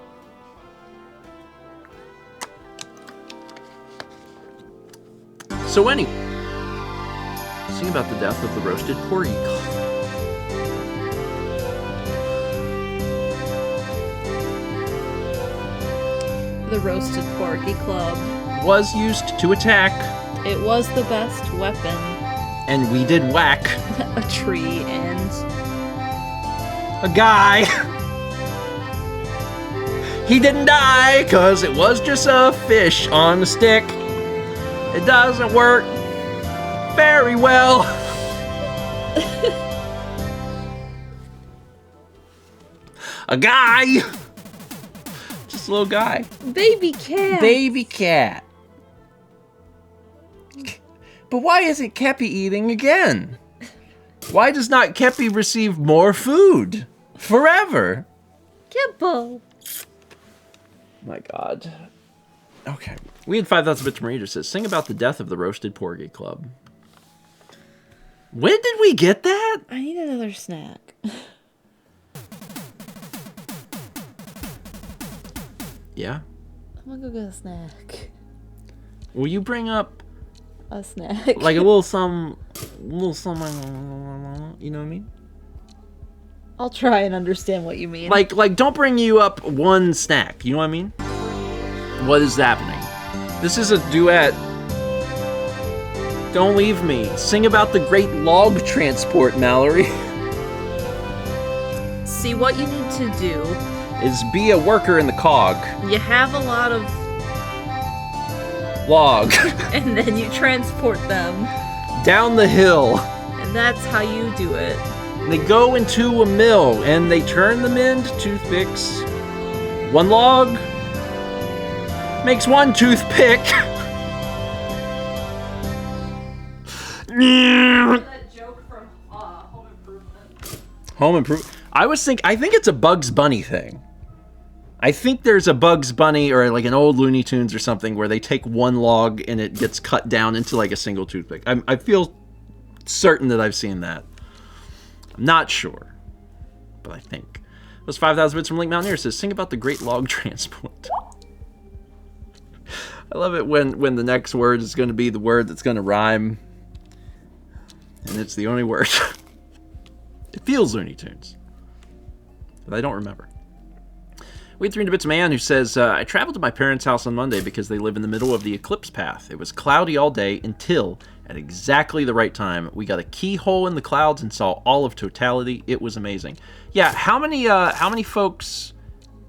So anyway, sing about the death of the roasted porgy. The Roasted Porky Club. Was used to attack, It was the best weapon. and we did whack A tree and... a guy. He didn't die, cause it was just a fish on a stick. It doesn't work very well. A guy. Just a little guy. Baby cat. Baby cat. But why isn't Kepi eating again? Why does not Kepi receive more food? Forever. Kippo. My God. Okay. We had 5,000 bits from Reader says, sing about the death of the Roasted Porgy Club. When did we get that? I need another snack. Yeah. I'm gonna go get a snack. Will you bring up A snack. like a little some, you know what I mean? I'll try and understand what you mean. Like don't bring you up one snack, you know what I mean? What is happening? This is a duet. Don't leave me. Sing about the great log transport, Mallory. See, what you need to do, is be a worker in the cog. you have a lot of, Log. and then you transport them, Down the hill. and that's how you do it. They go into a mill, and they turn them into toothpicks. One log makes one toothpick. That joke from Home Improvement. Home Improvement. I think it's a Bugs Bunny thing. I think there's a Bugs Bunny or like an old Looney Tunes or something where they take one log and it gets cut down into like a single toothpick. I feel certain that I've seen that. I'm not sure, but I think. Those 5,000 bits from Link Mountaineer says, sing about the great log transport. I love it when the next word is going to be the word that's going to rhyme. And it's the only word. It feels Looney Tunes. But I don't remember. We had 300 Bits Man who says, I traveled to my parents' house on Monday because they live in the middle of the eclipse path. It was cloudy all day until, at exactly the right time, we got a keyhole in the clouds and saw all of totality. It was amazing. Yeah, how many folks,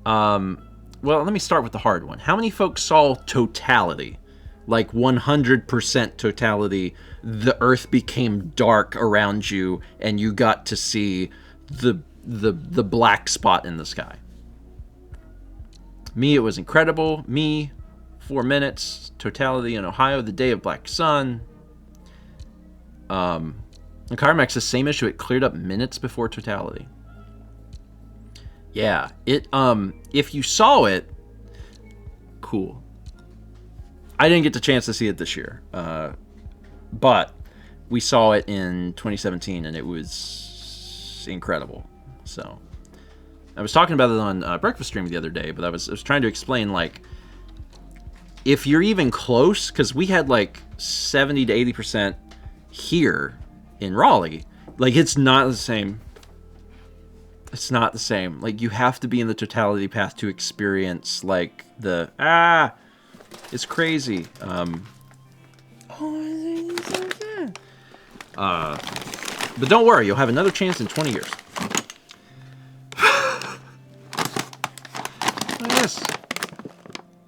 well, let me start with the hard one. How many folks saw totality? Like 100% totality, the earth became dark around you and you got to see the black spot in the sky. Me, it was incredible. Me, 4 minutes. Totality in Ohio, the day of black sun. And Carmax, the same issue. It cleared up minutes before totality. Yeah, it. If you saw it, cool. I didn't get the chance to see it this year, but we saw it in 2017, and it was incredible. So. I was talking about it on Breakfast Stream the other day, but I was trying to explain, like, if you're even close, because we had, like, 70 to 80% here in Raleigh, like, it's not the same. It's not the same. Like, you have to be in the totality path to experience, like, it's crazy. But don't worry, you'll have another chance in 20 years.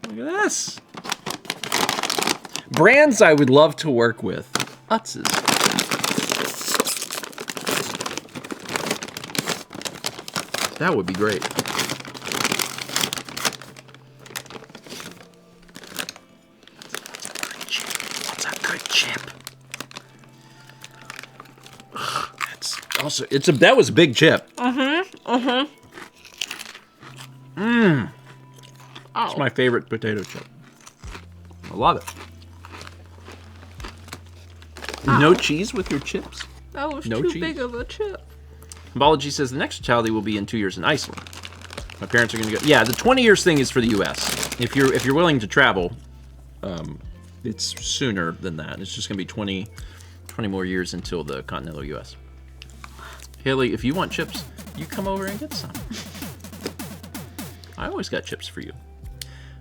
Look at this. Brands I would love to work with. Utz's. That would be great. What's a good chip? That's also that was a big chip. It's my favorite potato chip. I love it. No cheese with your chips? That was No too cheese. big of a chip. Symbology says the next totality will be in 2 years in Iceland. My parents are going to go. Yeah, the 20 years thing is for the U.S. If you're willing to travel, it's sooner than that. It's just going to be 20 more years until the continental U.S. Haley, if you want chips, you come over and get some. I always got chips for you.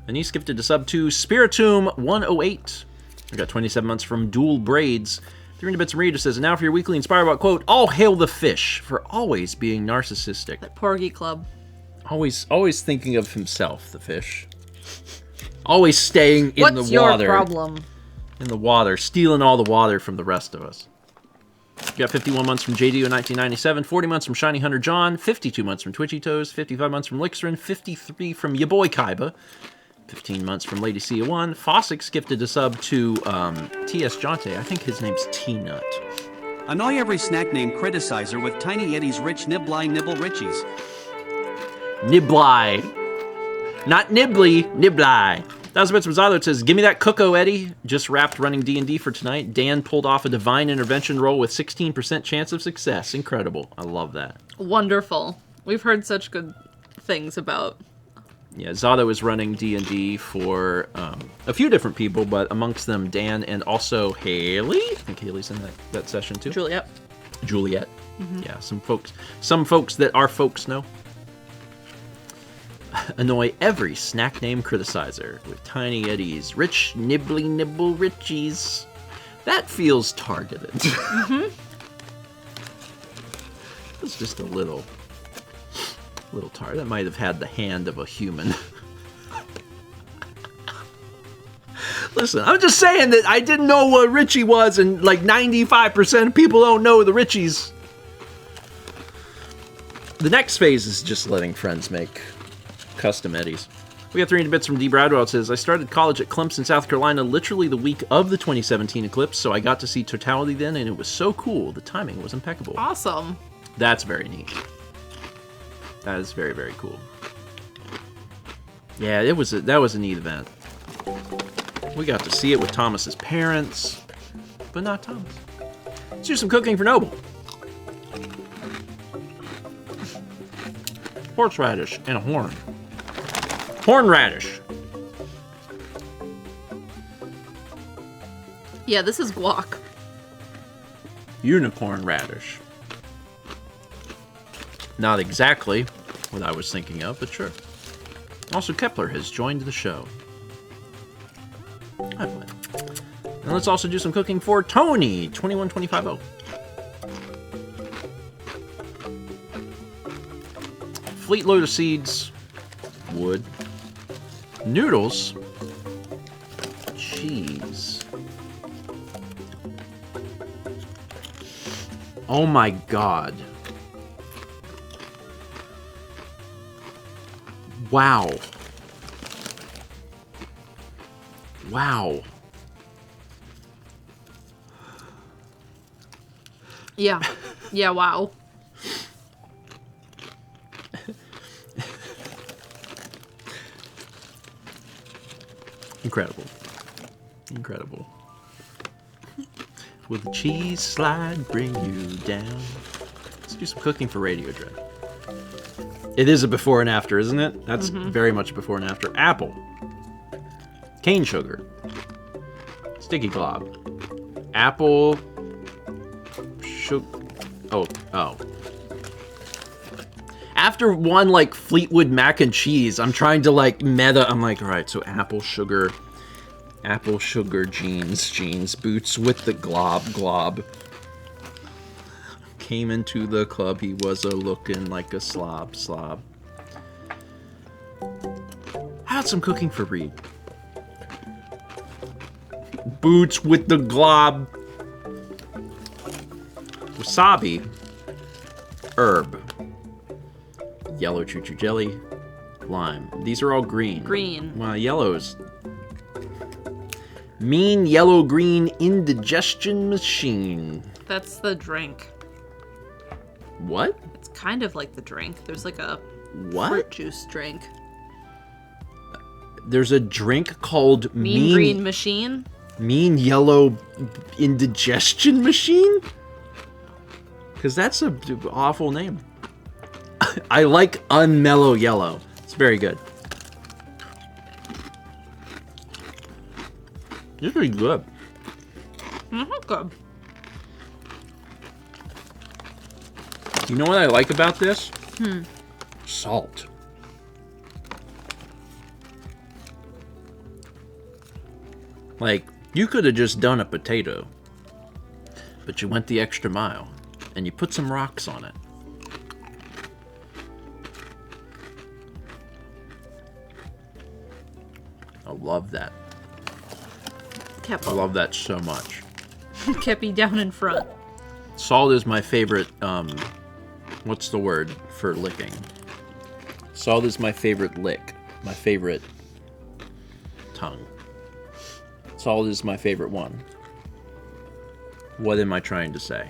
Then he skipped it to sub 2, Spiritum 108. We got 27 months from Dual Braids. 300 Bits and Rita says, and now for your weekly Inspire Bot quote, all hail the fish for always being narcissistic. That Porgy Club. Always thinking of himself, the fish. Always staying in What's the water. your problem? In the water, stealing all the water from the rest of us. We got 51 months from JD in 1997, 40 months from Shiny Hunter John, 52 months from Twitchy Toes, 55 months from Lixrin, 53 from ya boy Kaiba, 15 months from Lady Cia 1. Fossix gifted a sub to T.S. Jonte. I think his name's T-Nut. Annoy every snack name criticizer with Tiny Eddie's Rich Nibbly Nibble Richies. Nibbly. Not Nibbly, Nibbly. Thousand Bits Rosado says, give me that Coco, Eddie. Just wrapped running D&D for tonight. Dan pulled off a divine intervention roll with 16% chance of success. Incredible. I love that. Wonderful. We've heard such good things about. Yeah, Zado is running D&D for a few different people, but amongst them Dan and also Haley. I think Haley's in that session too. Juliet. Mm-hmm. Yeah, some folks that our folks know. Annoy every snack name criticizer with Tiny Eddie's Rich Nibbly Nibble Richies. That feels targeted. Mm-hmm. It's just a little. Little tire. That might have had the hand of a human. Listen, I'm just saying that I didn't know what Richie was, and like 95% of people don't know the Richies. The next phase is just letting friends make custom eddies. We got 300 bits from D. Bradwell. It says, I started college at Clemson, South Carolina, literally the week of the 2017 eclipse, so I got to see totality then, and it was so cool. The timing was impeccable. Awesome. That's very neat. That is very, very cool. Yeah, that was a neat event. We got to see it with Thomas's parents, but not Thomas. Let's do some cooking for Noble. Horseradish and a horn. Hornradish. Yeah, this is guac. Unicorn radish. Not exactly what I was thinking of, but sure. Also, Kepler has joined the show. Hi, Blaine. And let's also do some cooking for Tony, 21250. Fleet load of seeds, wood, noodles, cheese. Oh my god. Wow. Wow. Yeah. Yeah, wow. Incredible. Incredible. Will the cheese slide bring you down? Let's do some cooking for Radio Dread. It is a before and after, isn't it? That's very much before and after. Apple. Cane sugar. Sticky glob. Apple. Sugar. Oh. After one, like, Fleetwood mac and cheese, I'm trying to, like, meta. I'm like, all right, so apple sugar, jeans, boots with the glob. Came into the club, he was looking like a slob. How'd some cooking for Reed? Boots with the glob. Wasabi. Herb. Yellow choo-choo jelly. Lime. These are all green. Green. Well, yellow's... Mean yellow-green indigestion machine. That's the drink. What? It's kind of like the drink. There's like a What? fruit juice drink. There's a drink called Mean Green Machine? Mean Yellow Indigestion Machine? Because that's a awful name. I like Unmellow Yellow. It's very good. It's pretty good. Good. You know what I like about this? Salt. Like, you could have just done a potato, but you went the extra mile, and you put some rocks on it. I love that. I love that so much. Kept down in front. Salt is my favorite, what's the word for licking? Salt is my favorite lick. My favorite tongue. Salt is my favorite one. What am I trying to say?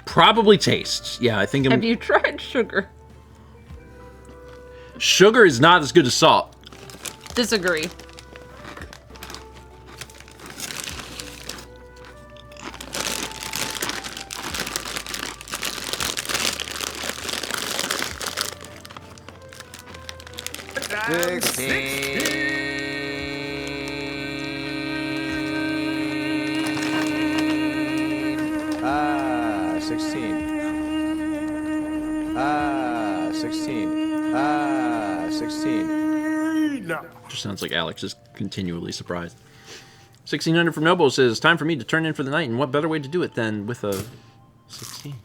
Probably taste. Yeah, I think I'm... Have you tried sugar? Sugar is not as good as salt. Disagree. Ah, 16. Ah, 16. Ah, 16. Just sounds like Alex is continually surprised. 1600 from Noble says, time for me to turn in for the night, and what better way to do it than with a 16.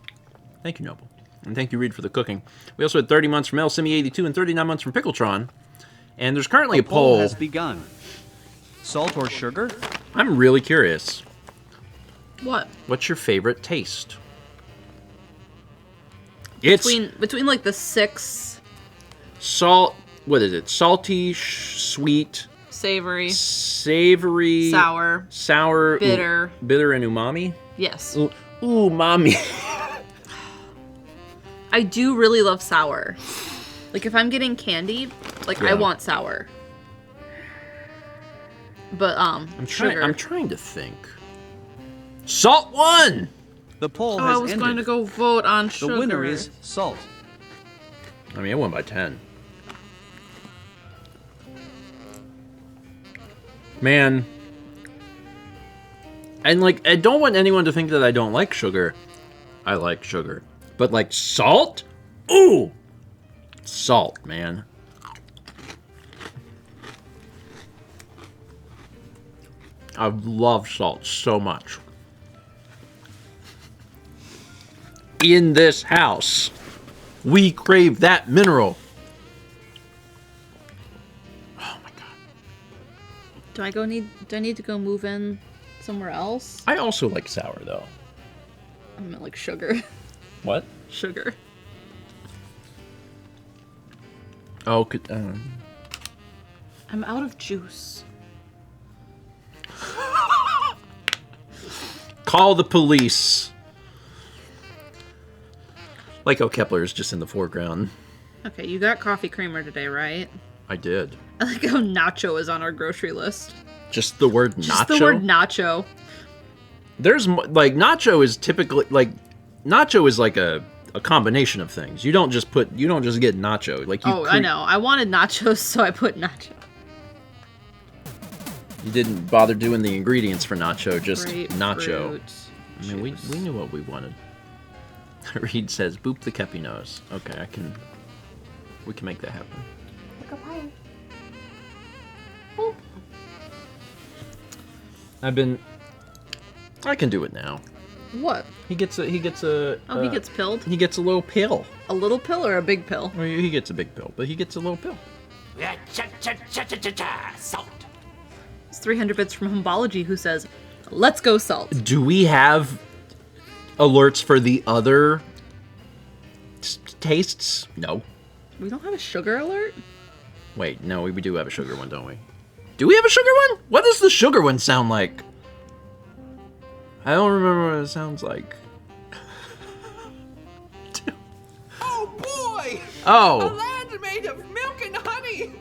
Thank you, Noble. And thank you, Reed, for the cooking. We also had 30 months from Elsimi82 and 39 months from Pickletron. And there's currently a poll. has begun. Salt or sugar? I'm really curious. What? What's your favorite taste? It's Between like the 6 salt. What is it? Salty, sweet, savory, sour, bitter, bitter, and umami. yes. Umami. I do really love sour. Like if I'm getting candy, like I Yeah. want sour. But sugar. I'm trying to think. Salt won. The poll Oh, has I was ended. going to go vote on The sugar. winner is salt. I mean, it won by 10. Man. And, like, I don't want anyone to think that I don't like sugar. I like sugar. But, like, salt? Ooh! Salt, man. I love salt so much. In this house, we crave that mineral. Oh my god. Do I need to go move in somewhere else? I also like sour though. I meant like sugar. What? Sugar. Oh, I'm out of juice. call the police. Like how Kepler is just in the foreground. Okay, you got coffee creamer today, right? I did. I like how nacho is on our grocery list. Just the word nacho. Just the word nacho. There's like nacho is typically like nacho is like a combination of things. You don't just get nacho. Like you I know. I wanted nachos, so I put nacho. You didn't bother doing the ingredients for nacho, just nacho. Grapefruit I mean, we knew what we wanted. Reed says, "Boop the Kepi nose." Okay, we can make that happen. I can do it now. What? He gets a. Oh, he gets pilled? He gets a little pill. A little pill or a big pill? Or he gets a big pill, but he gets a little pill. Salt. It's 300 bits from Humbology who says, "Let's go salt." Do we have alerts for the other tastes? No. We don't have a sugar alert? Wait, no, we do have a sugar one, don't we? Do we have a sugar one? What does the sugar one sound like? I don't remember what it sounds like. Oh boy! Oh. A land made of milk and honey.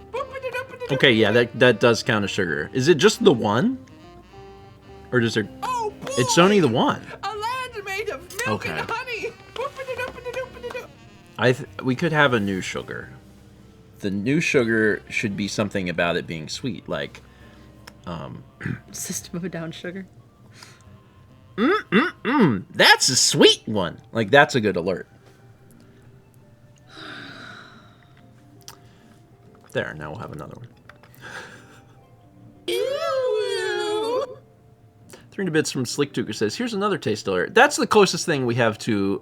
Okay, yeah, that does count as sugar. Is it just the one? Or does there... Oh boy! It's only the one. A land made of milk Okay. and honey. We could have a new sugar. The new sugar should be something about it being sweet, like... System of a Down sugar. That's a sweet one. Like, that's a good alert. There, now we'll have another one. 300 bits from Slick Tuker says, here's another taste alert. That's the closest thing we have to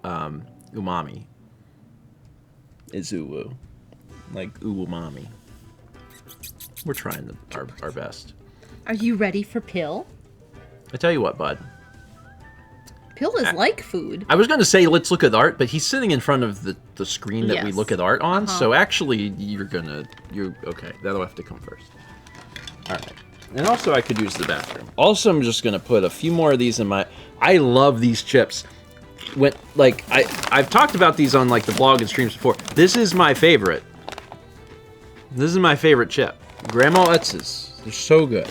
umami. Is uwu. Like umami. We're trying our best. Are you ready for pill? I tell you what, bud. Pill is like food. I was going to say let's look at art, but he's sitting in front of the screen that we Yes. look at art on, so actually you're okay, that'll have to come first. Alright. And also I could use the bathroom. Also I'm just going to put a few more of these in my... I love these chips. When, like, I've talked about these on like the blog and streams before. This is my favorite. This is my favorite chip. Grandma Utz's. They're so good.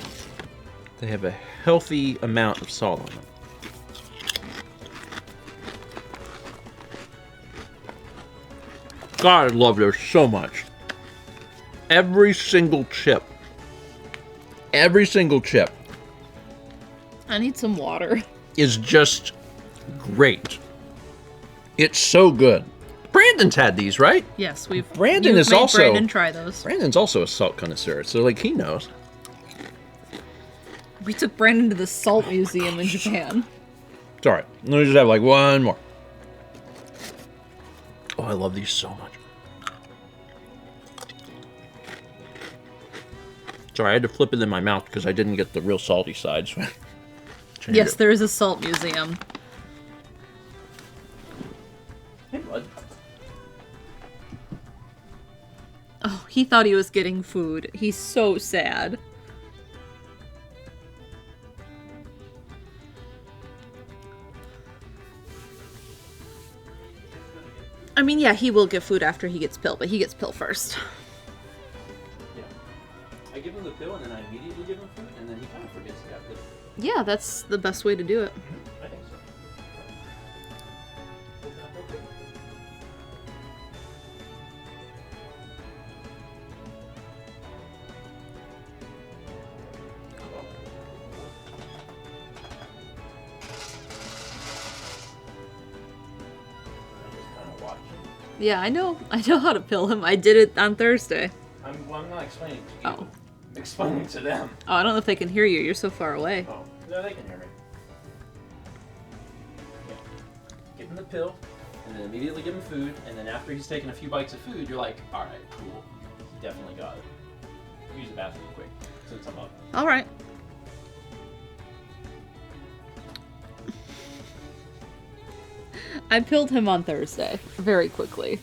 They have a healthy amount of salt on them. God, I love those so much. Every single chip. Every single chip I need some water. is just great. It's so good. Brandon's had these, right? Yes, you've Brandon made Brandon try those. Brandon's also a salt connoisseur, so like he knows. We took Brandon to the Salt Museum in Japan. It's alright. Let me just have like one more. I love these so much. Sorry, I had to flip it in my mouth because I didn't get the real salty side. So Yes, there is a salt museum. Hey, bud. Oh, he thought he was getting food. He's so sad. I mean, yeah, he will get food after he gets pill, but he gets pill first. Yeah. I give him the pill and then I immediately give him food, and then he kind of forgets he got pill. Yeah, that's the best way to do it. I think so. Yeah, I know how to pill him. I did it on Thursday. I'm not explaining to you. Oh. I'm explaining to them. Oh, I don't know if they can hear you. You're so far away. Oh, no, they can hear me. Yeah. Give him the pill, and then immediately give him food, and then after he's taken a few bites of food, you're like, alright, cool. He definitely got it. Use the bathroom quick, since I'm up. All right. I pilled him on Thursday, very quickly.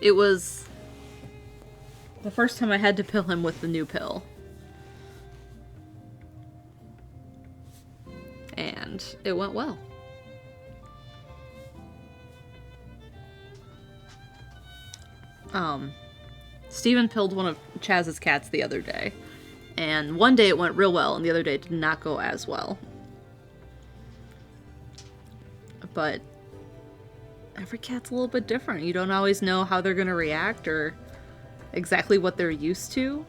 It was the first time I had to pill him with the new pill. And it went well. Steven pilled one of Chaz's cats the other day. And one day it went real well, and the other day it did not go as well. But every cat's a little bit different. You don't always know how they're going to react or exactly what they're used to.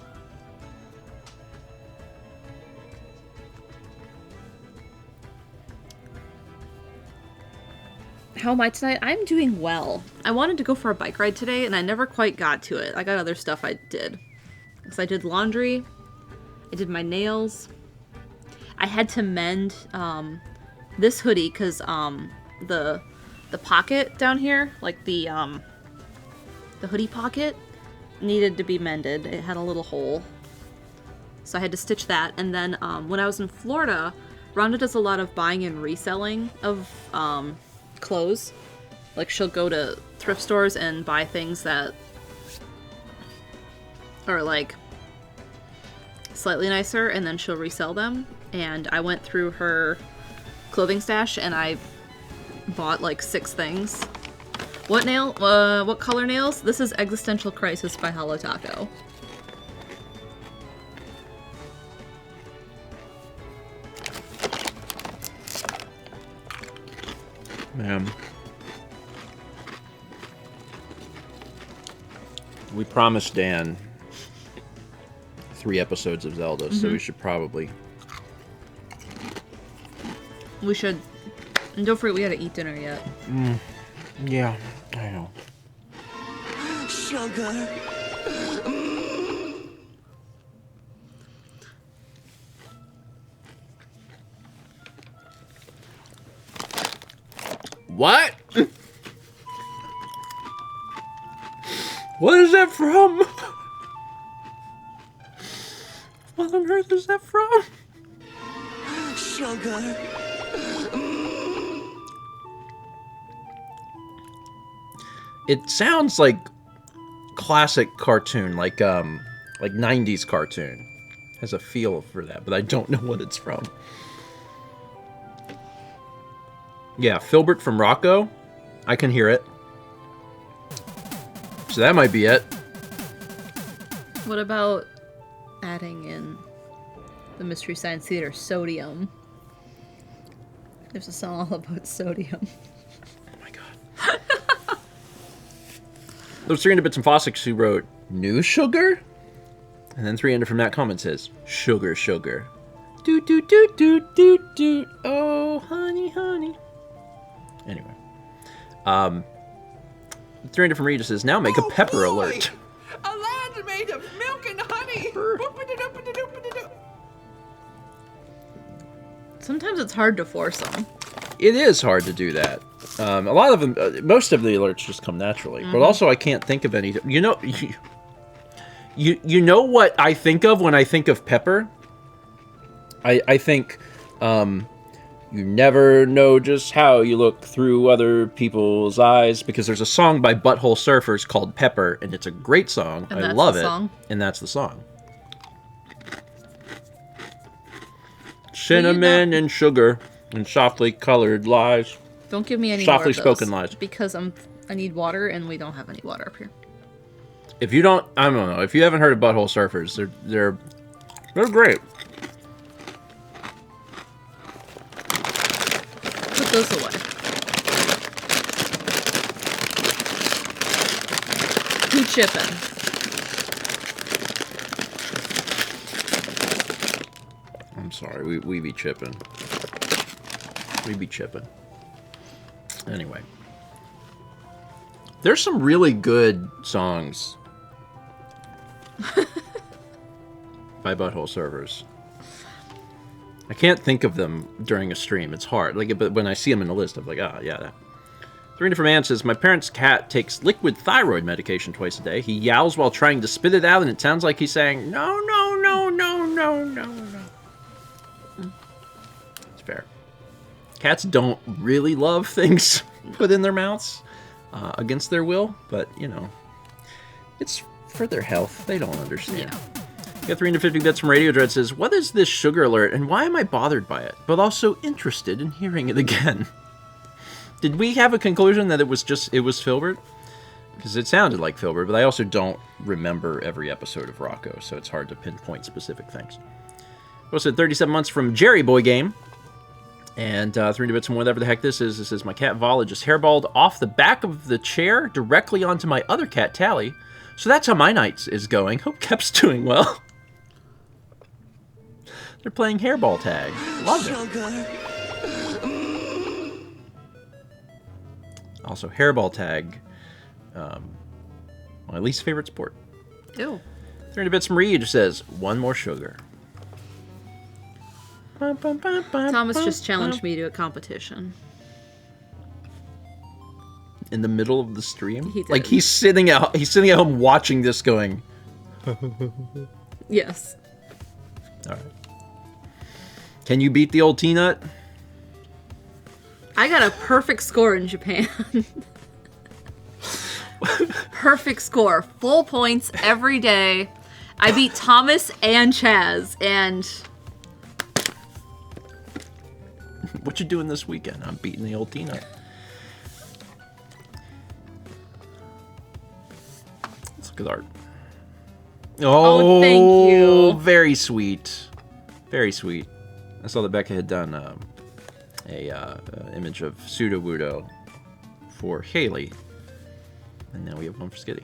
How am I tonight? I'm doing well. I wanted to go for a bike ride today, and I never quite got to it. I got other stuff I did. Because I did laundry. I did my nails. I had to mend this hoodie because the pocket down here, like the hoodie pocket, needed to be mended. It had a little hole. So I had to stitch that. And then when I was in Florida, Rhonda does a lot of buying and reselling of clothes. Like she'll go to thrift stores and buy things that are like slightly nicer, and then she'll resell them. And I went through her clothing stash and I bought like 6 things. What color nails? This is Existential Crisis by Hello Taco. Man. We promised Dan 3 episodes of Zelda, so we should probably... We should. And don't forget we gotta eat dinner yet. Yeah, I know. Sugar. What? What is that from? What on earth is that from? Sugar. It sounds like classic cartoon, like 90s cartoon. Has a feel for that, but I don't know what it's from. Yeah, Filbert from Rocco. I can hear it. So that might be it. What about adding in the Mystery Science Theater Sodium? There's a song all about sodium. Oh my god. Those 300 Bits and Fossics who wrote New Sugar? And then 300 from that comment says, Sugar, sugar. Doot, doot, doot, doot, doot, doot. Oh, honey, honey. Anyway. 300 from Rita says, now make a pepper alert. A land made of milk and honey. Sometimes it's hard to force them. It is hard to do that. A lot of them, most of the alerts just come naturally. But also, I can't think of any. You know what I think of when I think of Pepper? I think, you never know just how you look through other people's eyes, because there's a song by Butthole Surfers called Pepper, and it's a great song. And I love the it. song? And that's the song. Cinnamon and sugar and softly colored lies. Don't give me any Softly more of spoken those, lies. because I need water, and we don't have any water up here. If you don't, I don't know. If you haven't heard of Butthole Surfers, they're great. Put those away. Who chipping? I'm sorry, we be chipping. We be chipping. Anyway. There's some really good songs by Butthole Servers. I can't think of them during a stream. It's hard. But when I see them in a list, I'm like, yeah, that. Serena from Ann says, my parents' cat takes liquid thyroid medication twice a day. He yowls while trying to spit it out, and it sounds like he's saying, no, no, no, no, no, no, no. It's fair. Cats don't really love things put in their mouths against their will, but, it's for their health. They don't understand. Yeah. Got 350 bits from Radio Dread says, what is this sugar alert, and why am I bothered by it, but also interested in hearing it again? Did we have a conclusion that it was Filbert? Because it sounded like Filbert, but I also don't remember every episode of Rocco, so it's hard to pinpoint specific things. Also, 37 months from Jerry Boy Game. And 300 bits from whatever the heck this is. This is my cat Vala just hairballed off the back of the chair directly onto my other cat Tally. So that's how my night is going. Hope Kep's doing well. They're playing hairball tag. Love it. Also, hairball tag. My least favorite sport. Ew. 300 bits from Reed says, one more sugar. Thomas just challenged me to a competition. In the middle of the stream? He did. Like he's sitting at home watching this going. Yes. All right. Can you beat the old T-Nut? I got a perfect score in Japan. Perfect score. Full points every day. I beat Thomas and Chaz, and... What you doing this weekend? I'm beating the old T-Nut. Let's look at art. Oh, thank you. Very sweet. Very sweet. I saw that Becca had done a image of Pseudo-Wudo for Haley. And now we have one for Skitty.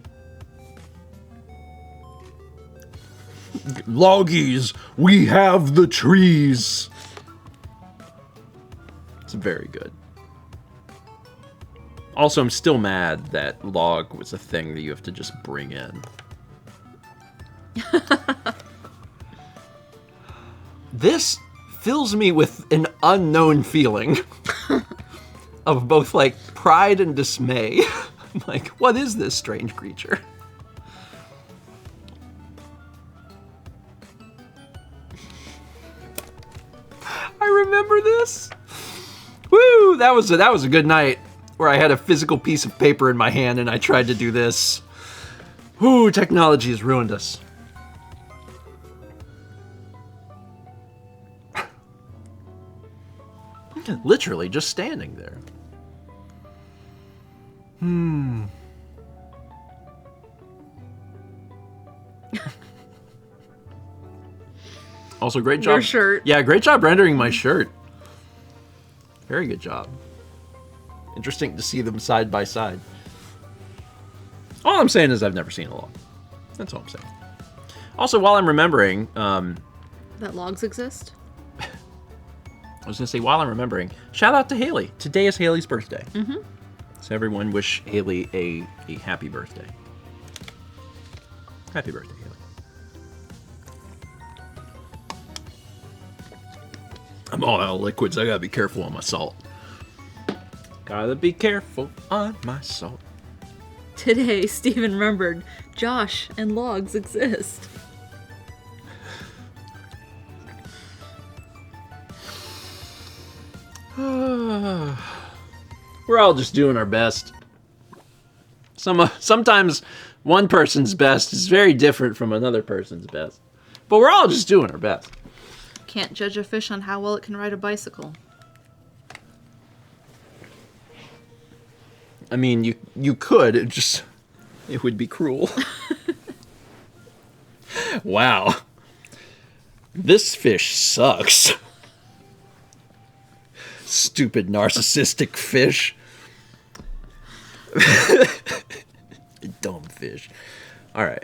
Loggies, we have the trees. It's very good. Also, I'm still mad that log was a thing that you have to just bring in. This fills me with an unknown feeling of both, like, pride and dismay. I'm like, what is this strange creature? I remember this. Woo! That was a good night where I had a physical piece of paper in my hand and I tried to do this. Woo! Technology has ruined us. Literally just standing there. Also, great job. Your shirt. Yeah, great job rendering my shirt. Very good job. Interesting to see them side by side. All I'm saying is I've never seen a log. That's all I'm saying. Also, while I'm remembering... That logs exist? I was going to say, while I'm remembering, shout out to Haley. Today is Haley's birthday. Mm-hmm. So everyone wish Haley a happy birthday. Happy birthday, Haley. I'm all out of liquids. I gotta be careful on my salt. Gotta be careful on my salt. Today, Steven remembered Josh and logs exist. We're all just doing our best. Sometimes one person's best is very different from another person's best. But we're all just doing our best. Can't judge a fish on how well it can ride a bicycle. I mean, you could, it would be cruel. Wow. This fish sucks. Stupid narcissistic fish. Dumb fish. All right.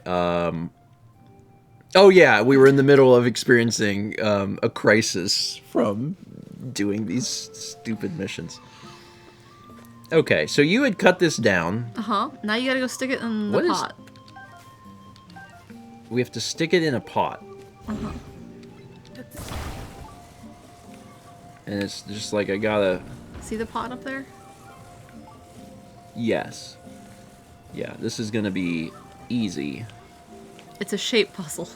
Oh yeah, we were in the middle of experiencing a crisis from doing these stupid missions. Okay, so you had cut this down. Uh-huh. Now you gotta go stick it in the pot. We have to stick it in a pot. Uh-huh. And it's just like I gotta... See the pot up there? Yes. Yeah, this is gonna be easy. It's a shape puzzle.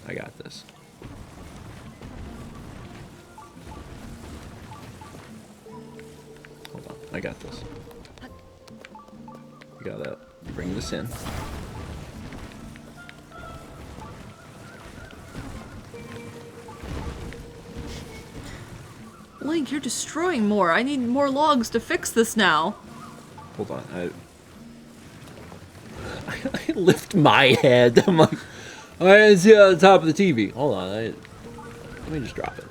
I got this. Hold on, I got this. We gotta bring this in. Link, you're destroying more. I need more logs to fix this now. Hold on, I lift my head. I'm like, I didn't see it on the top of the TV. Hold on, let me just drop it.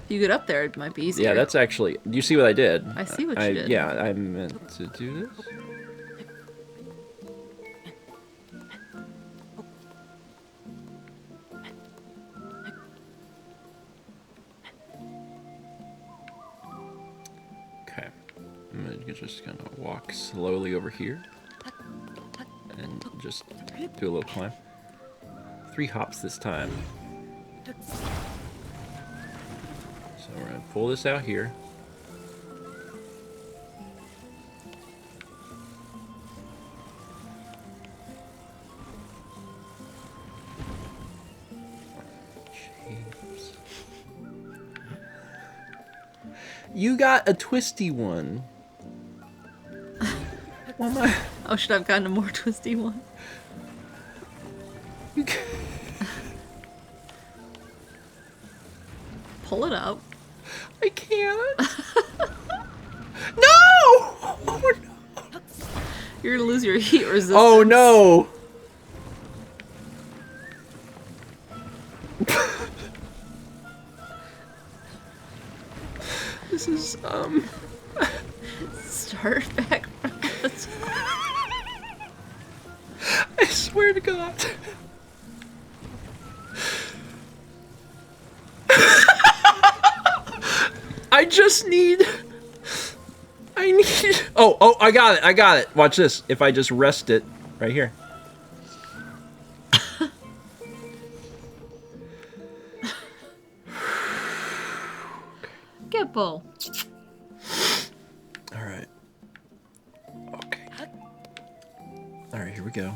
If you get up there, it might be easier. Yeah, that's actually... Do you see what I did? I see what you did. Yeah, I meant to do this. Okay. I'm just gonna walk slowly over here. And just do a little climb. 3 hops this time. So we're gonna pull this out here. James. You got a twisty one. Well, my... Oh, should I have gotten a more twisty one? Pull it up. I can't. No! Oh, no! You're gonna lose your heat resistance. Oh no! This is Start back from the top. I swear to God. I just need... Oh, I got it. Watch this. If I just rest it right here. Get bull. All right. Okay. All right, here we go.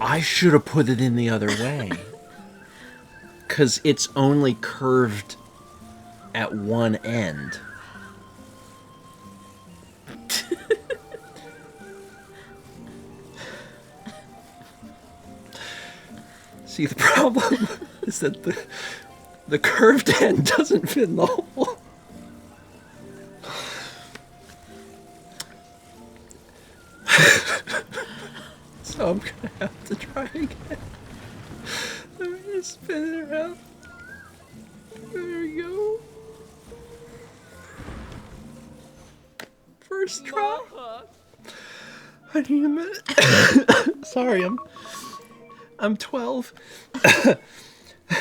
I should have put it in the other way. Because it's only curved at one end. See, the problem is that the curved end doesn't fit in the hole. So I'm gonna have to try again. Let me just spin it around. There we go. First try. I need a minute. Sorry, I'm 12.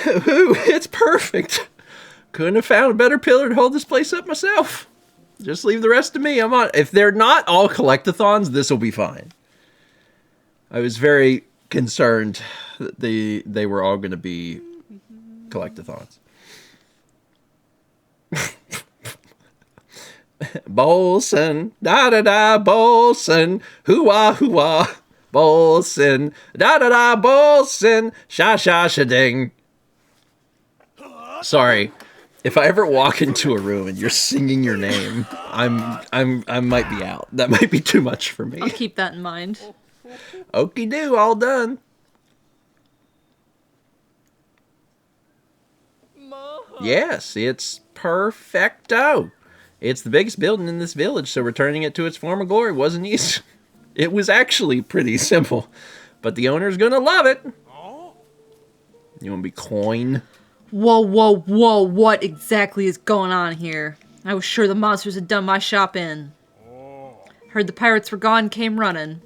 Ooh, it's perfect. Couldn't have found a better pillar to hold this place up myself. Just leave the rest to me. I'm on. If they're not all collectathons, this will be fine. I was very concerned that they were all going to be collectathons. Bolson, da da da, Bolson, hoo-ah, hoo-ah, Bolson, da da da, Bolson, sha sha sha ding. Sorry, if I ever walk into a room and you're singing your name, I might be out. That might be too much for me. I'll keep that in mind. Okie do, all done. Yes, it's perfecto. It's the biggest building in this village, so returning it to its former glory wasn't easy. It was actually pretty simple, but the owner's gonna love it. You wanna be coin? Whoa, whoa, whoa, what exactly is going on here? I was sure the monsters had done my shop in. Heard the pirates were gone, came running.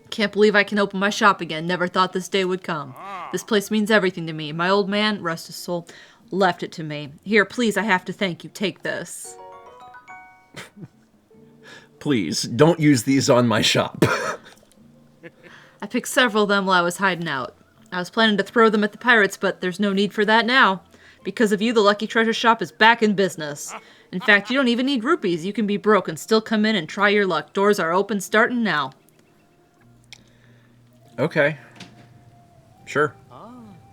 Can't believe I can open my shop again, never thought this day would come. This place means everything to me. My old man, rest his soul, left it to me. Here, please, I have to thank you, take this. Please, don't use these on my shop. I picked several of them while I was hiding out. I was planning to throw them at the pirates, but there's no need for that now. Because of you, the Lucky Treasure Shop is back in business. In fact, you don't even need rupees. You can be broke and still come in and try your luck. Doors are open starting now. Okay. Sure.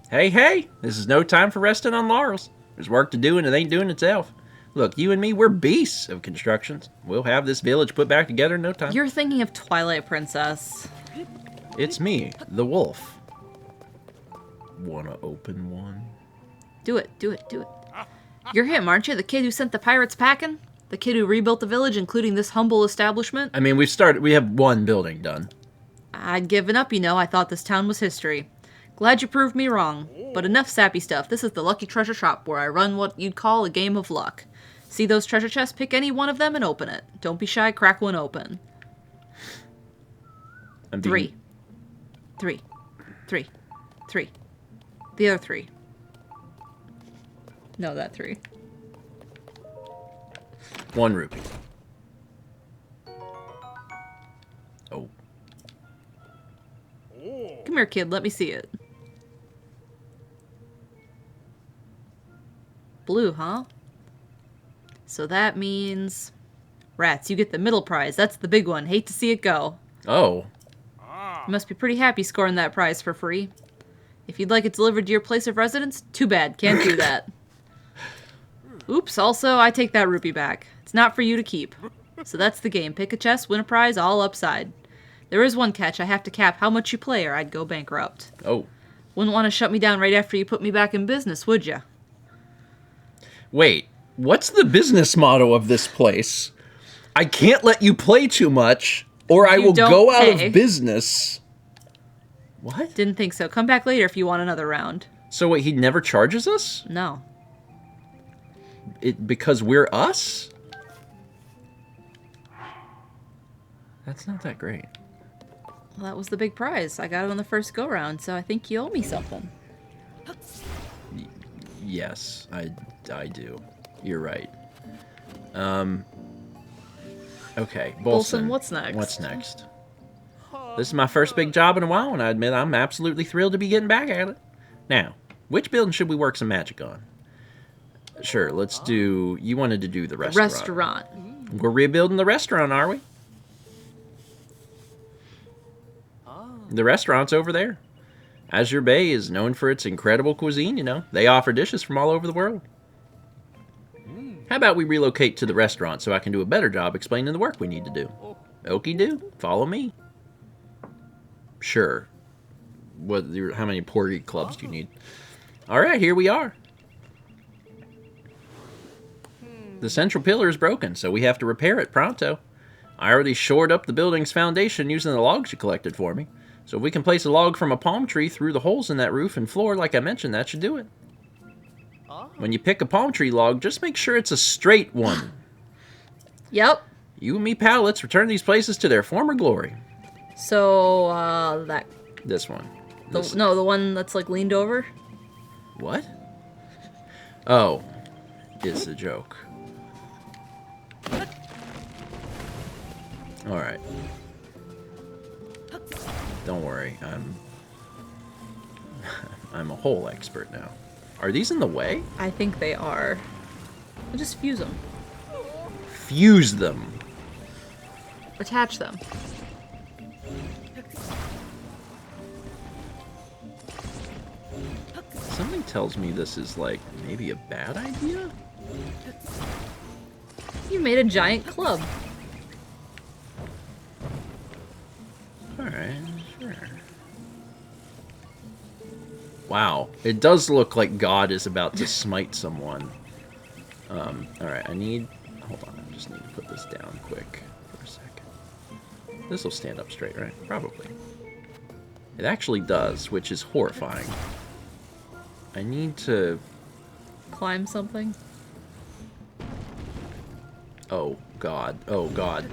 Hey, hey! This is no time for resting on laurels. There's work to do and it ain't doing itself. Look, you and me, we're beasts of constructions. We'll have this village put back together in no time. You're thinking of Twilight Princess. It's me, the wolf. Wanna open one? Do it, do it, do it. You're him, aren't you? The kid who sent the pirates packing? The kid who rebuilt the village, including this humble establishment? I mean, we have one building done. I'd given up, you know. I thought this town was history. Glad you proved me wrong. But enough sappy stuff. This is the Lucky Treasure Shop, where I run what you'd call a game of luck. See those treasure chests? Pick any one of them and open it. Don't be shy, crack one open. Three. The other 3. No, that 3. 1 rupee. Oh. Come here, kid. Let me see it. Blue, huh? So that means... Rats, you get the middle prize. That's the big one. Hate to see it go. Oh. You must be pretty happy scoring that prize for free. If you'd like it delivered to your place of residence, too bad. Can't do that. Oops, also, I take that rupee back. It's not for you to keep. So that's the game. Pick a chest, win a prize, all upside. There is one catch. I have to cap how much you play or I'd go bankrupt. Oh. Wouldn't want to shut me down right after you put me back in business, would ya? Wait, what's the business motto of this place? I can't let you play too much, or I will go out of business. What? Didn't think so. Come back later if you want another round. So wait, he never charges us? No. Because we're us? That's not that great. Well, that was the big prize. I got it on the first go-round, so I think you owe me something. Yes, I do. You're right. Okay, Bolson, what's next? What's next? This is my first big job in a while, and I admit I'm absolutely thrilled to be getting back at it. Now, which building should we work some magic on? Sure, let's do... You wanted to do the restaurant. We're rebuilding the restaurant, are we? The restaurant's over there. Azure Bay is known for its incredible cuisine, you know. They offer dishes from all over the world. How about we relocate to the restaurant so I can do a better job explaining the work we need to do? Okie do. Follow me. Sure. How many porgy clubs do you need? Alright, here we are. The central pillar is broken, so we have to repair it pronto. I already shored up the building's foundation using the logs you collected for me. So if we can place a log from a palm tree through the holes in that roof and floor, like I mentioned, that should do it. When you pick a palm tree log, just make sure it's a straight one. Yep. You and me, pal, let's return these places to their former glory. So, This one. No, the one that's, like, leaned over? What? Oh. is the joke. Alright. Don't worry, I'm a hole expert now. Are these in the way? I think they are. I'll just fuse them. Fuse them. Attach them. Something tells me this is, like, maybe a bad idea? You made a giant club. Alright, sure. Wow, it does look like God is about to smite someone. Alright, I need... Hold on, I just need to put this down quick for a second. This will stand up straight, right? Probably. It actually does, which is horrifying. I need to... Climb something. Oh, God. Oh, God.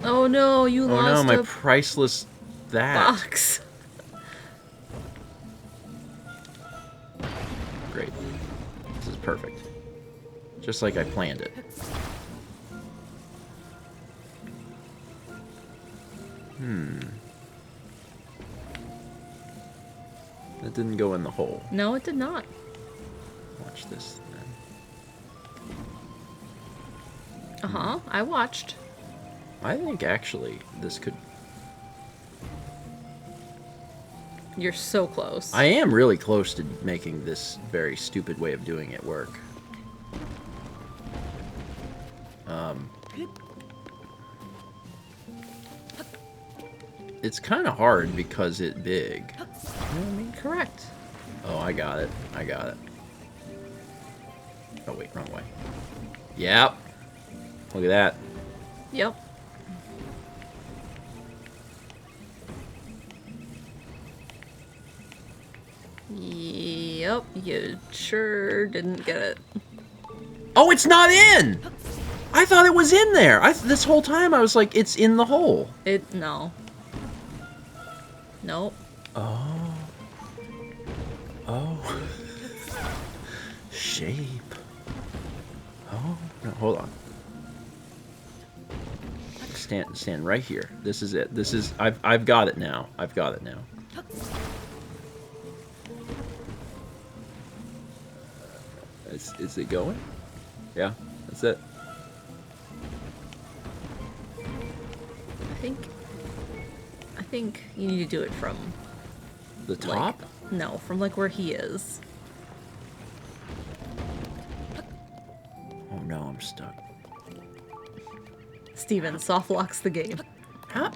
Oh no, you Oh lost no, my a priceless... That. box. Great. This is perfect. Just like I planned it. That didn't go in the hole. No, it did not. Watch this then. Uh-huh, I watched. I think actually this could... You're so close. I am really close to making this very stupid way of doing it work. It's kind of hard because it's big. You know what I mean? Correct. Oh, I got it. I got it. Oh, wait, wrong way. Yep. Look at that. Yep. Yep, you sure didn't get it. Oh, it's not in! I thought it was in there. This whole time I was like, it's in the hole. No. Nope. Oh. Oh. Shape. Oh, no, hold on. Stand right here. This is it. This is, I've got it now. I've got it now. Is it going? Yeah, that's it. I think you need to do it from The top? like, no, from like where he is. Oh no, I'm stuck. Steven soft locks the game. How?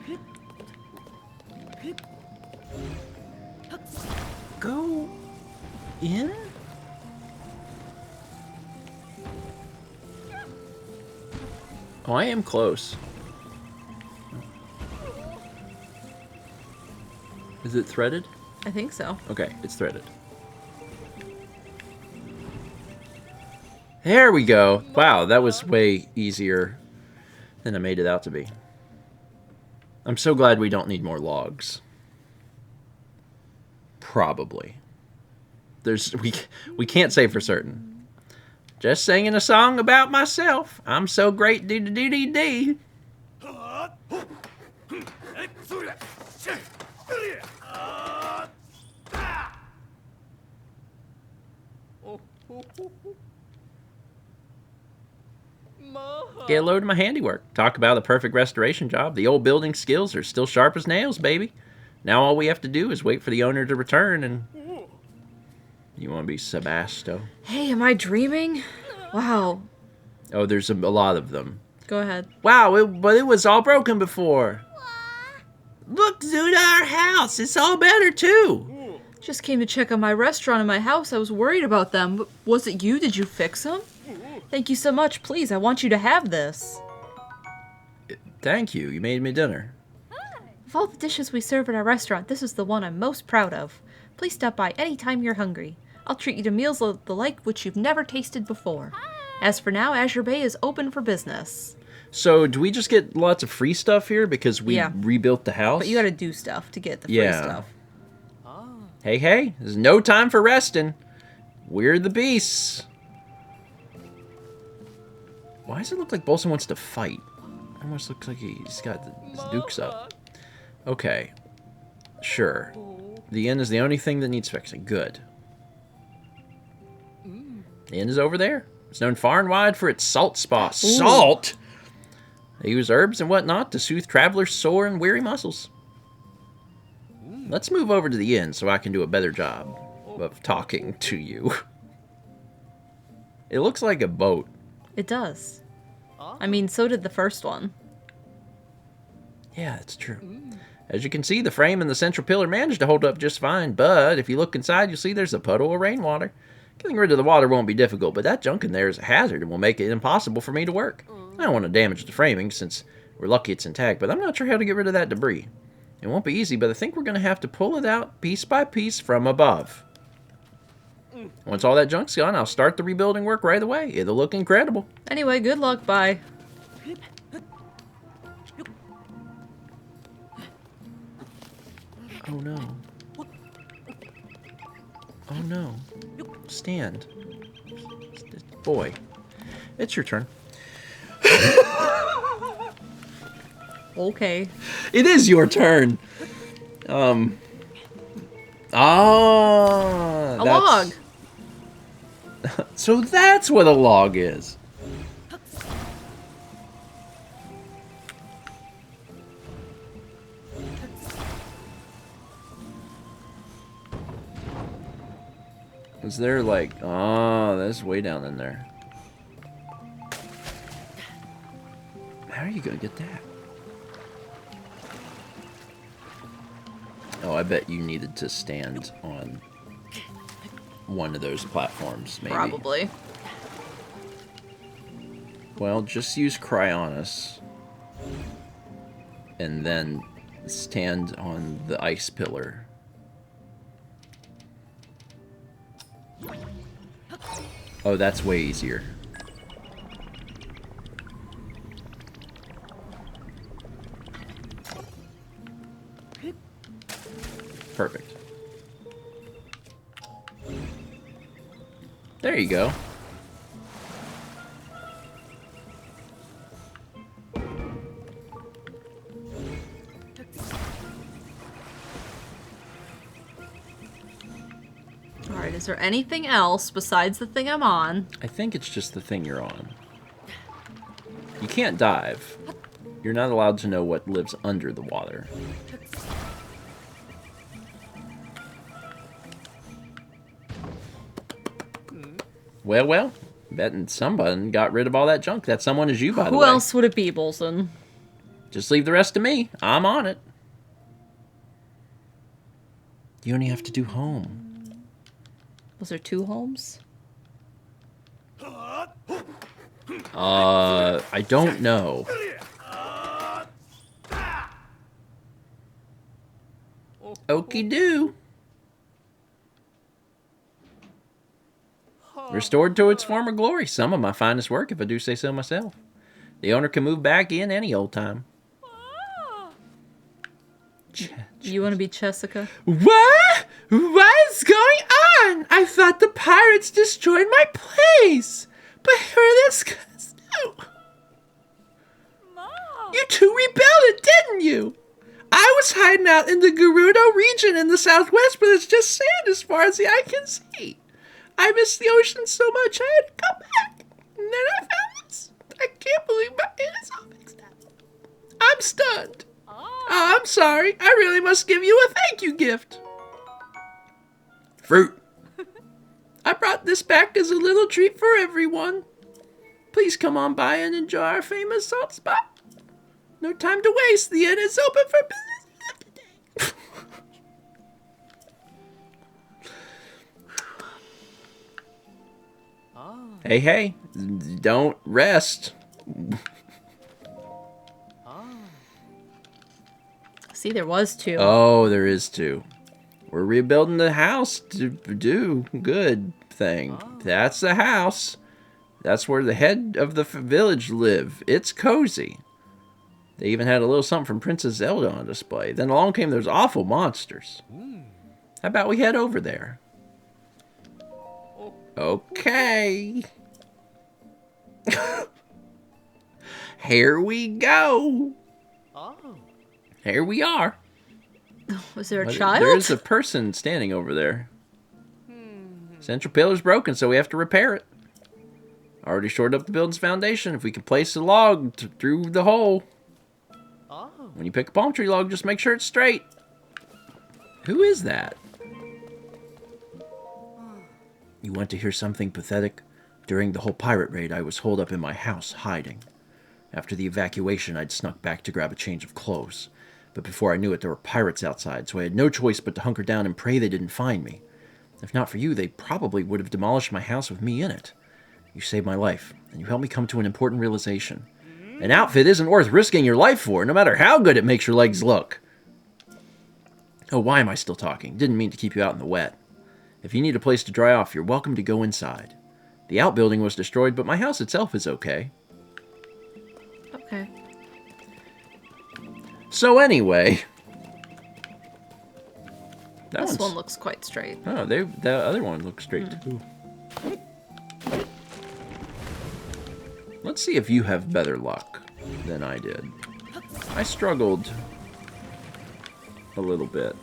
Go in? Oh, I am close. Is it threaded? I think so. Okay, it's threaded. There we go. Wow, that was way easier than I made it out to be. I'm so glad we don't need more logs. Probably. We can't say for certain. Just singing a song about myself. I'm so great, dee dee dee dee dee. Get a load of my handiwork. Talk about a perfect restoration job. The old building skills are still sharp as nails, baby. Now all we have to do is wait for the owner to return and... You want to be Sebasto? Hey, am I dreaming? Wow. Oh, there's a lot of them. Go ahead. Wow, but it was all broken before. Look, Zuda, our house. It's all better, too. Just came to check on my restaurant and my house. I was worried about them. But was it you? Did you fix them? Thank you so much. Please, I want you to have this. Thank you. You made me dinner. Of all the dishes we serve at our restaurant, this is the one I'm most proud of. Please stop by anytime you're hungry. I'll treat you to meals of the like which you've never tasted before. As for now, Azure Bay is open for business. So, do we just get lots of free stuff here because we Yeah. rebuilt the house? But you gotta do stuff to get the free Yeah. stuff. Hey, there's no time for resting. We're the beasts. Why does it look like Bolson wants to fight? Almost looks like he's got his dukes up. Okay. Sure. The inn is the only thing that needs fixing. Good. The inn is over there. It's known far and wide for its salt spa. Salt? They use herbs and whatnot to soothe travelers' sore and weary muscles. Let's move over to the inn so I can do a better job of talking to you. It looks like a boat. It does. I mean, so did the first one. Yeah, that's true. As you can see, the frame and the central pillar managed to hold up just fine, but if you look inside, you'll see there's a puddle of rainwater. Getting rid of the water won't be difficult, but that junk in there is a hazard and will make it impossible for me to work. I don't want to damage the framing, since we're lucky it's intact, but I'm not sure how to get rid of that debris. It won't be easy, but I think we're going to have to pull it out piece by piece from above. Once all that junk's gone, I'll start the rebuilding work right away. It'll look incredible. Anyway, good luck, bye. Oh no. Oh no. Stand. Boy. It's your turn. Okay. It is your turn. A log. So that's what a log is. Is there like, oh, that's way down in there. How are you gonna get that? Oh, I bet you needed to stand on one of those platforms, maybe. Probably. Well, just use Cryonis. And then stand on the ice pillar. Oh, that's way easier. Perfect. There you go. Alright, is there anything else besides the thing I'm on? I think it's just the thing you're on. You can't dive. You're not allowed to know what lives under the water. Well, betting someone got rid of all that junk. That someone is you, by the way. Who else would it be, Bolson? Just leave the rest to me. I'm on it. You only have to do home. Was there 2 homes? I don't know. Okie doo. Restored to its former glory. Some of my finest work, if I do say so myself. The owner can move back in any old time. You want to be Jessica? What? What is going on? I thought the pirates destroyed my place. But here this goes. You two rebelled, didn't you? I was hiding out in the Gerudo region in the southwest, but it's just sand as far as the eye can see. I miss the ocean so much I had to come back. And then I found this. I can't believe my head is all mixed up. I'm stunned. Oh, I'm sorry. I really must give you a thank you gift. Fruit. I brought this back as a little treat for everyone. Please come on by and enjoy our famous salt spot. No time to waste. The inn is open for business today. Hey, don't rest. See, there was 2. Oh, there is 2. We're rebuilding the house to do good thing. That's the house. That's where the head of the village live. It's cozy. They even had a little something from Princess Zelda on display. Then along came those awful monsters. How about we head over there? Okay. Here we go. Here we are. Was there a But child? There's a person standing over there. Central pillar's broken, so we have to repair it. Already shored up the building's foundation. If we can place a log through the hole. When you pick a palm tree log, just make sure it's straight. Who is that? You want to hear something pathetic? During the whole pirate raid, I was holed up in my house, hiding. After the evacuation, I'd snuck back to grab a change of clothes. But before I knew it, there were pirates outside, so I had no choice but to hunker down and pray they didn't find me. If not for you, they probably would have demolished my house with me in it. You saved my life, and you helped me come to an important realization. An outfit isn't worth risking your life for, no matter how good it makes your legs look. Oh, why am I still talking? Didn't mean to keep you out in the wet. If you need a place to dry off, you're welcome to go inside. The outbuilding was destroyed, but my house itself is okay. Okay. So anyway... This one looks quite straight. Oh, the other one looks straight too. Let's see if you have better luck than I did. I struggled a little bit.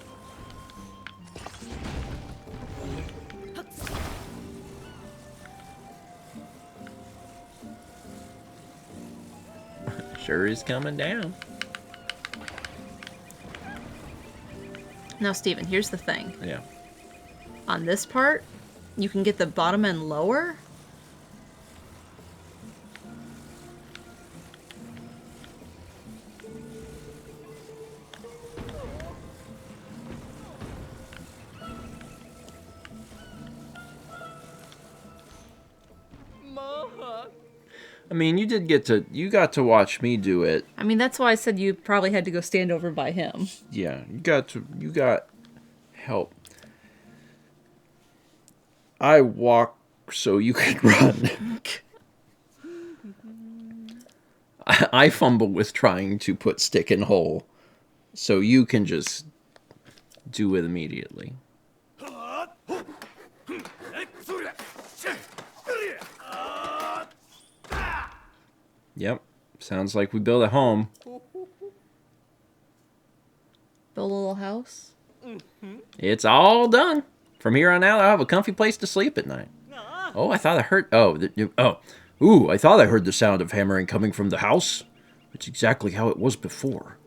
Sure is coming down. Now, Steven, here's the thing. Yeah. On this part, you can get the bottom end lower. I mean, you got to watch me do it. I mean, that's why I said you probably had to go stand over by him. Yeah, you got help. I walk so you can run. I fumble with trying to put stick in hole, so you can just do it immediately. Yep, sounds like we built a home. Build a little house. It's all done. From here on out, I'll have a comfy place to sleep at night. Oh, I thought I heard... Ooh, I thought I heard the sound of hammering coming from the house. It's exactly how it was before.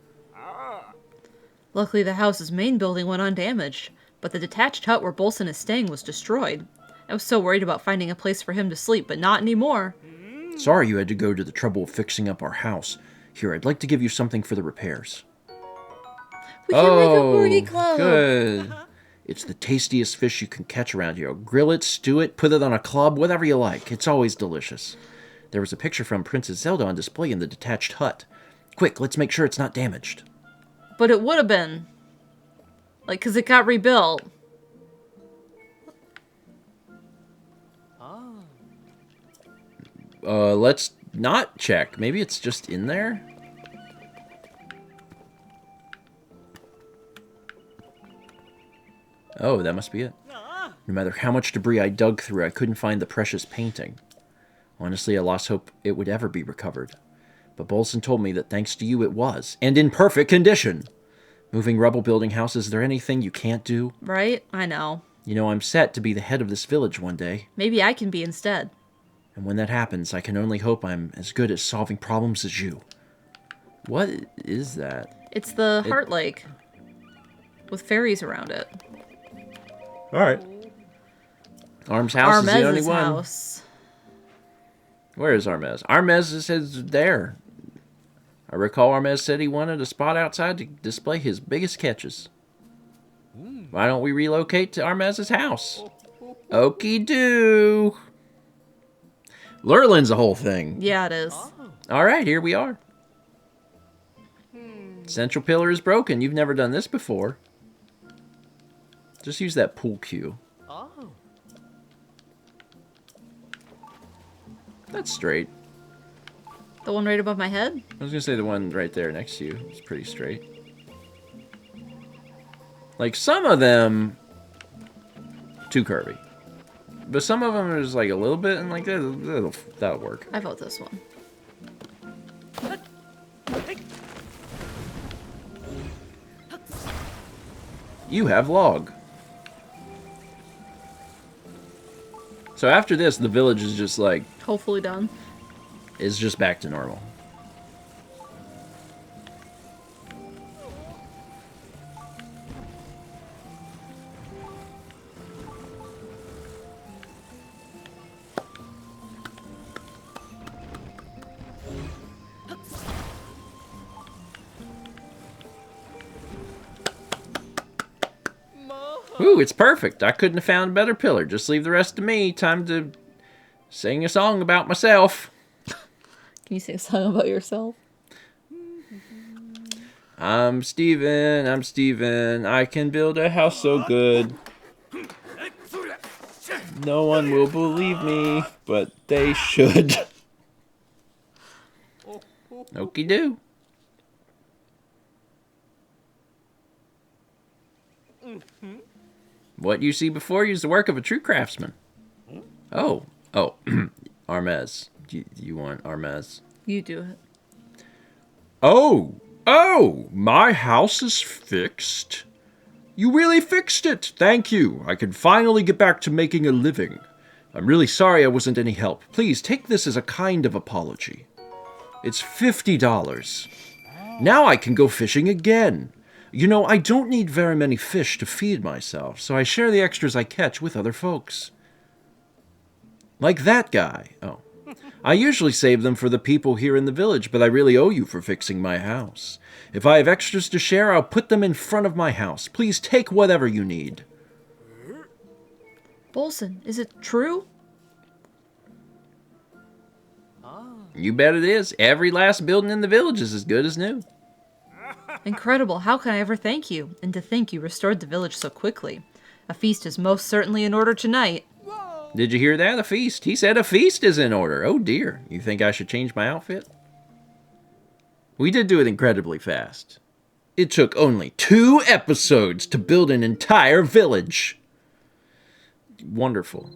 Luckily, the house's main building went undamaged, but the detached hut where Bolson is staying was destroyed. I was so worried about finding a place for him to sleep, but not anymore. Sorry you had to go to the trouble of fixing up our house. Here, I'd like to give you something for the repairs. We can make a Porgy Club. Good. It's the tastiest fish you can catch around here. Grill it, stew it, put it on a club, whatever you like. It's always delicious. There was a picture from Princess Zelda on display in the detached hut. Quick, let's make sure it's not damaged. But it would have been. Like, because it got rebuilt. Let's not check. Maybe it's just in there? Oh, that must be it. No matter how much debris I dug through, I couldn't find the precious painting. Honestly, I lost hope it would ever be recovered. But Bolson told me that thanks to you it was, and in perfect condition. Moving rubble building houses, is there anything you can't do? Right? I know. You know, I'm set to be the head of this village one day. Maybe I can be instead. And when that happens, I can only hope I'm as good at solving problems as you. What is that? It's the Heart Lake. With fairies around it. Alright. Arm's house is the only Armez's one. house. Where is Armez? Armez is there. I recall Armez said he wanted a spot outside to display his biggest catches. Why don't we relocate to Armez's house? Okie doo. Lurlin's the whole thing. Yeah, it is. Alright, here we are. Central pillar is broken. You've never done this before. Just use that pool cue. That's straight. The one right above my head? I was gonna say the one right there next to you is pretty straight. Like, some of them, too curvy. But some of them is like a little bit, and like that'll work. I vote this one. You have log. So after this, the village is just like... Hopefully done. Is just back to normal. Ooh, it's perfect. I couldn't have found a better pillar. Just leave the rest to me. Time to sing a song about myself. Can you sing a song about yourself? I'm Steven. I can build a house so good. No one will believe me, but they should. Okie do. What you see before you is the work of a true craftsman. Oh, Armez. Do you want Armez? You do it. Oh, my house is fixed. You really fixed it. Thank you. I can finally get back to making a living. I'm really sorry I wasn't any help. Please take this as a kind of apology. It's $50. Now I can go fishing again. You know, I don't need very many fish to feed myself, so I share the extras I catch with other folks. Like that guy. Oh. I usually save them for the people here in the village, but I really owe you for fixing my house. If I have extras to share, I'll put them in front of my house. Please take whatever you need. Bolson, is it true? You bet it is. Every last building in the village is as good as new. Incredible. How can I ever thank you? And to think you restored the village so quickly. A feast is most certainly in order tonight. Did you hear that? A feast. He said a feast is in order. Oh dear. You think I should change my outfit? We did do it incredibly fast. It took only 2 episodes to build an entire village. Wonderful.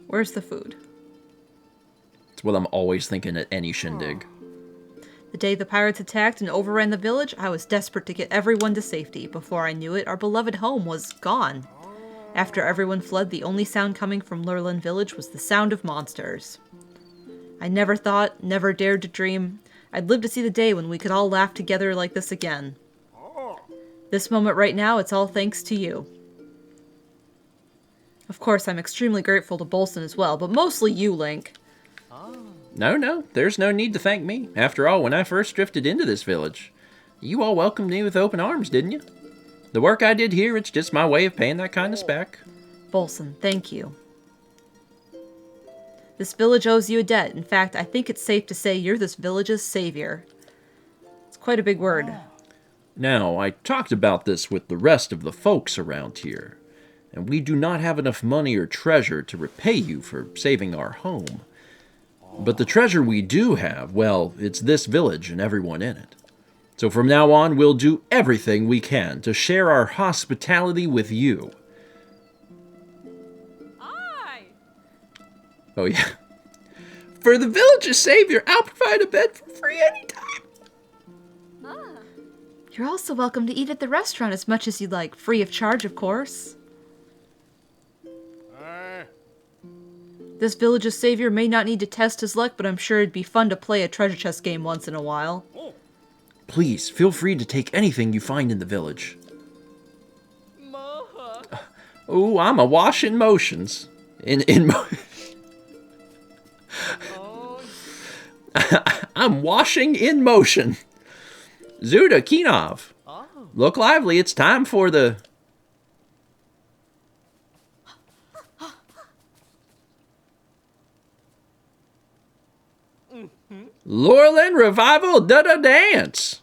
Where's the food? It's what I'm always thinking at any shindig. The day the pirates attacked and overran the village, I was desperate to get everyone to safety. Before I knew it, our beloved home was gone. After everyone fled, the only sound coming from Lurlin Village was the sound of monsters. I never thought, never dared to dream, I'd live to see the day when we could all laugh together like this again. This moment right now, it's all thanks to you. Of course, I'm extremely grateful to Bolson as well, but mostly you, Link. No, there's no need to thank me. After all, when I first drifted into this village, you all welcomed me with open arms, didn't you? The work I did here, it's just my way of paying that kindness back. Bolson, thank you. This village owes you a debt. In fact, I think it's safe to say you're this village's savior. It's quite a big word. Now, I talked about this with the rest of the folks around here, and we do not have enough money or treasure to repay you for saving our home. But the treasure we do have, well, it's this village and everyone in it. So from now on, we'll do everything we can to share our hospitality with you. Aye. Oh, yeah. For the village's savior, I'll provide a bed for free anytime. You're also welcome to eat at the restaurant as much as you'd like, free of charge, of course. This village's savior may not need to test his luck, but I'm sure it'd be fun to play a treasure chest game once in a while. Please, feel free to take anything you find in the village. Oh, I'm awash in motions. I'm washing in motion. Zuda, Kinov. Look lively, it's time for the... Lorland Revival Da-Da Dance.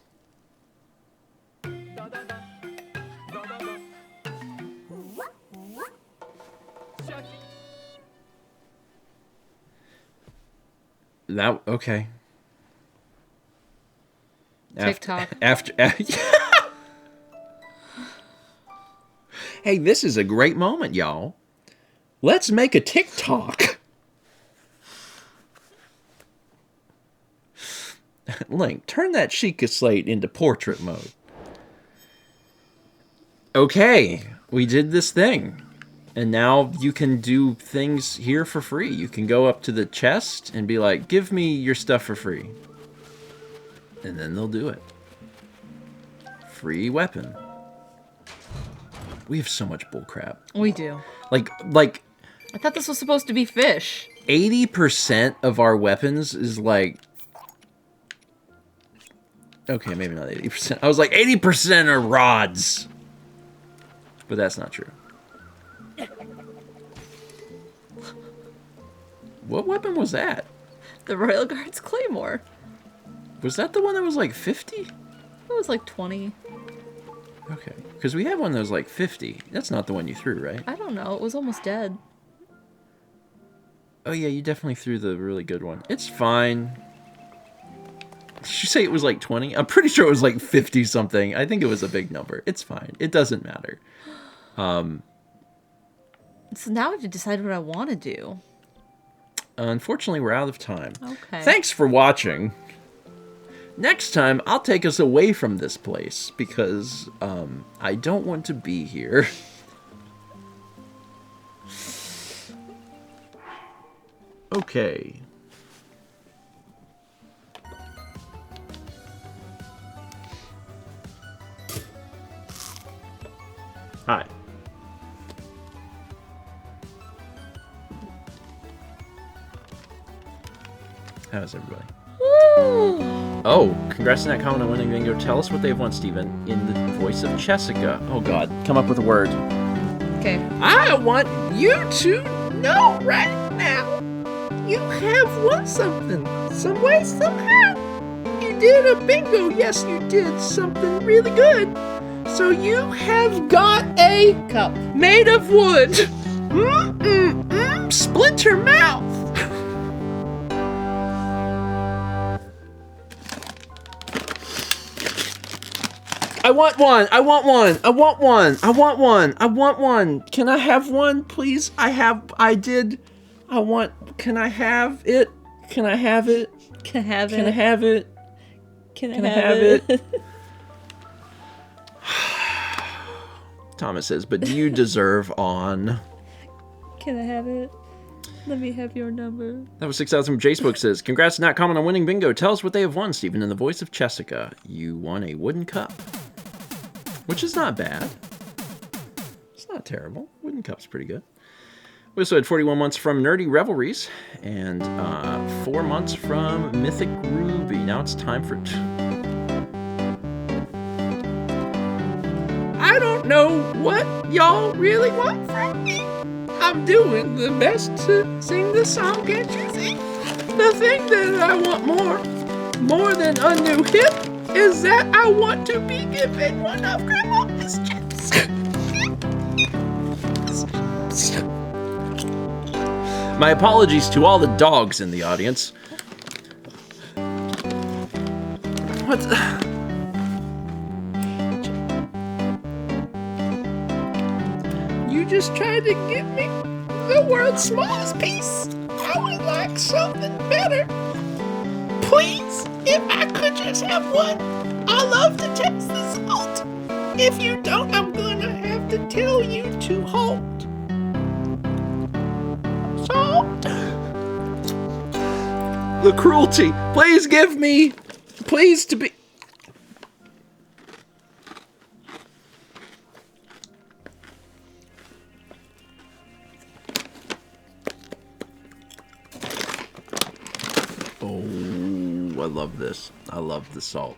That, okay. TikTok. After Hey, this is a great moment, y'all. Let's make a TikTok. Link, turn that Sheikah slate into portrait mode. Okay, we did this thing. And now you can do things here for free. You can go up to the chest and be like, give me your stuff for free. And then they'll do it. Free weapon. We have so much bullcrap. We do. Like I thought this was supposed to be fish. 80% of our weapons is like... Okay, maybe not 80%. I was like, 80% are rods. But that's not true. What weapon was that? The Royal Guard's Claymore. Was that the one that was like 50? It was like 20. Okay. Because we had one that was like 50. That's not the one you threw, right? I don't know. It was almost dead. Oh yeah, you definitely threw the really good one. It's fine. Did you say it was like 20? I'm pretty sure it was like 50 something. I think it was a big number. It's fine. It doesn't matter. So now I have to decide what I want to do. Unfortunately, we're out of time. Okay. Thanks for watching. Next time, I'll take us away from this place because I don't want to be here. Okay. Hi. How's everybody? Woo! Oh, congrats on that comment on winning bingo. Tell us what they've won, Steven, in the voice of Jessica. Oh god, come up with a word. Okay. I want you to know right now. You have won something. Some way, somehow. You did a bingo. Yes, you did something really good. So you have got a Cup. made of wood. Splinter mouth. I want one. I want one. I want one. I want one. I want one. Can I have one, please? I did. I want. Can I have it? Can I have it? Can I have Can I have it? Can Can I have it? Thomas says, but do you deserve on? Can I have it? Let me have your number. That was 6,000 from Jacebook says, congrats not comment on winning bingo. Tell us what they have won, Stephen, in the voice of Jessica. You won a wooden cup. Which is not bad. It's not terrible. Wooden cup's pretty good. We also had 41 months from Nerdy Revelries and 4 months from Mythic Ruby. Now it's time for... I don't know what y'all really want from me. I'm doing the best to sing the song, can't you see? The thing that I want more than a new hip, is that I want to be given one of Grandma's chips. My apologies to all the dogs in the audience. What? You just tried to give me the world's smallest piece. I would like something better. Please, if I could just have one. I love to taste the salt. If you don't, I'm gonna have to tell you to halt. Salt. The cruelty. Please give me. Please to be. Oh, I love this. I love the salt.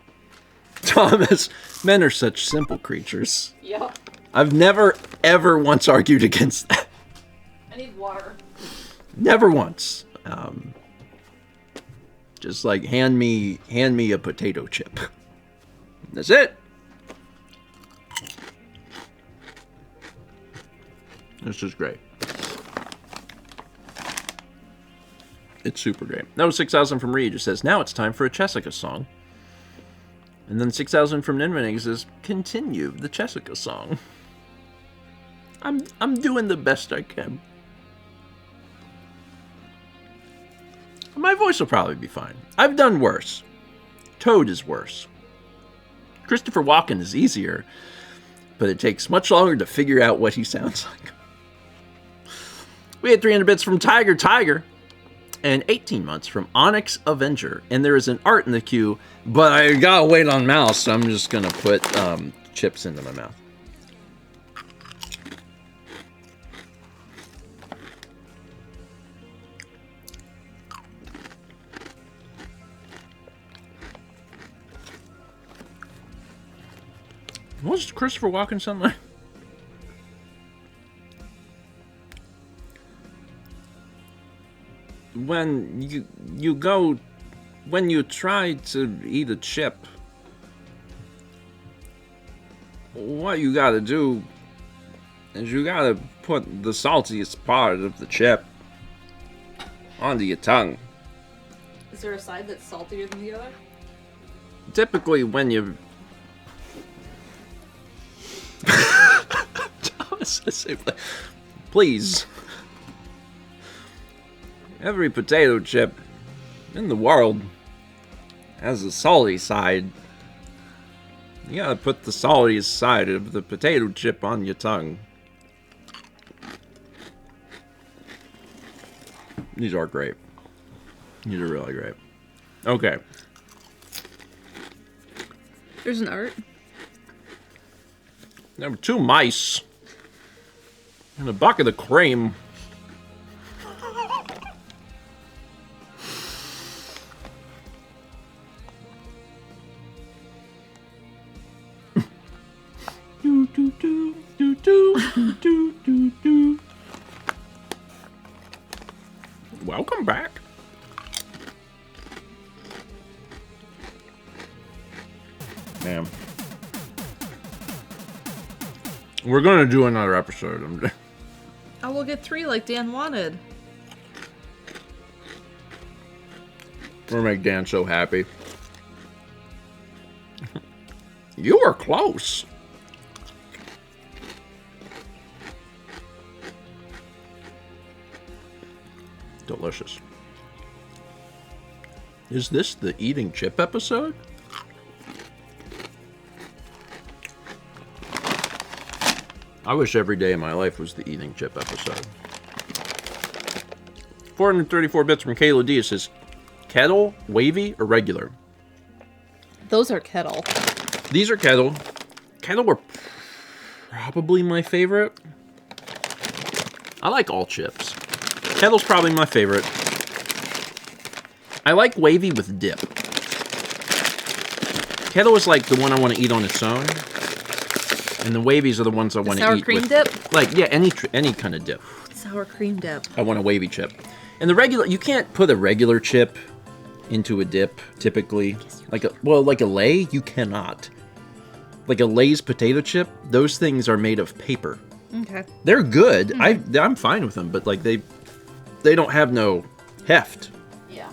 Thomas, men are such simple creatures. Yep. I've never, ever once argued against that. I need water. Never once. Just like hand me a potato chip. That's it. This is great. It's super great. That was 6,000 from Reed, who says, now it's time for a Jessica song. And then 6,000 from Ninmanig says, continue the Jessica song. I'm doing the best I can. My voice will probably be fine. I've done worse. Toad is worse. Christopher Walken is easier, but it takes much longer to figure out what he sounds like. We had 300 bits from Tiger, and 18 months from Onyx Avenger. And there is an art in the queue, but I gotta wait on mouse, so I'm just gonna put chips into my mouth. What's Christopher Walken sound like? When you try to eat a chip, what you gotta do is you gotta put the saltiest part of the chip onto your tongue. Is there a side that's saltier than the other? Typically when you... Please. Every potato chip in the world has a salty side. You gotta put the saltiest side of the potato chip on your tongue. These are great. These are really great. Okay. There's an art. There were 2 mice and a bucket of cream. Do, do, do, do, do, do, do, do. Welcome back. Man. We're gonna do another episode. I will get 3 like Dan wanted. We're gonna make Dan so happy. You were close. Delicious. Is this the eating chip episode? I wish every day of my life was the eating chip episode. 434 bits from Kayla D. It says, kettle, wavy, or regular? Those are kettle. These are kettle. Kettle were probably my favorite. I like all chips. Kettle's probably my favorite. I like wavy with dip. Kettle is like the one I want to eat on its own. And the wavies are the ones I want to eat sour cream with. dip? Like, yeah, any kind of dip. Sour cream dip. I want a wavy chip. And the regular, you can't put a regular chip into a dip, typically. Like a Lay, you cannot. Like a Lay's potato chip, those things are made of paper. Okay. They're good. I'm fine with them, but like they don't have no heft. Yeah.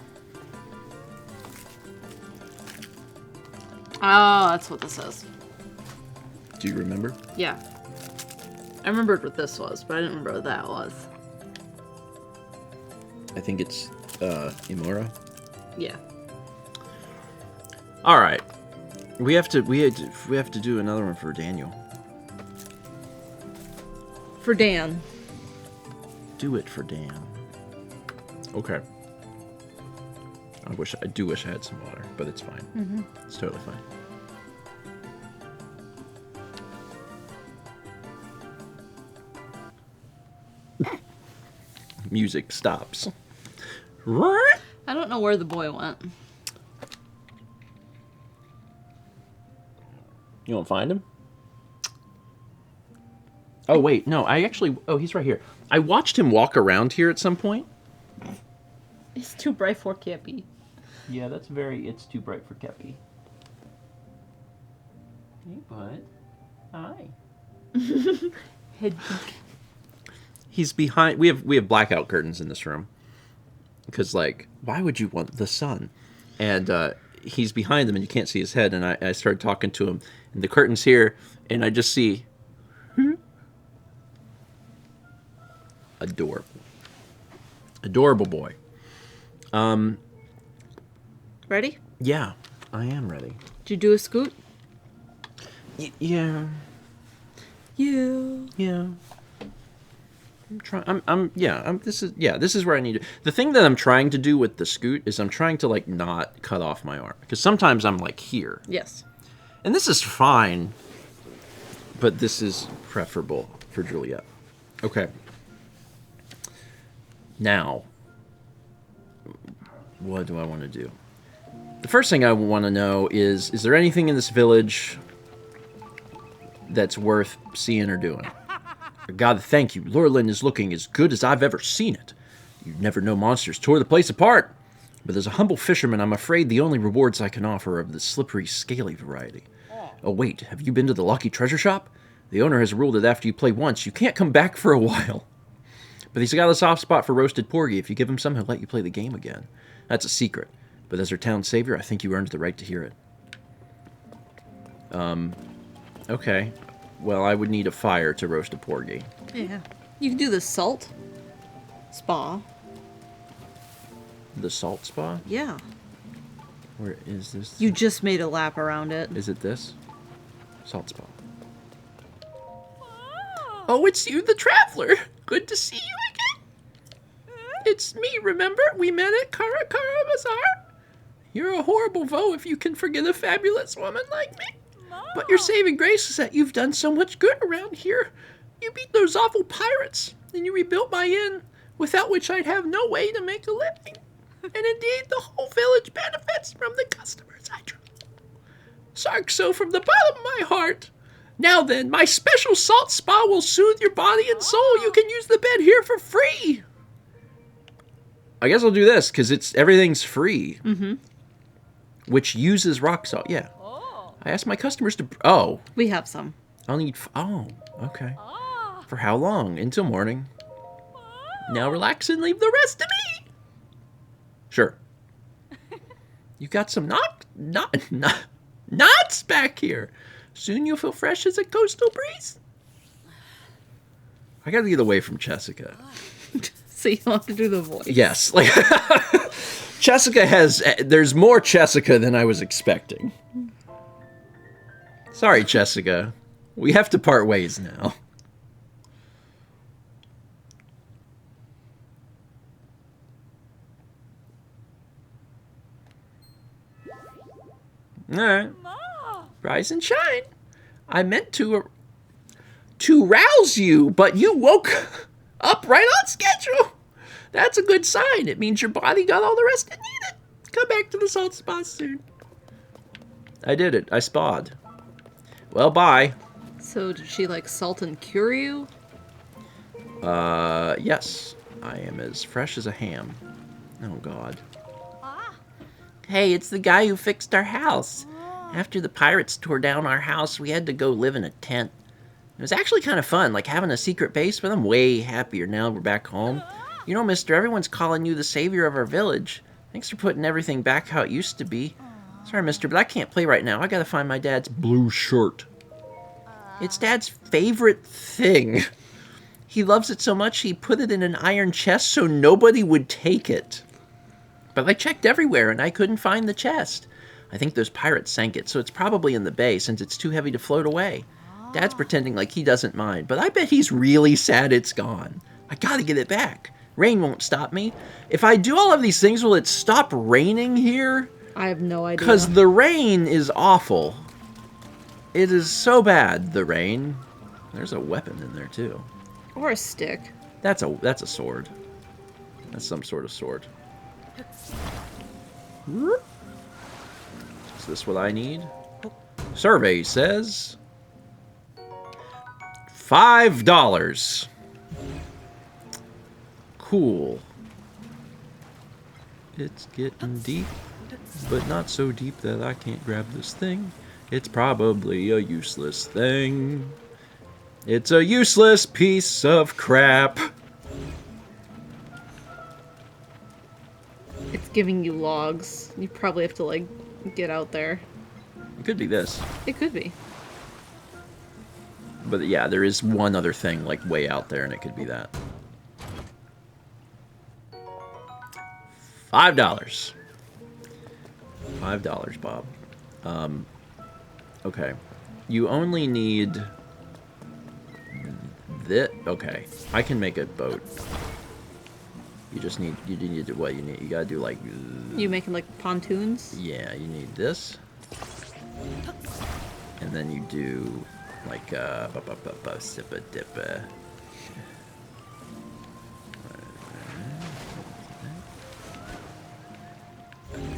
Oh, that's what this is. Do you remember? Yeah. I remembered what this was, but I didn't remember what that was. I think it's Imura. Yeah. All right. We have to do another one for Daniel. For Dan. Do it for Dan. Okay. I do wish I had some water, but it's fine. Mm-hmm. It's totally fine. Music stops. I don't know where the boy went. You won't find him? Oh, wait. No, oh, he's right here. I watched him walk around here at some point. It's too bright for Cappy. Yeah, it's too bright for Kepi. Hey, bud. Hi. Head. He's behind. We have blackout curtains in this room. Because, like, why would you want the sun? And he's behind them and you can't see his head. And I started talking to him. And the curtain's here. And I just see... Adorable. Adorable boy. Ready? Yeah. I am ready. Did you do a scoot? Yeah. Yeah. I'm trying. This is where I need to. The thing that I'm trying to do with the scoot is I'm trying to like not cut off my arm because sometimes I'm like here, Yes. and this is fine, but this is preferable for Juliet. Okay. Now, what do I want to do? The first thing I want to know is there anything in this village that's worth seeing or doing? I gotta thank you. Lurlin is looking as good as I've ever seen it. You'd never know monsters tore the place apart. But as a humble fisherman, I'm afraid the only rewards I can offer are of the slippery, scaly variety. Oh wait, have you been to the Lucky Treasure Shop? The owner has ruled that after you play once, you can't come back for a while. But he's got a soft spot for roasted porgy. If you give him some, he'll let you play the game again. That's a secret. But as our town savior, I think you earned the right to hear it. Okay. Well, I would need a fire to roast a porgy. Yeah. You can do the salt spa. The salt spa? Yeah. Where is this? You just made a lap around it. Is it this? Salt spa. Oh, it's you, the traveler. Good to see you again. It's me, remember? We met at Kara Bazaar. You're a horrible foe if you can forget a fabulous woman like me. But your saving grace is that you've done so much good around here. You beat those awful pirates, and you rebuilt my inn, without which I'd have no way to make a living. And indeed, the whole village benefits from the customers I draw. Sarkso, from the bottom of my heart. Now then, my special salt spa will soothe your body and soul. You can use the bed here for free. I guess I'll do this, because everything's free. Mm-hmm. Which uses rock salt, yeah. I asked my customers to... Oh. We have some. I'll need... Oh, okay. For how long? Until morning. Now relax and leave the rest to me. Sure. You got some knots back here. Soon you'll feel fresh as a coastal breeze. I gotta get away from Jessica. So you don't have to do the voice. Yes. Like, Jessica has... There's more Jessica than I was expecting. Sorry, Jessica. We have to part ways now. Alright. Rise and shine. I meant to rouse you, but you woke up right on schedule. That's a good sign. It means your body got all the rest it needed. Come back to the salt spa soon. I did it. I spawed. Well, bye. So did she like salt and cure you? Yes. I am as fresh as a ham. Oh, God. Hey, it's the guy who fixed our house. After the pirates tore down our house, we had to go live in a tent. It was actually kind of fun, like having a secret base, but I'm way happier now we're back home. You know, mister, everyone's calling you the savior of our village. Thanks for putting everything back how it used to be. Sorry, mister, but I can't play right now. I gotta find my dad's blue shirt. It's Dad's favorite thing. He loves it so much he put it in an iron chest so nobody would take it. But I checked everywhere and I couldn't find the chest. I think those pirates sank it, so it's probably in the bay since it's too heavy to float away. Dad's pretending like he doesn't mind, but I bet he's really sad it's gone. I gotta get it back. Rain won't stop me. If I do all of these things, will it stop raining here? I have no idea. Because the rain is awful. It is so bad, the rain. There's a weapon in there, too. Or a stick. That's a sword. That's some sort of sword. Is this what I need? Survey says... $5. Cool. It's getting deep, but not so deep that I can't grab this thing. It's probably a useless thing. It's a useless piece of crap. It's giving you logs. You probably have to, like, get out there. It could be this. It could be. But yeah, there is one other thing, like, way out there, and it could be that. $5. $5, Bob. Okay. You only need this. Okay. I can make a boat. You just need, you need what you need. You gotta do like. You making like pontoons? Yeah, you need this. And then you do like sippa dippa.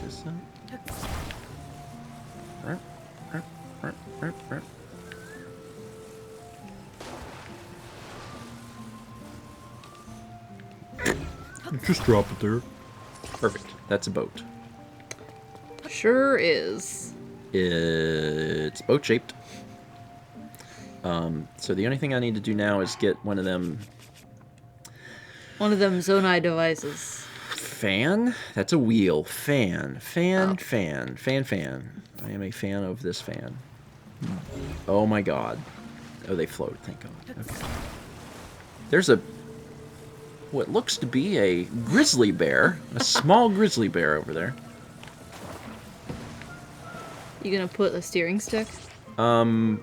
This up. Just drop it there. Perfect. That's a boat. Sure is. It's boat shaped. So the only thing I need to do now is get one of them. One of them Zonai devices. Fan? That's a wheel. Fan. Fan. Oh. Fan. Fan. Fan. I am a fan of this fan. Oh my god. Oh, they float. Thank God. Okay. There's a what looks to be a grizzly bear, a small grizzly bear over there. You gonna put a steering stick? Yeah,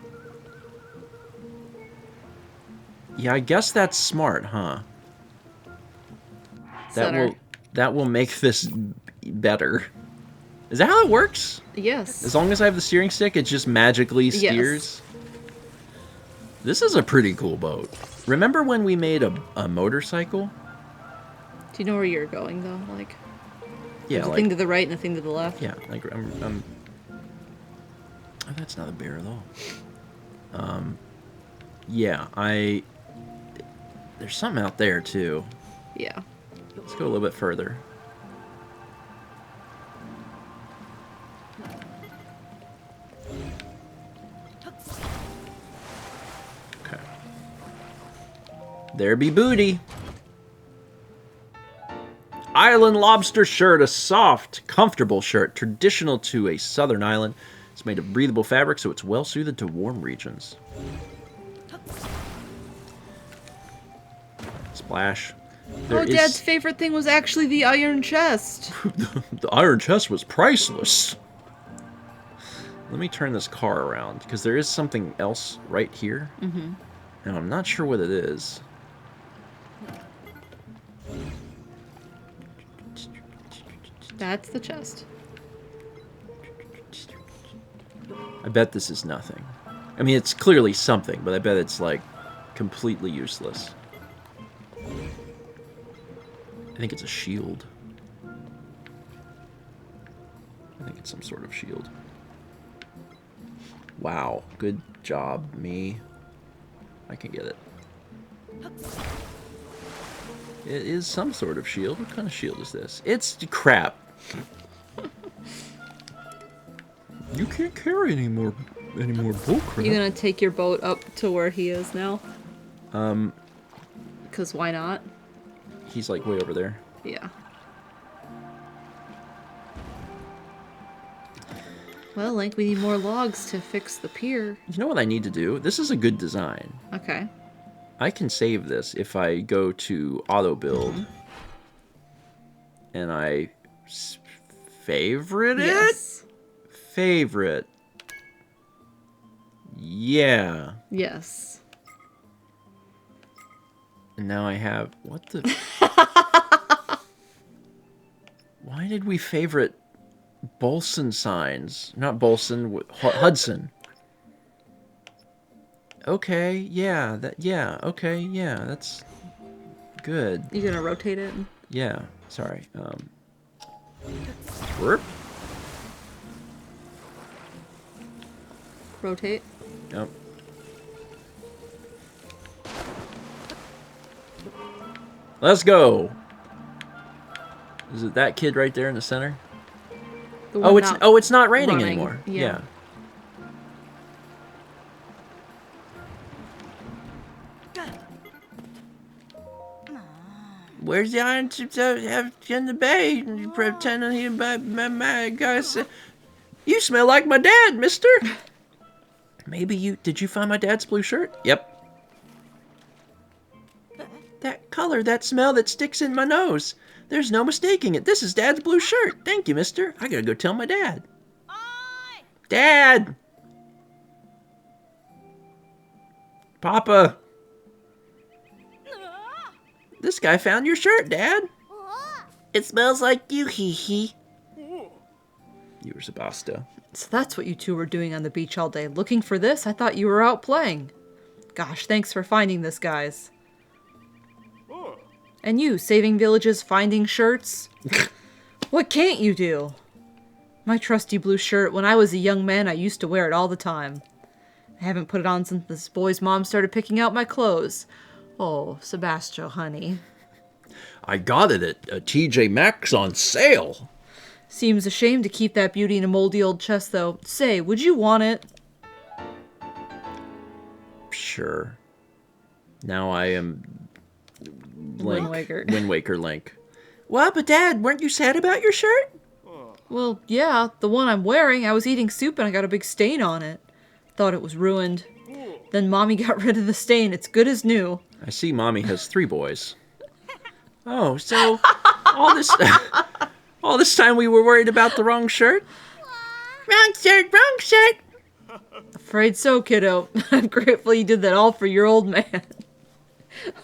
I guess that's smart, huh? Center. That will make this better. Is that how it works? Yes. As long as I have the steering stick, it just magically steers? Yes. This is a pretty cool boat. Remember when we made a motorcycle? Do you know where you're going, though? Like, yeah, there's a like, thing to the right and a thing to the left? Yeah, like, I'm... Oh, that's not a bear at all. Yeah, there's something out there, too. Yeah. Let's go a little bit further. Okay. There be booty. Island lobster shirt, a soft, comfortable shirt, traditional to a southern island. It's made of breathable fabric, so it's well suited to warm regions. Splash. Dad's favorite thing was actually the iron chest. The iron chest was priceless. Let me turn this car around, because there is something else right here. Mm-hmm. And I'm not sure what it is. That's the chest. I bet this is nothing. I mean, it's clearly something, but I bet it's, like, completely useless. I think it's a shield. I think it's some sort of shield. Wow. Good job, me. I can get it. It is some sort of shield. What kind of shield is this? It's crap. You can't carry any more bull crap. You gonna take your boat up to where he is now? Because why not? He's like way over there. Yeah. Well, Link, we need more logs to fix the pier. You know what I need to do? This is a good design. Okay. I can save this if I go to auto build and I favorite it? Yes. Favorite. Yeah. Yes. And now I have... What the... Why did we favorite Bolson signs? Not Bolson, Hudson. Okay, yeah, okay, yeah, that's good. You gonna rotate it? Yeah, sorry. Whoop. Rotate? Nope. Let's go. Is it that kid right there in the center? It's not raining running. anymore. Yeah. Where's the iron in the bay? Pretending he my guys. You smell like my dad, mister. Maybe you did you find my dad's blue shirt? Yep. That color, that smell that sticks in my nose. There's no mistaking it. This is Dad's blue shirt. Thank you, mister. I gotta go tell my dad. Dad! Papa! This guy found your shirt, Dad. It smells like you, hee. You were Sebastian. So that's what you two were doing on the beach all day. Looking for this? I thought you were out playing. Gosh, thanks for finding this, guys. And you, saving villages, finding shirts? What can't you do? My trusty blue shirt, when I was a young man, I used to wear it all the time. I haven't put it on since this boy's mom started picking out my clothes. Oh, Sebastian, honey. I got it at TJ Maxx on sale. Seems a shame to keep that beauty in a moldy old chest, though. Say, would you want it? Sure. Now I am Link. Wind Waker Link. What, but Dad, weren't you sad about your shirt? Well, yeah, the one I'm wearing. I was eating soup and I got a big stain on it. Thought it was ruined. Then Mommy got rid of the stain. It's good as new. I see Mommy has 3 boys. Oh, so all this time we were worried about the wrong shirt? Wrong shirt. Afraid so, kiddo. I'm grateful you did that all for your old man.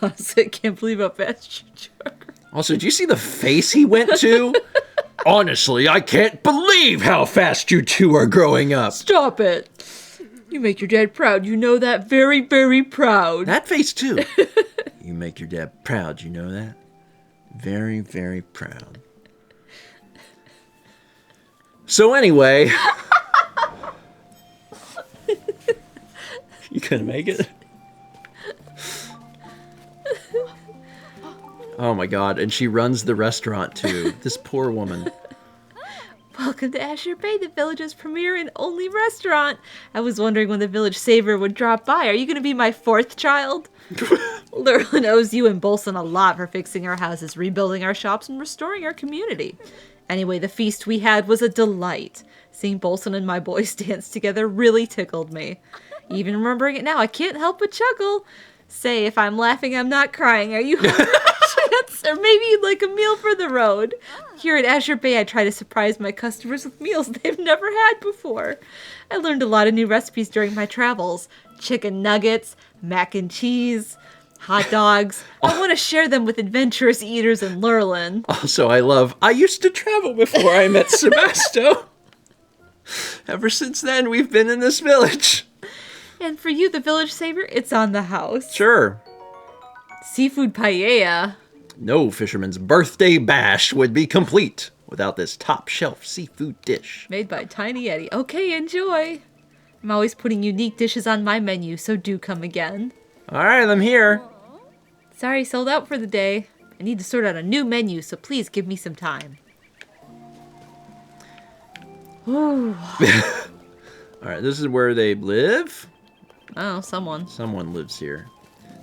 Honestly, I can't believe how fast you jog. Also, did you see the face he went to? Honestly, I can't believe how fast you two are growing up. Stop it. You make your dad proud. You know that? Very, very proud. That face, too. You make your dad proud, you know that? Very, very proud. So anyway... You couldn't make it? Oh my god, and she runs the restaurant too. This poor woman. Welcome to Azure Bay, the village's premier and only restaurant. I was wondering when the village saver would drop by. Are you going to be my 4th child? Lurlin owes you and Bolson a lot for fixing our houses, rebuilding our shops, and restoring our community. Anyway, the feast we had was a delight. Seeing Bolson and my boys dance together really tickled me. Even remembering it now, I can't help but chuckle. Say, if I'm laughing, I'm not crying. Are you hungry? Or maybe you'd like a meal for the road. Here at Azure Bay, I try to surprise my customers with meals they've never had before. I learned a lot of new recipes during my travels. Chicken nuggets, mac and cheese, hot dogs. I want to share them with adventurous eaters in Lurlin. Also, I used to travel before I met Sebastian. Ever since then, we've been in this village. And for you, the village saver, it's on the house. Sure. Seafood paella. No fisherman's birthday bash would be complete without this top-shelf seafood dish. Made by Tiny Eddie. Okay, enjoy. I'm always putting unique dishes on my menu, so do come again. All right, I'm here. Sorry, sold out for the day. I need to sort out a new menu, so please give me some time. Ooh. All right, this is where they live. Oh, someone. Someone lives here.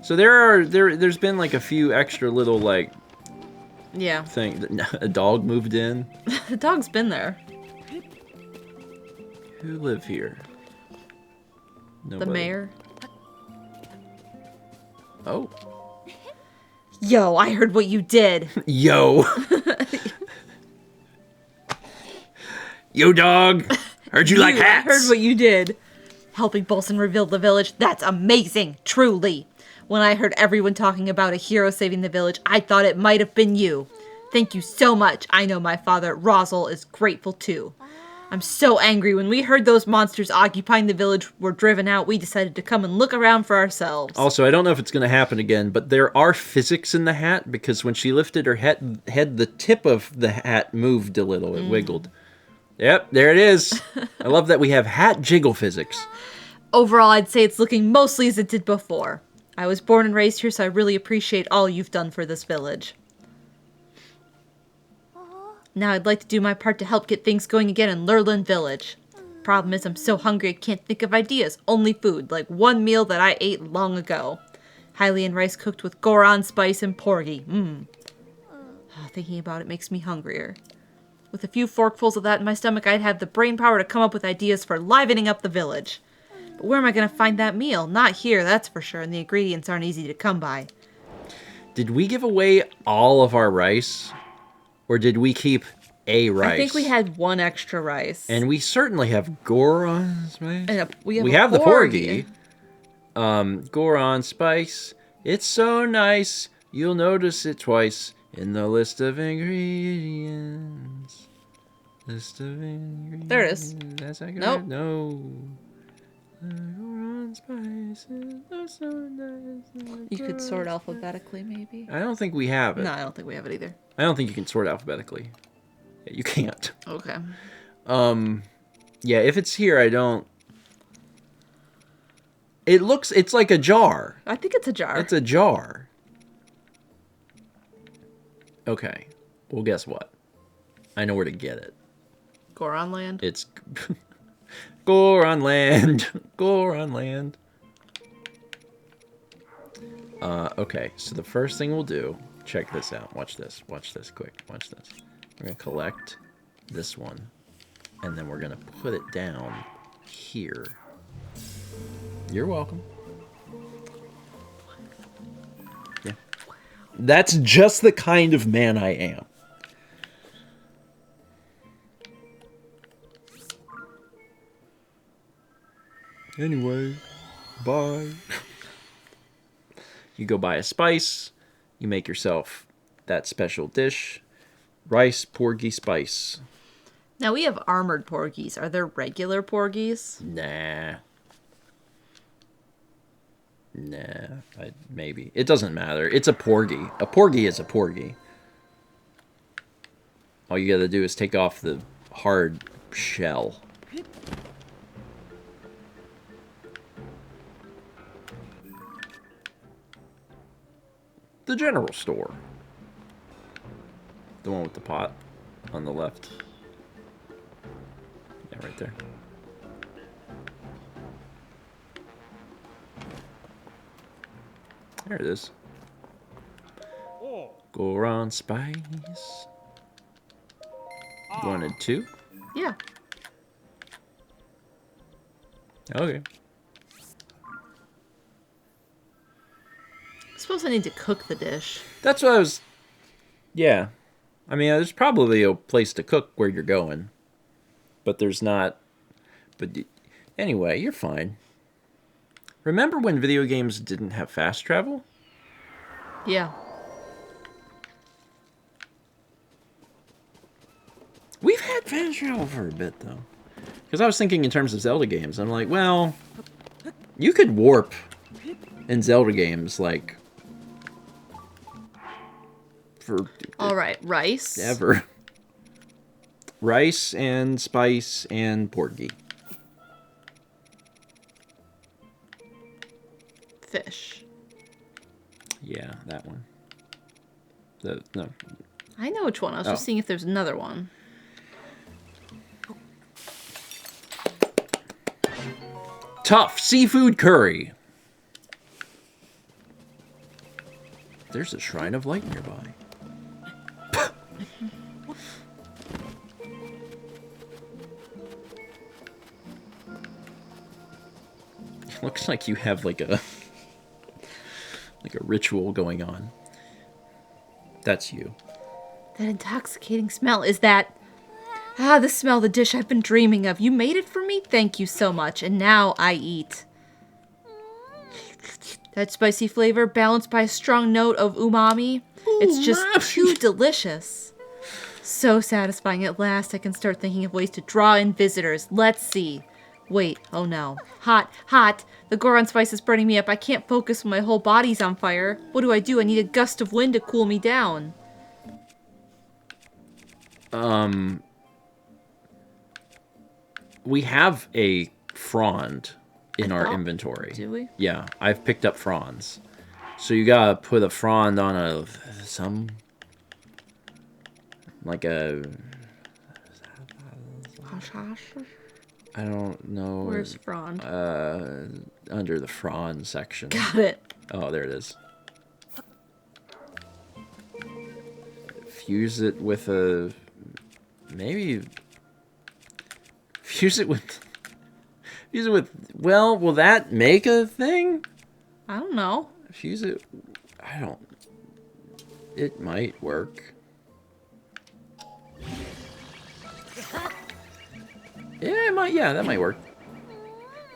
So there's been like a few extra little like Yeah. thing. A dog moved in. The dog's been there. Who live here? Nobody. The mayor. Oh. Yo, I heard what you did. Yo. Yo, dog. Heard you like hats. I heard what you did. Helping Bolson rebuild the village. That's amazing. Truly. When I heard everyone talking about a hero saving the village, I thought it might have been you. Thank you so much. I know my father, Rosal, is grateful too. I'm so angry. When we heard those monsters occupying the village were driven out, we decided to come and look around for ourselves. Also, I don't know if it's going to happen again, but there are physics in the hat, because when she lifted her head, the tip of the hat moved a little. It wiggled. Yep, there it is. I love that we have hat jiggle physics. Overall, I'd say it's looking mostly as it did before. I was born and raised here, so I really appreciate all you've done for this village. Now I'd like to do my part to help get things going again in Lurlin Village. Problem is, I'm so hungry I can't think of ideas. Only food, like one meal that I ate long ago. Hylian rice cooked with Goron spice and porgy. Thinking about it makes me hungrier. With a few forkfuls of that in my stomach, I'd have the brain power to come up with ideas for livening up the village. But where am I going to find that meal? Not here, that's for sure, and the ingredients aren't easy to come by. Did we give away all of our rice? Or did we keep a rice. I think we had one extra rice. And we certainly have Goron spice. And we we a have the porgy. Goron spice. It's so nice. You'll notice it twice in the list of ingredients. List of ingredients. There it is. That's accurate. Nope. No. Goron spice is so nice. You could sort alphabetically, maybe. I don't think we have it. No, I don't think we have it either. I don't think you can sort alphabetically. Yeah, you can't. Okay. Yeah, if it's here, I don't. It's like a jar. I think it's a jar. It's a jar. Okay. Well, guess what? I know where to get it. Goron Land. It's Goron Land. Goron Land. Okay, so the first thing we'll do, check this out. Watch this. Watch this quick. Watch this. We're going to collect this one, and then we're going to put it down here. You're welcome. Yeah. That's just the kind of man I am. Anyway, bye. You go buy a spice. You make yourself that special dish. Rice porgy spice. Now we have armored porgies. Are there regular porgies? Nah. Maybe. It doesn't matter. It's a porgy. A porgy is a porgy. All you gotta do is take off the hard shell. The general store. The one with the pot on the left. Yeah, right there. There it is. Goron spice. You wanted 2? Yeah. Okay. I suppose I need to cook the dish. That's what I was... Yeah. I mean, there's probably a place to cook where you're going. But there's not... But anyway, you're fine. Remember when video games didn't have fast travel? Yeah. We've had fast travel for a bit, though. Because I was thinking in terms of Zelda games. I'm like, well... You could warp in Zelda games, like... For... Alright, rice. Ever. Rice and spice and porgy. Fish. Yeah, that one. No. I know which one. I was just seeing if there's another one. Tough seafood curry. There's a shrine of light nearby. Looks like you have like a ritual going on. That's you. That intoxicating smell. Is that... Ah, the smell of the dish I've been dreaming of. You made it for me? Thank you so much. And now I eat. That spicy flavor balanced by a strong note of umami. It's just too delicious. So satisfying. At last I can start thinking of ways to draw in visitors. Let's see. Wait, oh no. Hot, hot. The Goron spice is burning me up. I can't focus when my whole body's on fire. What do? I need a gust of wind to cool me down. We have a frond in our inventory. Do we? Yeah, I've picked up fronds. So you gotta put a frond on like a... I don't know. Where's frond? Under the frond section. Got it. Oh, there it is. Fuse it with a... Maybe... Fuse it with... Well, will that make a thing? I don't know. Fuse it... I don't... It might work. Yeah, it might. Yeah, that might work.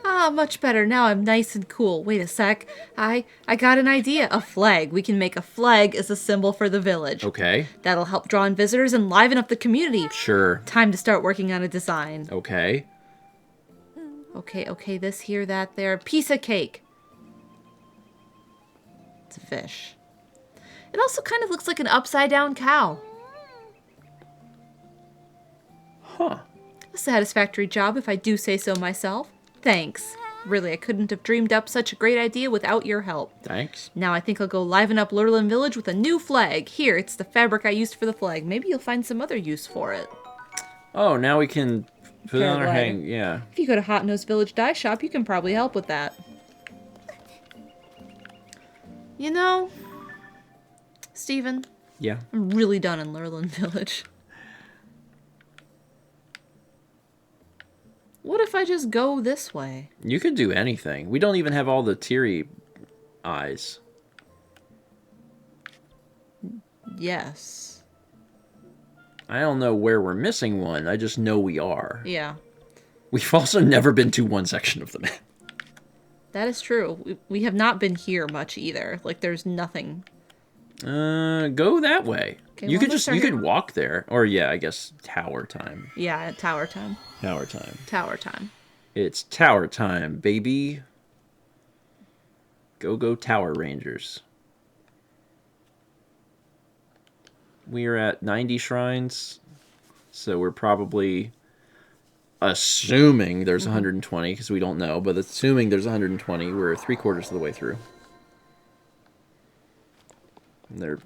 Ah, much better. Now I'm nice and cool. Wait a sec. I got an idea. A flag. We can make a flag as a symbol for the village. Okay. That'll help draw in visitors and liven up the community. Sure. Time to start working on a design. Okay. Okay, this here, that there. Piece of cake. It's a fish. It also kind of looks like an upside down cow. Huh. A satisfactory job if I do say so myself. Thanks. Really, I couldn't have dreamed up such a great idea without your help. Thanks. Now I think I'll go liven up Lurlin Village with a new flag. Here, it's the fabric I used for the flag. Maybe you'll find some other use for it. Oh, now we can put it on our Paraglider. hang. Yeah. If you go to Hot Nose Village Dye Shop, you can probably help with that. You know, Steven, Yeah. I'm really done in Lurlin Village. What if I just go this way? You could do anything. We don't even have all the teary eyes. Yes. I don't know where we're missing one. I just know we are. Yeah, We've also never been to one section of the map. that is true. We have not been here much either. Like, there's nothing. Go that way. Okay, You well, could let's just you start could walk there. Or yeah, I guess tower time. Yeah, tower time. Tower time. Tower time. It's tower time, baby. Go Tower Rangers. We are at 90 shrines. So we're probably assuming there's 120 because we don't know, but assuming there's 120, we're 3/4 of the way through. And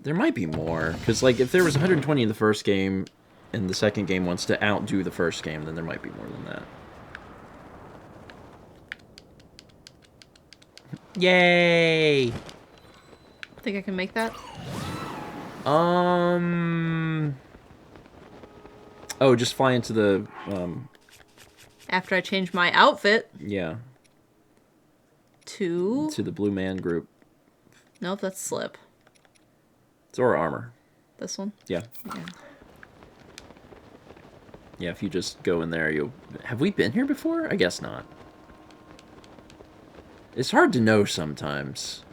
there might be more because like if there was 120 in the first game and the second game wants to outdo the first game, then there might be more than that. Yay! Think I can make that? Oh, just fly into the After I change my outfit yeah, to... to the Blue Man group. Nope, that's slip. It's our armor. This one? Yeah. Yeah. Yeah, if you just go in there, you'll... Have we been here before? I guess not. It's hard to know sometimes.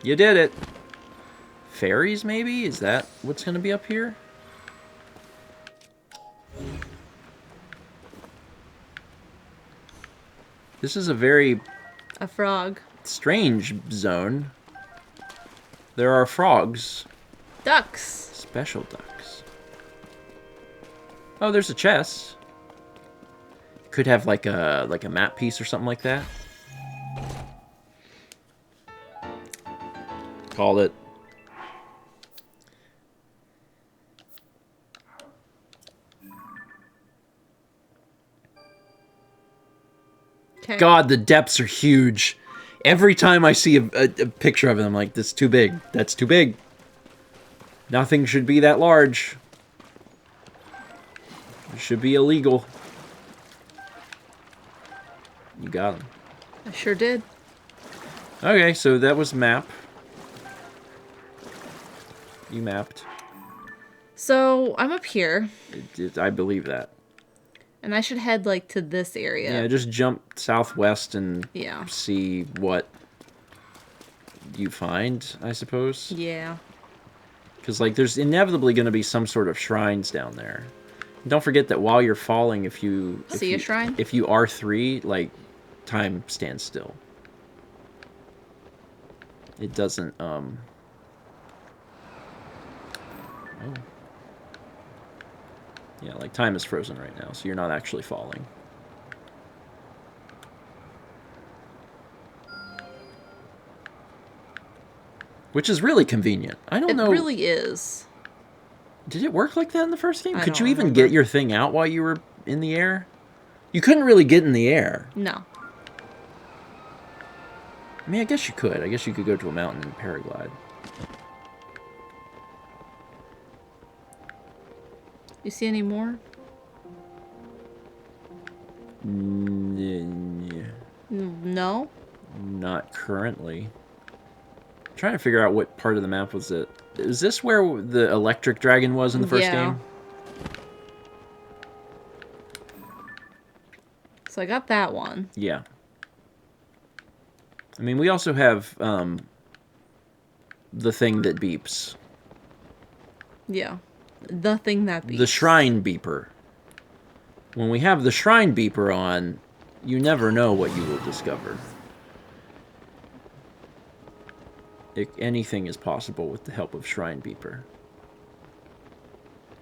You did it! Fairies, maybe? Is that what's gonna be up here? This is a very A frog. strange zone. There are frogs. Ducks. Special ducks. Oh, there's a chest. Could have like a map piece or something like that. Called it. Okay. God, the depths are huge. Every time I see a picture of it, I'm like, that's too big. That's too big. Nothing should be that large. It should be illegal. You got him. I sure did. Okay, so that was map. You mapped. So, I'm up here, I believe that. and I should head, like, to this area. Yeah, just jump southwest and Yeah. see what you find, I suppose. Yeah. Because, like, there's inevitably going to be some sort of shrines down there. And don't forget that while you're falling, if you... See a shrine? If you R3, like, time stands still. It doesn't, Oh. Yeah, like, time is frozen right now, so you're not actually falling. Which is really convenient. I don't It know... really is. Did it work like that in the first game? I Could you don't even remember. get your thing out while you were in the air? You couldn't really get in the air. No. I mean, I guess you could. I guess you could go to a mountain and paraglide. You see any more? No? Not currently. I'm trying to figure out what part of the map was it. Is this where the electric dragon was in the first game? So I got that one. Yeah. I mean, we also have the thing that beeps. Yeah. The thing that beeps. The shrine beeper. When we have the shrine beeper on, you never know what you will discover. Anything is possible with the help of shrine beeper.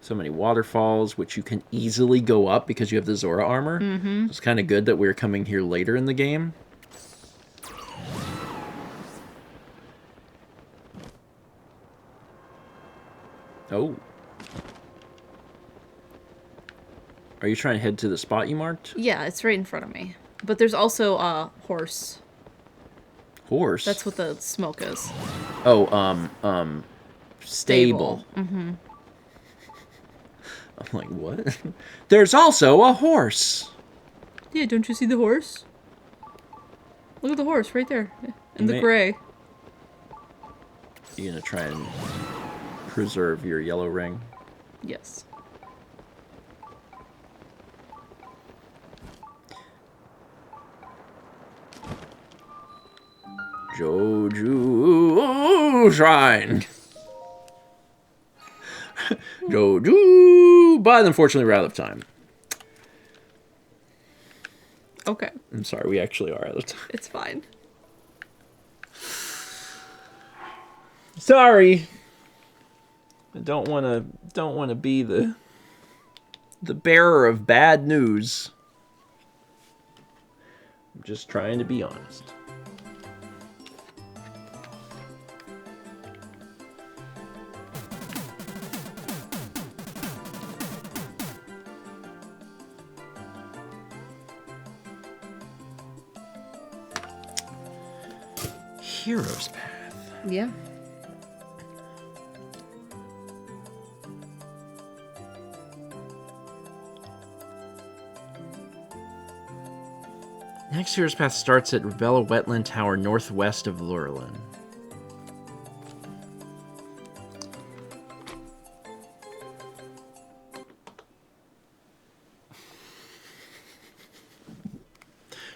So many waterfalls, which you can easily go up because you have the Zora armor. Mm-hmm. It's kind of good that we're coming here later in the game. Oh. Are you trying to head to the spot you marked? Yeah, it's right in front of me. But there's also a horse. Horse? That's what the smoke is. Oh, stable. Mm-hmm. I'm like, what? There's also a horse. Yeah, don't you see the horse? Look at the horse right there. In the gray. You gonna try and preserve your yellow ring? Yes. Joju Shrine. Joju. But unfortunately, we're out of time. Okay. I'm sorry, we actually are out of time. It's fine. Sorry. I don't want to be the bearer of bad news. I'm just trying to be honest. Hero's Path. Yeah. Next Hero's Path starts at Rebella Wetland Tower northwest of Lurelin.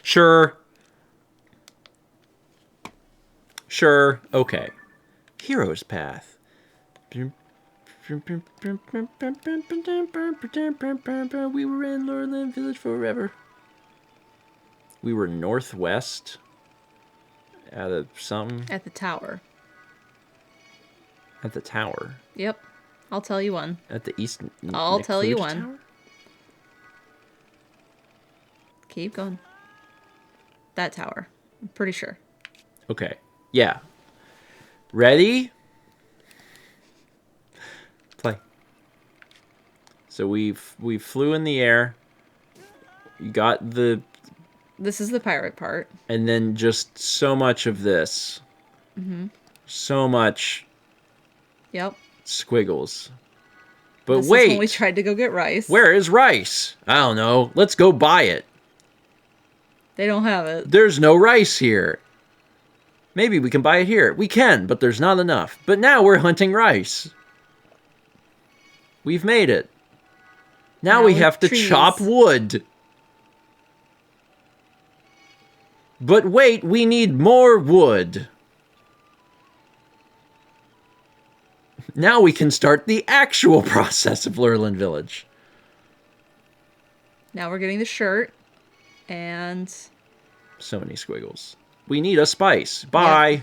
Sure. Sure, okay. Hero's Path. We were in Lurelin Village forever. We were northwest out of something. At the tower. At the tower. Yep. I'll tell you one. At the east. I'll tell you Neclude one. Tower? Keep going. That tower. I'm pretty sure. Okay. Yeah. Ready? Play. So we flew in the air. You got the. This is the pirate part. And then just so much of this. Mm-hmm. So much. Yep. Squiggles. But this wait. Is when we tried to go get rice. Where is rice? I don't know. Let's go buy it. They don't have it. There's no rice here. Maybe we can buy it here. We can, but there's not enough. But now we're hunting rice. We've made it. Now we have to chop wood. But wait, we need more wood. Now we can start the actual process of Lurelin Village. Now we're getting the shirt. And... so many squiggles. We need a spice. Bye. Yeah.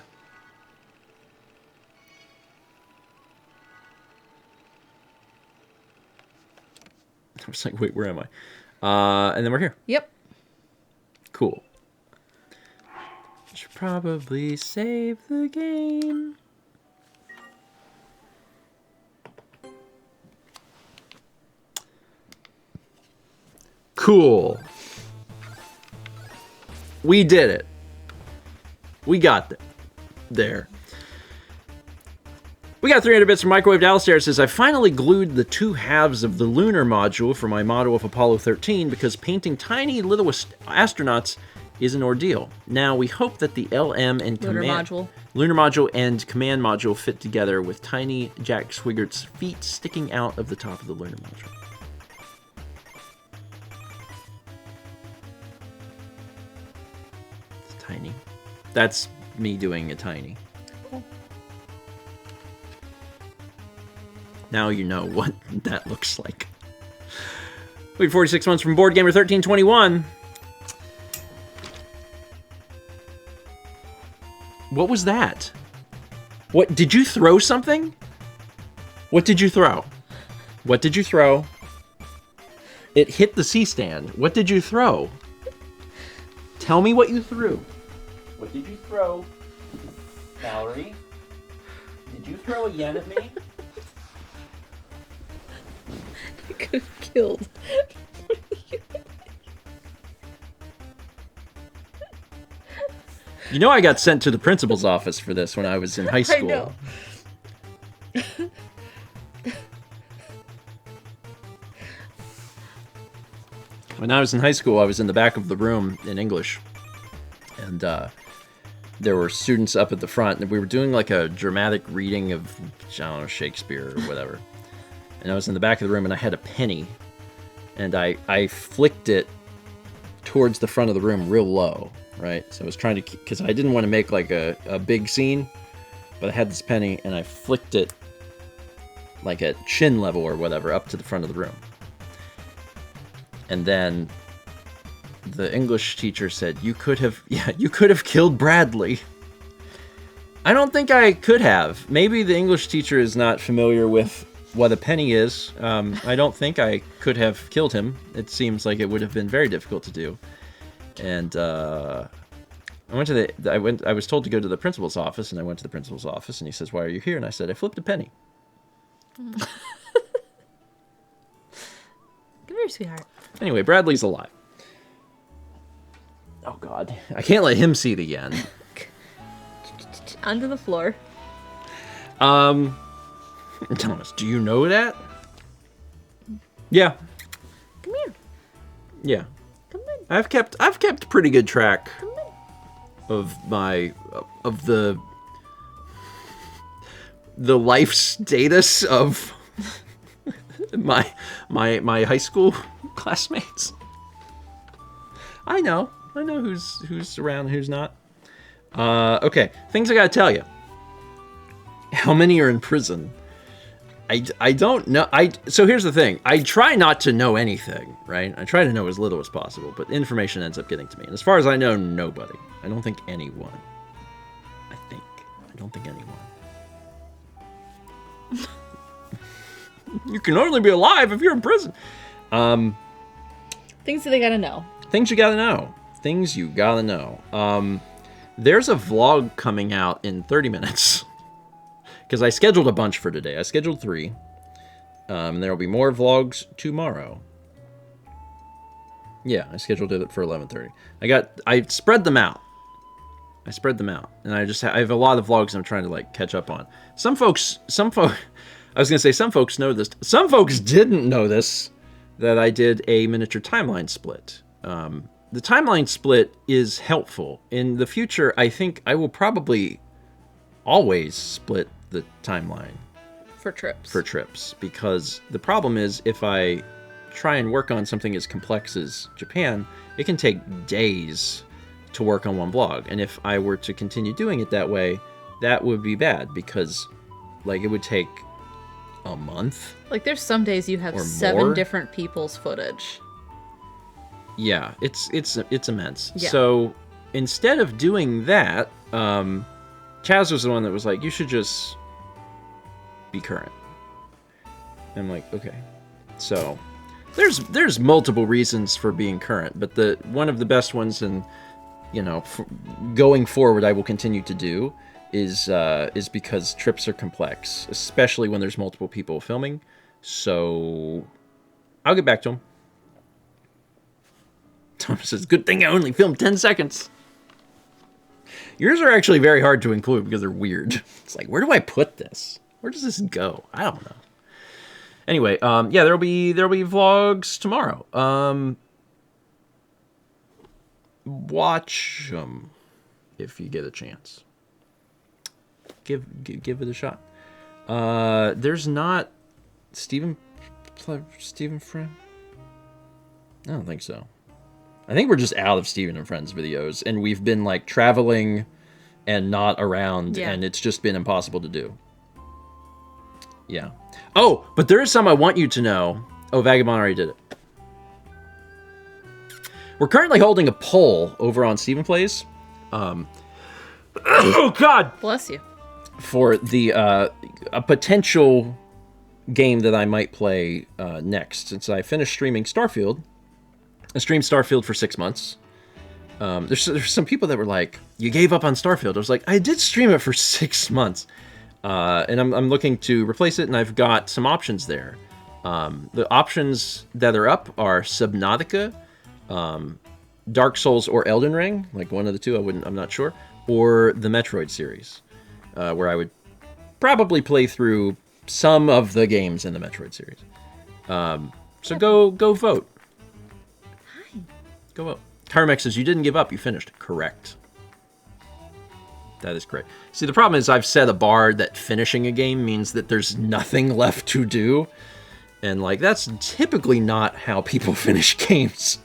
I was like, wait, where am I? And then we're here. Yep. Cool. Should probably save the game. Cool. We did it. We got there. We got 300 bits from Microwave Alistair. Says, I finally glued the two halves of the lunar module for my model of Apollo 13 because painting tiny little astronauts is an ordeal. Now, we hope that the LM and lunar module and command module fit together with tiny Jack Swiggert's feet sticking out of the top of the lunar module. It's tiny. That's me doing a tiny. Now you know what that looks like. Wait, 46 months from Board Gamer 1321. What was that? What, did you throw something? What did you throw? What did you throw? It hit the C-stand. What did you throw? Tell me what you threw. What did you throw? Valerie? Did you throw a yen at me? You could have killed. You know I got sent to the principal's office for this when I was in high school. I know. When I was in high school, I was in the back of the room in English. And there were students up at the front, and we were doing like a dramatic reading of, I don't know, Shakespeare or whatever. And I was in the back of the room, and I had a penny. And I flicked it towards the front of the room real low. Right, so I was trying to, because I didn't want to make like a big scene, but I had this penny and I flicked it like at chin level or whatever up to the front of the room. And then the English teacher said, you could have killed Bradley. I don't think I could have. Maybe the English teacher is not familiar with what a penny is. I don't think I could have killed him. It seems like it would have been very difficult to do. And I was told to go to the principal's office, and I went to the principal's office, and he says, "Why are you here?" And I said, "I flipped a penny." Come here, sweetheart. Anyway, Bradley's alive. Oh God, I can't let him see the yen. Onto the floor. Thomas, do you know that? Yeah. Come here. Yeah. Come in. I've kept pretty good track of the life status of my high school classmates. I know who's around, who's not. Okay, things I gotta tell you. How many are in prison? I don't know. So here's the thing. I try not to know anything, right? I try to know as little as possible, but information ends up getting to me. And as far as I know, nobody. I don't think anyone. I don't think anyone. You can only be alive if you're in prison. Things that they gotta know. Things you gotta know. Things you gotta know. There's a vlog coming out in 30 minutes. Because I scheduled a bunch for today. I scheduled 3. There will be more vlogs tomorrow. Yeah, I scheduled it for 11:30. I spread them out. And I have a lot of vlogs I'm trying to like catch up on. Some folks I was gonna say some folks know this. Some folks didn't know this, that I did a miniature timeline split. The timeline split is helpful. In the future, I think I will probably always split the timeline For trips. Because the problem is if I try and work on something as complex as Japan, it can take days to work on one blog. And if I were to continue doing it that way, that would be bad because like it would take a month. Like there's some days you have 7 different people's footage. Yeah, it's immense. Yeah. So instead of doing that, Chaz was the one that was like, you should just be current. I'm like, okay. So there's multiple reasons for being current, but one of the best ones, and going forward I will continue to do is because trips are complex, especially when there's multiple people filming. So I'll get back to him. Thomas says, good thing I only filmed 10 seconds. Yours are actually very hard to include because they're weird. It's like, where do I put this? Where does this go? I don't know. Anyway, yeah, there'll be vlogs tomorrow. Watch them if you get a chance. Give it a shot. There's not Stephen Friend. I don't think so. I think we're just out of Steven and Friends videos, and we've been like traveling and not around, and it's just been impossible to do. Yeah. Oh, but there is some I want you to know. Oh, Vagabond already did it. We're currently holding a poll over on Steven Plays. Oh, God! Bless you. For the a potential game that I might play next. Since I finished streaming Starfield. I streamed Starfield for 6 months. There's some people that were like, you gave up on Starfield. I was like, I did stream it for 6 months. And I'm looking to replace it, and I've got some options there. The options that are up are Subnautica, Dark Souls or Elden Ring, like one of the two, I'm not sure, or the Metroid series, where I would probably play through some of the games in the Metroid series. So go vote. Hi. Go vote. Carmex says, you didn't give up, you finished. Correct. That is correct. See, the problem is I've set a bar that finishing a game means that there's nothing left to do. And, like, that's typically not how people finish games.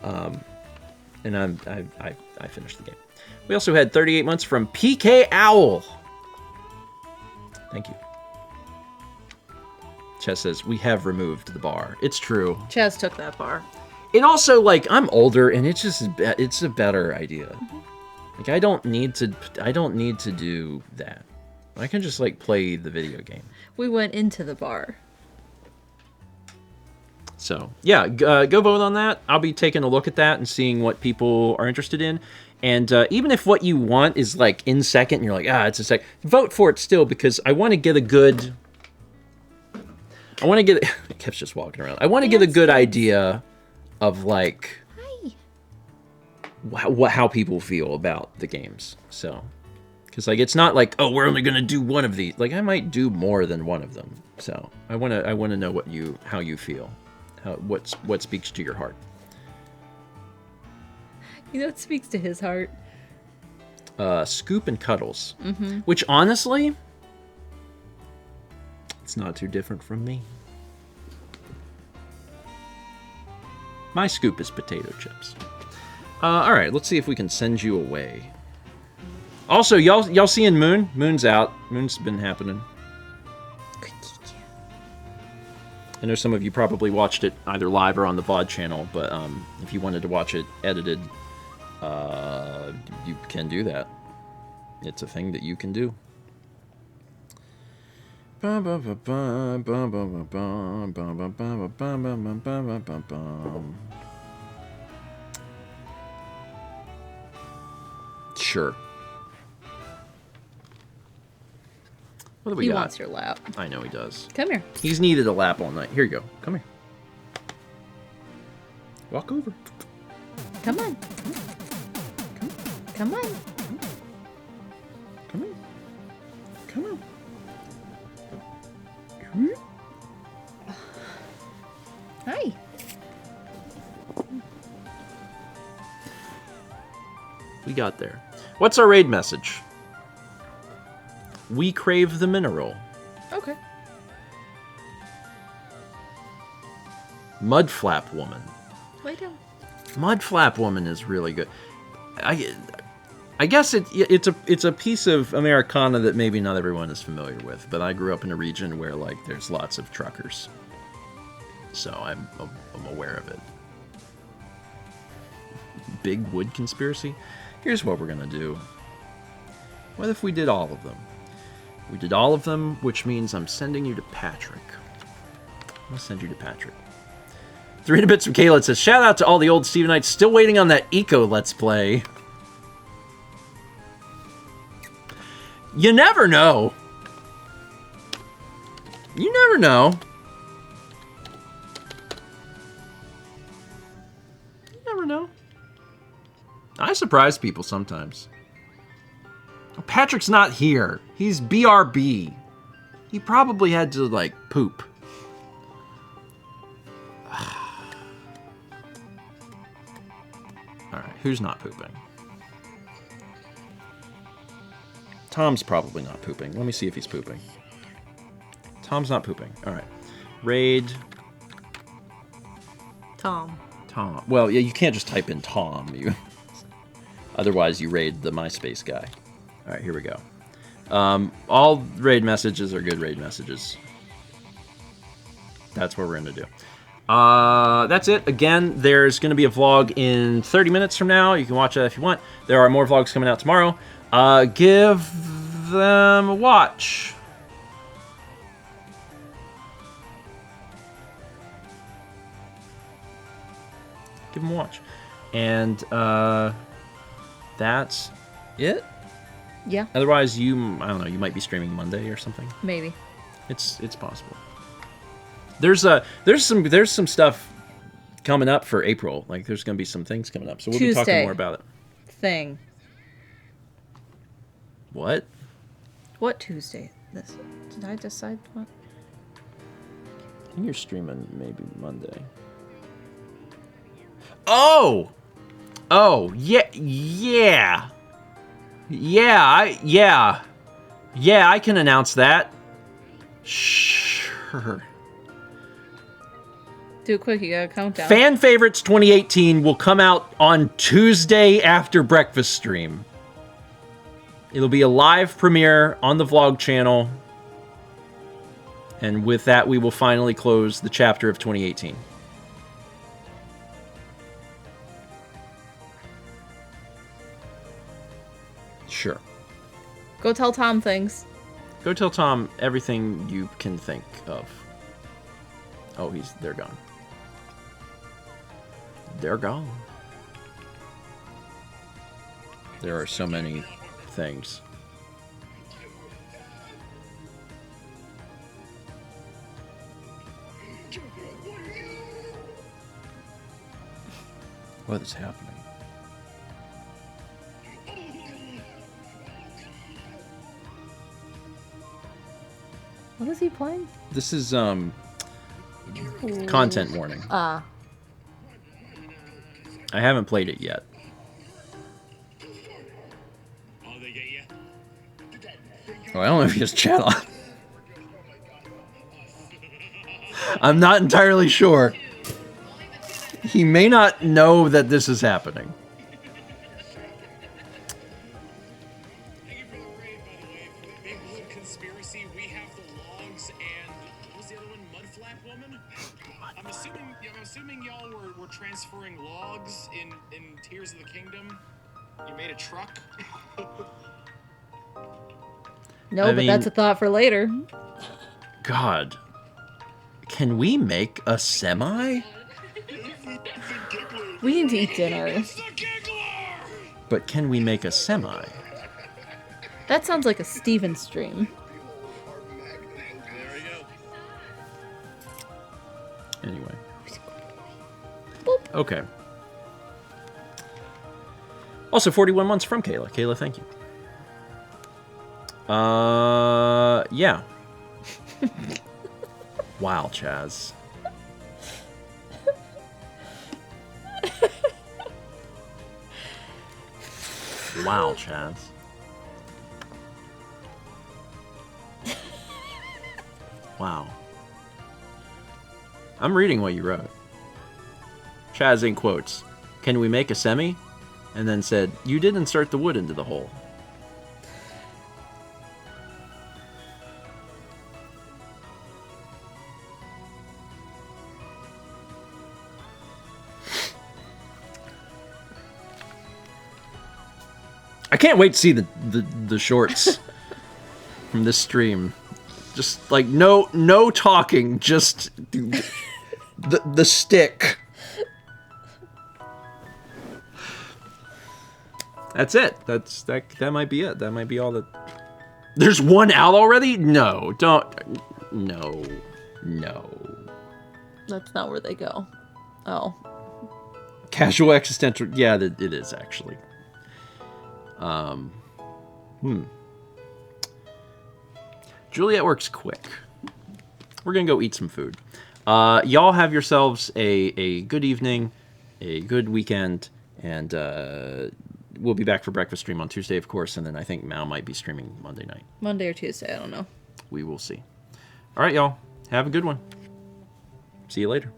And I finished the game. We also had 38 months from PK Owl. Thank you. Chess says, we have removed the bar. It's true. Chaz took that bar. And also, like, I'm older, and it's a better idea. Like, I don't need to do that. I can just, like, play the video game. We went into the bar. So, yeah, go vote on that. I'll be taking a look at that and seeing what people are interested in. And even if what you want is, like, in second, and you're like, it's a sec, vote for it still, because I want to get a good... Kev's just walking around. I want to get a good idea of, like... how people feel about the games. So, because like it's not like, oh, we're only gonna do one of these. Like I might do more than one of them. So I wanna know how you feel, what speaks to your heart. You know what speaks to his heart? Scoop and Cuddles, which honestly, it's not too different from me. My Scoop is potato chips. All right, let's see if we can send you away. Also, y'all seeing Moon? Moon's out. Moon's been happening. I know some of you probably watched it either live or on the VOD channel, but if you wanted to watch it edited, you can do that. It's a thing that you can do. Sure. What do we got? He wants your lap. I know he does. Come here. He's needed a lap all night. Here you go. Come here. Walk over. Come on. Come on. Come on. Come on. Hi. We got there. What's our raid message? We crave the mineral. Okay. Mudflap Woman. Lay down. Mudflap Woman is really good. I guess it's a piece of Americana that maybe not everyone is familiar with, but I grew up in a region where like there's lots of truckers, so I'm aware of it. Big wood conspiracy. Here's what we're gonna do. What if we did all of them? We did all of them, which means I'm sending you to Patrick. I'm gonna send you to Patrick. 300 bits from Kayla says, shout out to all the old Stevenites still waiting on that Eco Let's Play. You never know. You never know. You never know. I surprise people sometimes. Patrick's not here. He's BRB. He probably had to, like, poop. Alright, who's not pooping? Tom's probably not pooping. Let me see if he's pooping. Tom's not pooping. Alright. Raid... Tom. Tom. Well, yeah, you can't just type in Tom. Otherwise, you raid the MySpace guy. Alright, here we go. All raid messages are good raid messages. That's what we're going to do. That's it. Again, there's going to be a vlog in 30 minutes from now. You can watch that if you want. There are more vlogs coming out tomorrow. Give them a watch. Give them a watch. And that's it. Yeah. Otherwise, I don't know, you might be streaming Monday or something. Maybe. It's possible. There's some stuff coming up for April. Like there's gonna be some things coming up, so we'll be talking more about it. Thing. What? What Tuesday? Did I decide what? I think you're streaming maybe Monday. Oh, yeah. I can announce that. Sure. Do it quick, you got a countdown. Fan Favorites 2018 will come out on Tuesday after breakfast stream. It'll be a live premiere on the vlog channel. And with that, we will finally close the chapter of 2018. Sure. Go tell Tom things. Go tell Tom everything you can think of. Oh, they're gone. They're gone. There are so many things. What is happening? What is he playing? This is content warning. I haven't played it yet. Oh, I don't know if he has chat on. I'm not entirely sure. He may not know that this is happening. I'm assuming y'all were transferring logs in Tears of the Kingdom. You made a truck. No, but that's a thought for later. God. Can we make a semi? We need to eat dinner. But can we make a semi? That sounds like a Steven stream. Anyway. Boop. Okay. Also, 41 months from Kayla. Kayla, thank you. Yeah. Wow, Chaz. Wow, Chaz. Wow. I'm reading what you wrote. Chaz in quotes. Can we make a semi? And then said, you did insert the wood into the hole. I can't wait to see the shorts from this stream. Just like no talking, just the stick. That's it. That might be it. That might be all that. There's one out already? No, don't. No. That's not where they go. Oh. Casual existential. Yeah, it is actually. Juliet works quick. We're going to go eat some food. Y'all have yourselves a good evening, a good weekend, and we'll be back for breakfast stream on Tuesday, of course, and then I think Mao might be streaming Monday night. Monday or Tuesday, I don't know. We will see. All right, y'all. Have a good one. See you later.